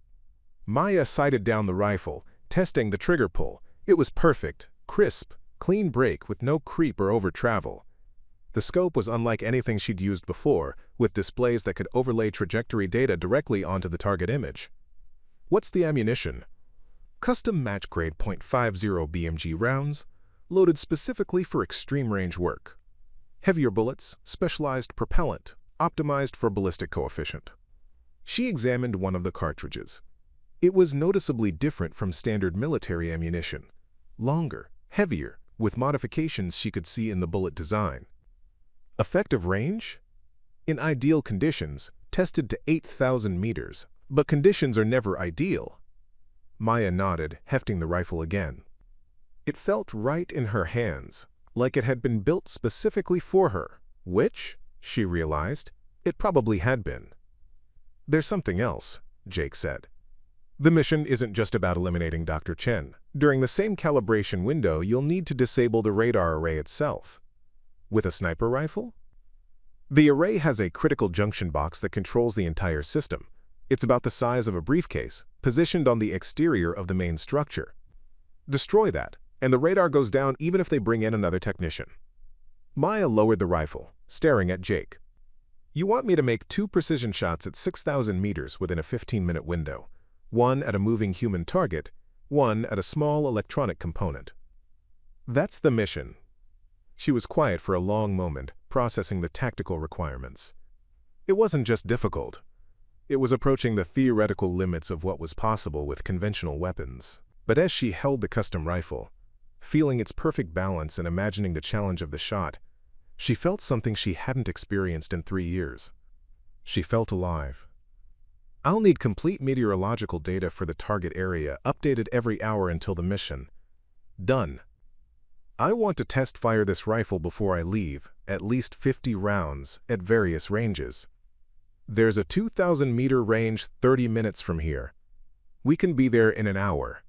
Maya sighted down the rifle, testing the trigger pull. It was perfect, crisp, clean break with no creep or over-travel. The scope was unlike anything she'd used before, with displays that could overlay trajectory data directly onto the target image. What's the ammunition? Custom match-grade .50 BMG rounds, loaded specifically for extreme-range work. Heavier bullets, specialized propellant, optimized for ballistic coefficient. She examined one of the cartridges. It was noticeably different from standard military ammunition. Longer, heavier, with modifications she could see in the bullet design. Effective range? In ideal conditions, tested to 8,000 meters, but conditions are never ideal. Maya nodded, hefting the rifle again. It felt right in her hands, like it had been built specifically for her, which, she realized, it probably had been. There's something else, Jake said. The mission isn't just about eliminating Dr. Chen. During the same calibration window, you'll need to disable the radar array itself. With a sniper rifle? The array has a critical junction box that controls the entire system. It's about the size of a briefcase, positioned on the exterior of the main structure. Destroy that, and the radar goes down even if they bring in another technician. Maya lowered the rifle, staring at Jake. You want me to make 2 precision shots at 6,000 meters within a 15-minute window, one at a moving human target, one at a small electronic component. That's the mission. She was quiet for a long moment, processing the tactical requirements. It wasn't just difficult. It was approaching the theoretical limits of what was possible with conventional weapons. But as she held the custom rifle, feeling its perfect balance and imagining the challenge of the shot, she felt something she hadn't experienced in 3 years. She felt alive. I'll need complete meteorological data for the target area, updated every hour until the mission. Done. I want to test fire this rifle before I leave, at least 50 rounds, at various ranges. There's a 2,000-meter range 30 minutes from here. We can be there in an hour.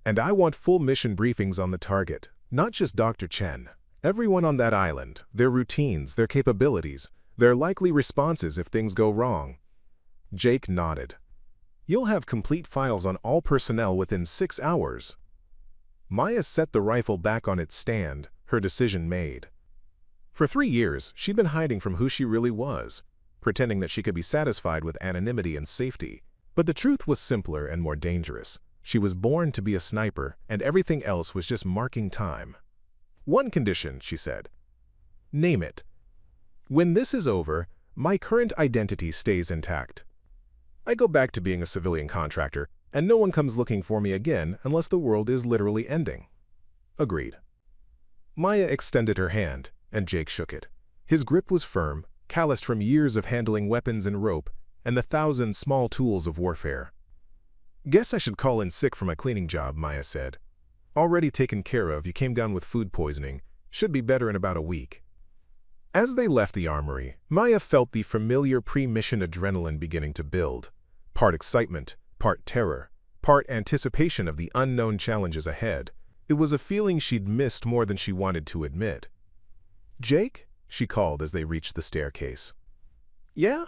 And I want full mission briefings on the target, not just Dr. Chen. Everyone on that island, their routines, their capabilities, their likely responses if things go wrong. Jake nodded. You'll have complete files on all personnel within 6 hours. Maya set the rifle back on its stand, her decision made. For 3 years, she'd been hiding from who she really was, pretending that she could be satisfied with anonymity and safety. But the truth was simpler and more dangerous. She was born to be a sniper, and everything else was just marking time. One condition, she said. Name it. When this is over, my current identity stays intact. I go back to being a civilian contractor, and no one comes looking for me again unless the world is literally ending. Agreed. Maya extended her hand, and Jake shook it. His grip was firm, calloused from years of handling weapons and rope, and the 1,000 small tools of warfare. Guess I should call in sick for my cleaning job, Maya said. Already taken care of, you came down with food poisoning. Should be better in about a week. As they left the armory, Maya felt the familiar pre-mission adrenaline beginning to build. Part excitement, part terror, part anticipation of the unknown challenges ahead. It was a feeling she'd missed more than she wanted to admit. Jake? She called as they reached the staircase. Yeah?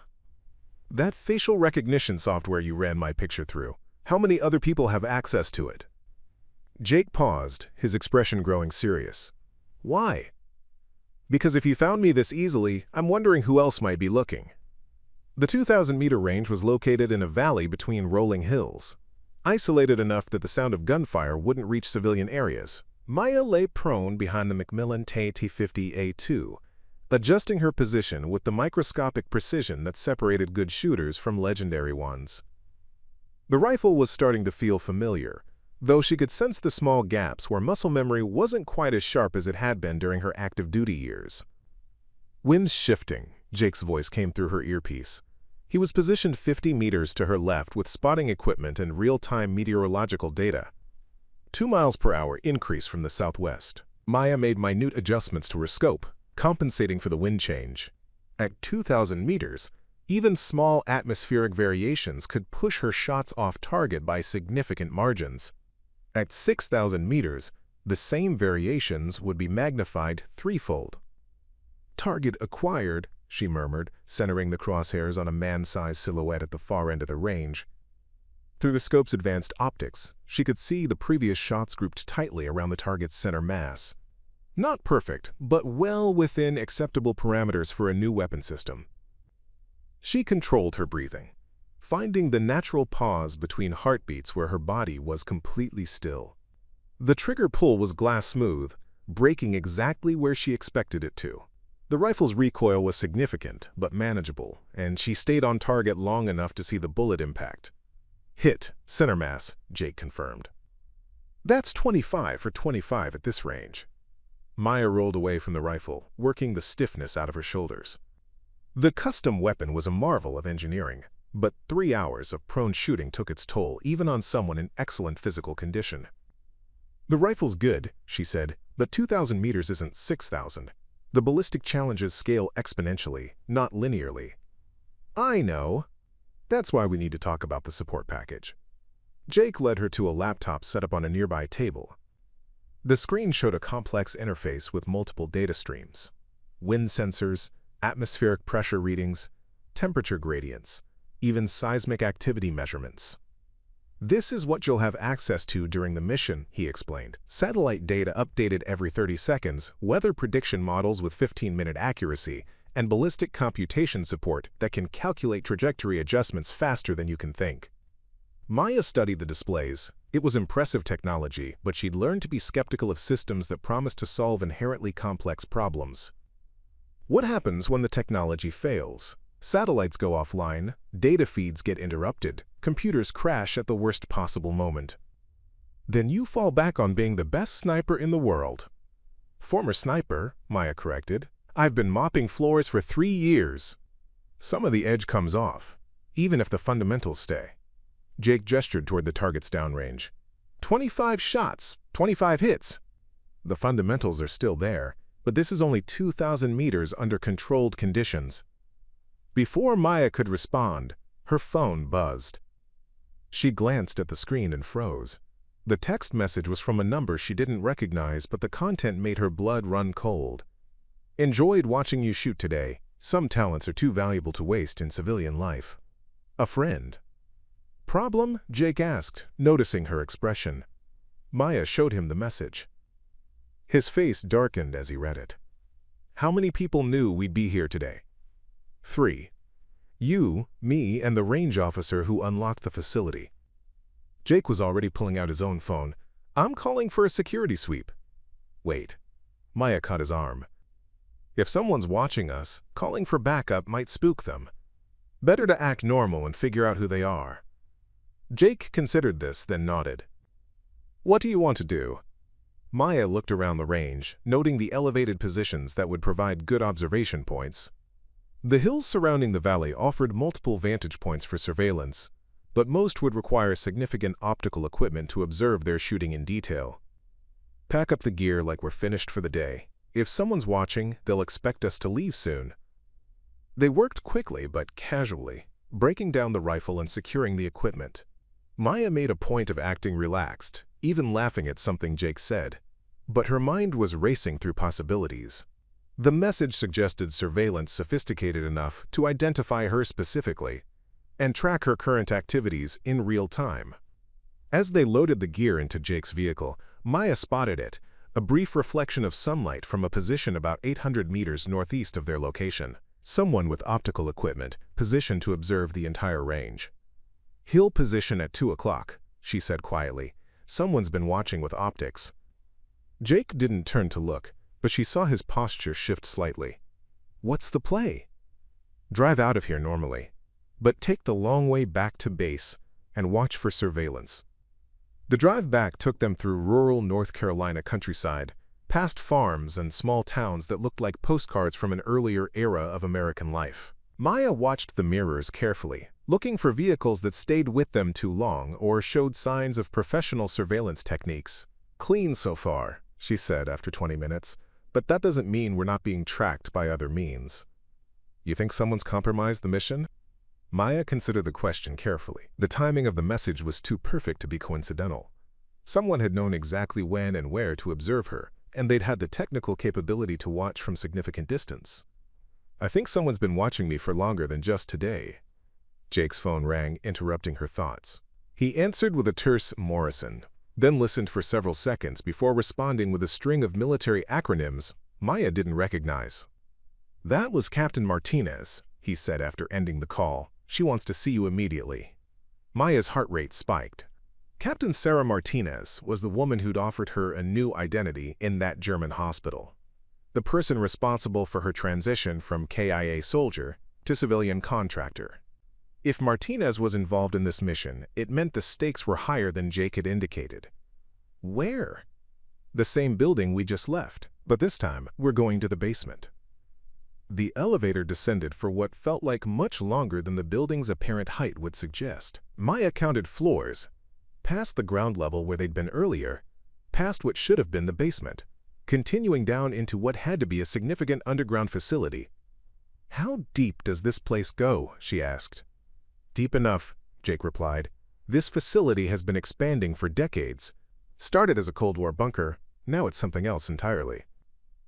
That facial recognition software you ran my picture through. How many other people have access to it? Jake paused, his expression growing serious. Why? Because if you found me this easily, I'm wondering who else might be looking. The 2,000-meter range was located in a valley between rolling hills. Isolated enough that the sound of gunfire wouldn't reach civilian areas, Maya lay prone behind the Macmillan T-50A2, adjusting her position with the microscopic precision that separated good shooters from legendary ones. The rifle was starting to feel familiar, though she could sense the small gaps where muscle memory wasn't quite as sharp as it had been during her active duty years. Wind's shifting, Jake's voice came through her earpiece. He was positioned 50 meters to her left with spotting equipment and real-time meteorological data. 2 miles per hour increase from the southwest. Maya made minute adjustments to her scope, compensating for the wind change. At 2,000 meters, even small atmospheric variations could push her shots off target by significant margins. At 6,000 meters, the same variations would be magnified threefold. Target acquired, she murmured, centering the crosshairs on a man-sized silhouette at the far end of the range. Through the scope's advanced optics, she could see the previous shots grouped tightly around the target's center mass. Not perfect, but well within acceptable parameters for a new weapon system. She controlled her breathing, finding the natural pause between heartbeats where her body was completely still. The trigger pull was glass smooth, braking exactly where she expected it to. The rifle's recoil was significant, but manageable, and she stayed on target long enough to see the bullet impact. Hit, center mass, Jake confirmed. That's 25 for 25 at this range. Maya rolled away from the rifle, working the stiffness out of her shoulders. The custom weapon was a marvel of engineering, but 3 hours of prone shooting took its toll even on someone in excellent physical condition. The rifle's good, she said, but 2,000 meters isn't 6,000. The ballistic challenges scale exponentially, not linearly. I know. That's why we need to talk about the support package. Jake led her to a laptop set up on a nearby table. The screen showed a complex interface with multiple data streams. Wind sensors, atmospheric pressure readings, temperature gradients, even seismic activity measurements. This is what you'll have access to during the mission, he explained. Satellite data updated every 30 seconds, weather prediction models with 15-minute accuracy, and ballistic computation support that can calculate trajectory adjustments faster than you can think. Maya studied the displays. It was impressive technology, but she'd learned to be skeptical of systems that promised to solve inherently complex problems. What happens when the technology fails? Satellites go offline, data feeds get interrupted, computers crash at the worst possible moment. Then you fall back on being the best sniper in the world. Former sniper, Maya corrected. I've been mopping floors for 3 years. Some of the edge comes off. even if the fundamentals stay. Jake gestured toward the target's downrange. 25 shots, 25 hits. The fundamentals are still there, but this is only 2,000 meters under controlled conditions. Before Maya could respond, her phone buzzed. She glanced at the screen and froze. The text message was from a number she didn't recognize, but the content made her blood run cold. Enjoyed watching you shoot today. Some talents are too valuable to waste in civilian life. A friend. Problem? Jake asked, noticing her expression. Maya showed him the message. His face darkened as he read it. How many people knew we'd be here today? 3. You, me, and the range officer who unlocked the facility. Jake was already pulling out his own phone. I'm calling for a security sweep. Wait. Maya caught his arm. If someone's watching us, calling for backup might spook them. Better to act normal and figure out who they are. Jake considered this, then nodded. What do you want to do? Maya looked around the range, noting the elevated positions that would provide good observation points. The hills surrounding the valley offered multiple vantage points for surveillance, but most would require significant optical equipment to observe their shooting in detail. Pack up the gear like we're finished for the day. If someone's watching, they'll expect us to leave soon. They worked quickly but casually, breaking down the rifle and securing the equipment. Maya made a point of acting relaxed, even laughing at something Jake said. But her mind was racing through possibilities. The message suggested surveillance sophisticated enough to identify her specifically and track her current activities in real time. As they loaded the gear into Jake's vehicle, Maya spotted it, a brief reflection of sunlight from a position about 800 meters northeast of their location. Someone with optical equipment, positioned to observe the entire range. He'll position at 2 o'clock, she said quietly. Someone's been watching with optics. Jake didn't turn to look, but she saw his posture shift slightly. What's the play? Drive out of here normally, but take the long way back to base and watch for surveillance. The drive back took them through rural North Carolina countryside, past farms and small towns that looked like postcards from an earlier era of American life. Maya watched the mirrors carefully, looking for vehicles that stayed with them too long or showed signs of professional surveillance techniques. Clean so far, she said after 20 minutes, but that doesn't mean we're not being tracked by other means. You think someone's compromised the mission? Maya considered the question carefully. The timing of the message was too perfect to be coincidental. Someone had known exactly when and where to observe her, and they'd had the technical capability to watch from significant distance. I think someone's been watching me for longer than just today. Jake's phone rang, interrupting her thoughts. He answered with a terse Morrison, then listened for several seconds before responding with a string of military acronyms Maya didn't recognize. That was Captain Martinez, he said after ending the call. She wants to see you immediately. Maya's heart rate spiked. Captain Sarah Martinez was the woman who'd offered her a new identity in that German hospital. The person responsible for her transition from KIA soldier to civilian contractor. If Martinez was involved in this mission, it meant the stakes were higher than Jake had indicated. Where? The same building we just left, but this time we're going to the basement. The elevator descended for what felt like much longer than the building's apparent height would suggest. Maya counted floors, past the ground level where they'd been earlier, past what should have been the basement, continuing down into what had to be a significant underground facility. How deep does this place go? She asked. Deep enough, Jake replied. This facility has been expanding for decades. Started as a Cold War bunker, now it's something else entirely.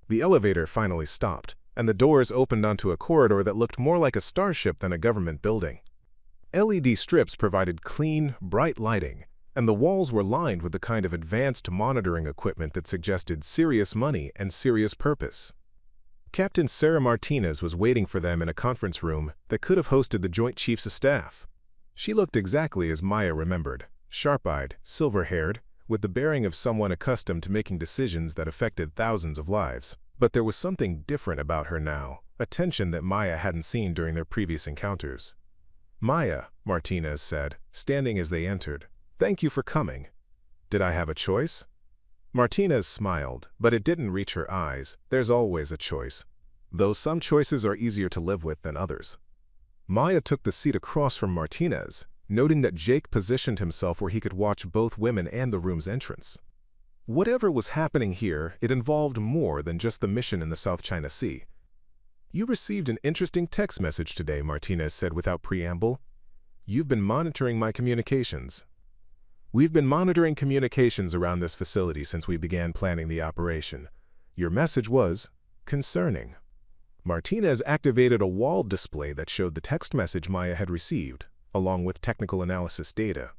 The elevator finally stopped, and the doors opened onto a corridor that looked more like a starship than a government building. LED strips provided clean, bright lighting, and the walls were lined with the kind of advanced monitoring equipment that suggested serious money and serious purpose. Captain Sarah Martinez was waiting for them in a conference room that could have hosted the Joint Chiefs of Staff. She looked exactly as Maya remembered, sharp-eyed, silver-haired, with the bearing of someone accustomed to making decisions that affected thousands of lives. But there was something different about her now, a tension that Maya hadn't seen during their previous encounters. Maya, Martinez said, standing as they entered. Thank you for coming. Did I have a choice? Martinez smiled, but it didn't reach her eyes. There's always a choice, though some choices are easier to live with than others. Maya took the seat across from Martinez, noting that Jake positioned himself where he could watch both women and the room's entrance. Whatever was happening here, it involved more than just the mission in the South China Sea. "You received an interesting text message today," Martinez said without preamble. "You've been monitoring my communications." "We've been monitoring communications around this facility since we began planning the operation. Your message was concerning." Martinez activated a wall display that showed the text message Maya had received, along with technical analysis data.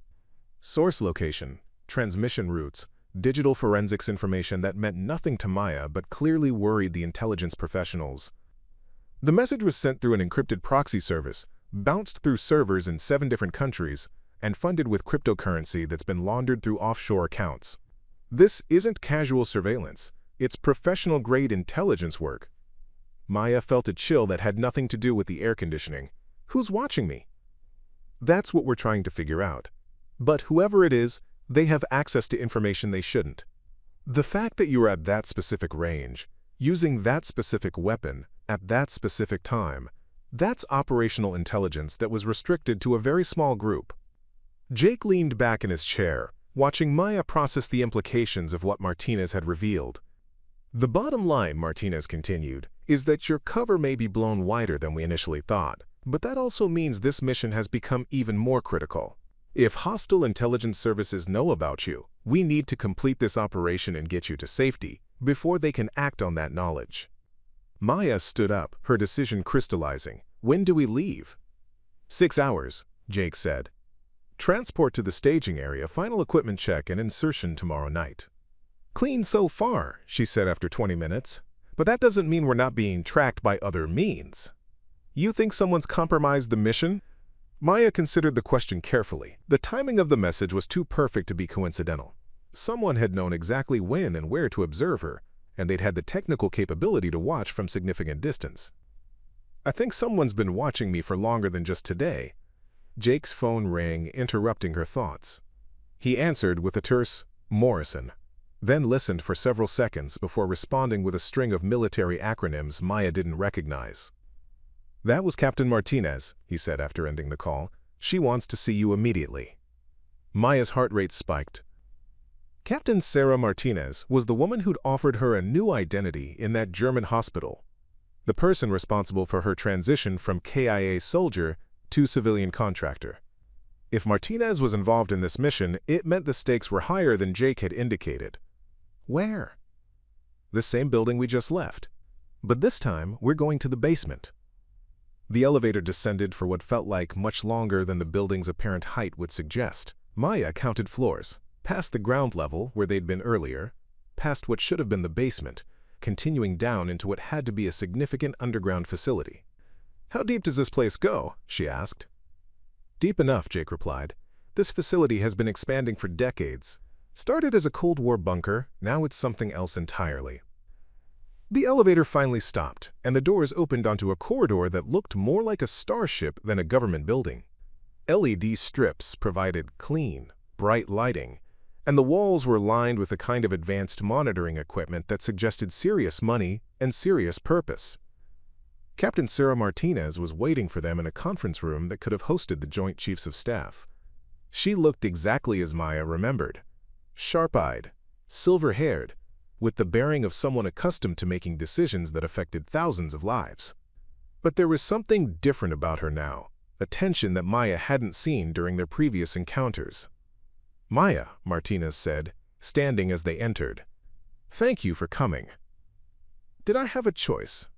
Source location, transmission routes, digital forensics information that meant nothing to Maya but clearly worried the intelligence professionals. The message was sent through an encrypted proxy service, bounced through servers in 7 different countries, and funded with cryptocurrency that's been laundered through offshore accounts. This isn't casual surveillance, it's professional-grade intelligence work. Maya felt a chill that had nothing to do with the air conditioning. Who's watching me? That's what we're trying to figure out. But whoever it is, they have access to information they shouldn't. The fact that you are at that specific range, using that specific weapon, at that specific time, that's operational intelligence that was restricted to a very small group. Jake leaned back in his chair, watching Maya process the implications of what Martinez had revealed. "The bottom line," Martinez continued, "is that your cover may be blown wider than we initially thought, but that also means this mission has become even more critical. If hostile intelligence services know about you, we need to complete this operation and get you to safety before they can act on that knowledge." Maya stood up, her decision crystallizing. "When do we leave?" 6 hours, Jake said. "Transport to the staging area, final equipment check, and insertion tomorrow night." "Clean so far," she said after 20 minutes. "But that doesn't mean we're not being tracked by other means." "You think someone's compromised the mission?" Maya considered the question carefully. The timing of the message was too perfect to be coincidental. Someone had known exactly when and where to observe her, and they'd had the technical capability to watch from significant distance. "I think someone's been watching me for longer than just today." Jake's phone rang, interrupting her thoughts. He answered with a terse, "Morrison," then listened for several seconds before responding with a string of military acronyms Maya didn't recognize. "That was Captain Martinez," he said after ending the call. "She wants to see you immediately." Maya's heart rate spiked. Captain Sarah Martinez was the woman who'd offered her a new identity in that German hospital, the person responsible for her transition from KIA soldier to civilian contractor. If Martinez was involved in this mission, it meant the stakes were higher than Jake had indicated. "Where?" "The same building we just left. But this time, we're going to the basement." The elevator descended for what felt like much longer than the building's apparent height would suggest. Maya counted floors, past the ground level where they'd been earlier, past what should have been the basement, continuing down into what had to be a significant underground facility. "How deep does this place go?" she asked. "Deep enough," Jake replied. "This facility has been expanding for decades. Started as a Cold War bunker, now it's something else entirely." The elevator finally stopped, and the doors opened onto a corridor that looked more like a starship than a government building. LED strips provided clean, bright lighting, and the walls were lined with a kind of advanced monitoring equipment that suggested serious money and serious purpose. Captain Sarah Martinez was waiting for them in a conference room that could have hosted the Joint Chiefs of Staff. She looked exactly as Maya remembered. Sharp-eyed, silver-haired, with the bearing of someone accustomed to making decisions that affected thousands of lives. But there was something different about her now, a tension that Maya hadn't seen during their previous encounters. "Maya," Martinez said, standing as they entered. "Thank you for coming." "Did I have a choice?"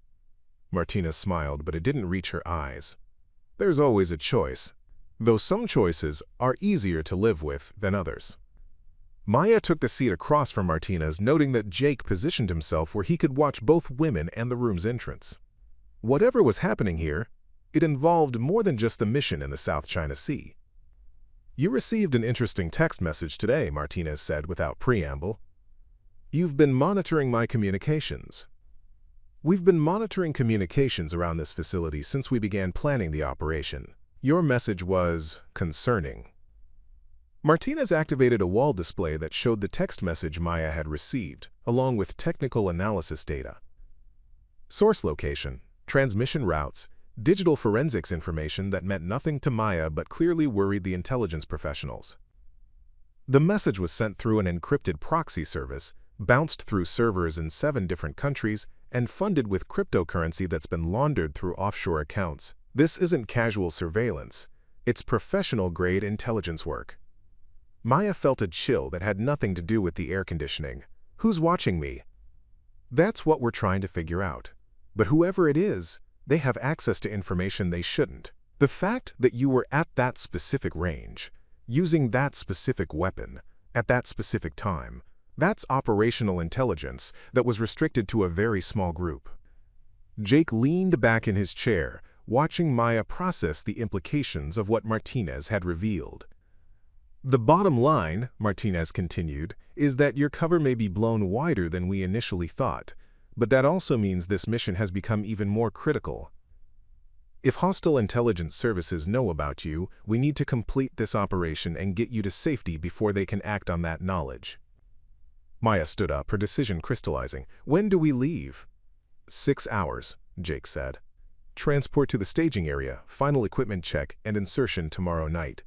Martinez smiled, but it didn't reach her eyes. "There's always a choice, though some choices are easier to live with than others." Maya took the seat across from Martinez, noting that Jake positioned himself where he could watch both women and the room's entrance. Whatever was happening here, it involved more than just the mission in the South China Sea. "You received an interesting text message today," Martinez said without preamble. "You've been monitoring my communications." "We've been monitoring communications around this facility since we began planning the operation. Your message was concerning." Martinez activated a wall display that showed the text message Maya had received, along with technical analysis data. Source location, transmission routes, Digital forensics information that meant nothing to Maya but clearly worried the intelligence professionals. The message was sent through an encrypted proxy service, bounced through servers in 7 different countries, and funded with cryptocurrency that's been laundered through offshore accounts. This isn't casual surveillance. It's professional-grade intelligence work. Maya felt a chill that had nothing to do with the air conditioning. Who's watching me? That's what we're trying to figure out. But whoever it is, they have access to information they shouldn't. The fact that you were at that specific range, using that specific weapon, at that specific time, that's operational intelligence that was restricted to a very small group. Jake leaned back in his chair, watching Maya process the implications of what Martinez had revealed. The bottom line, Martinez continued, is that your cover may be blown wider than we initially thought, but that also means this mission has become even more critical. If hostile intelligence services know about you, we need to complete this operation and get you to safety before they can act on that knowledge. Maya stood up, her decision crystallizing. When do we leave? 6 hours, Jake said. Transport to the staging area, final equipment check, and insertion tomorrow night.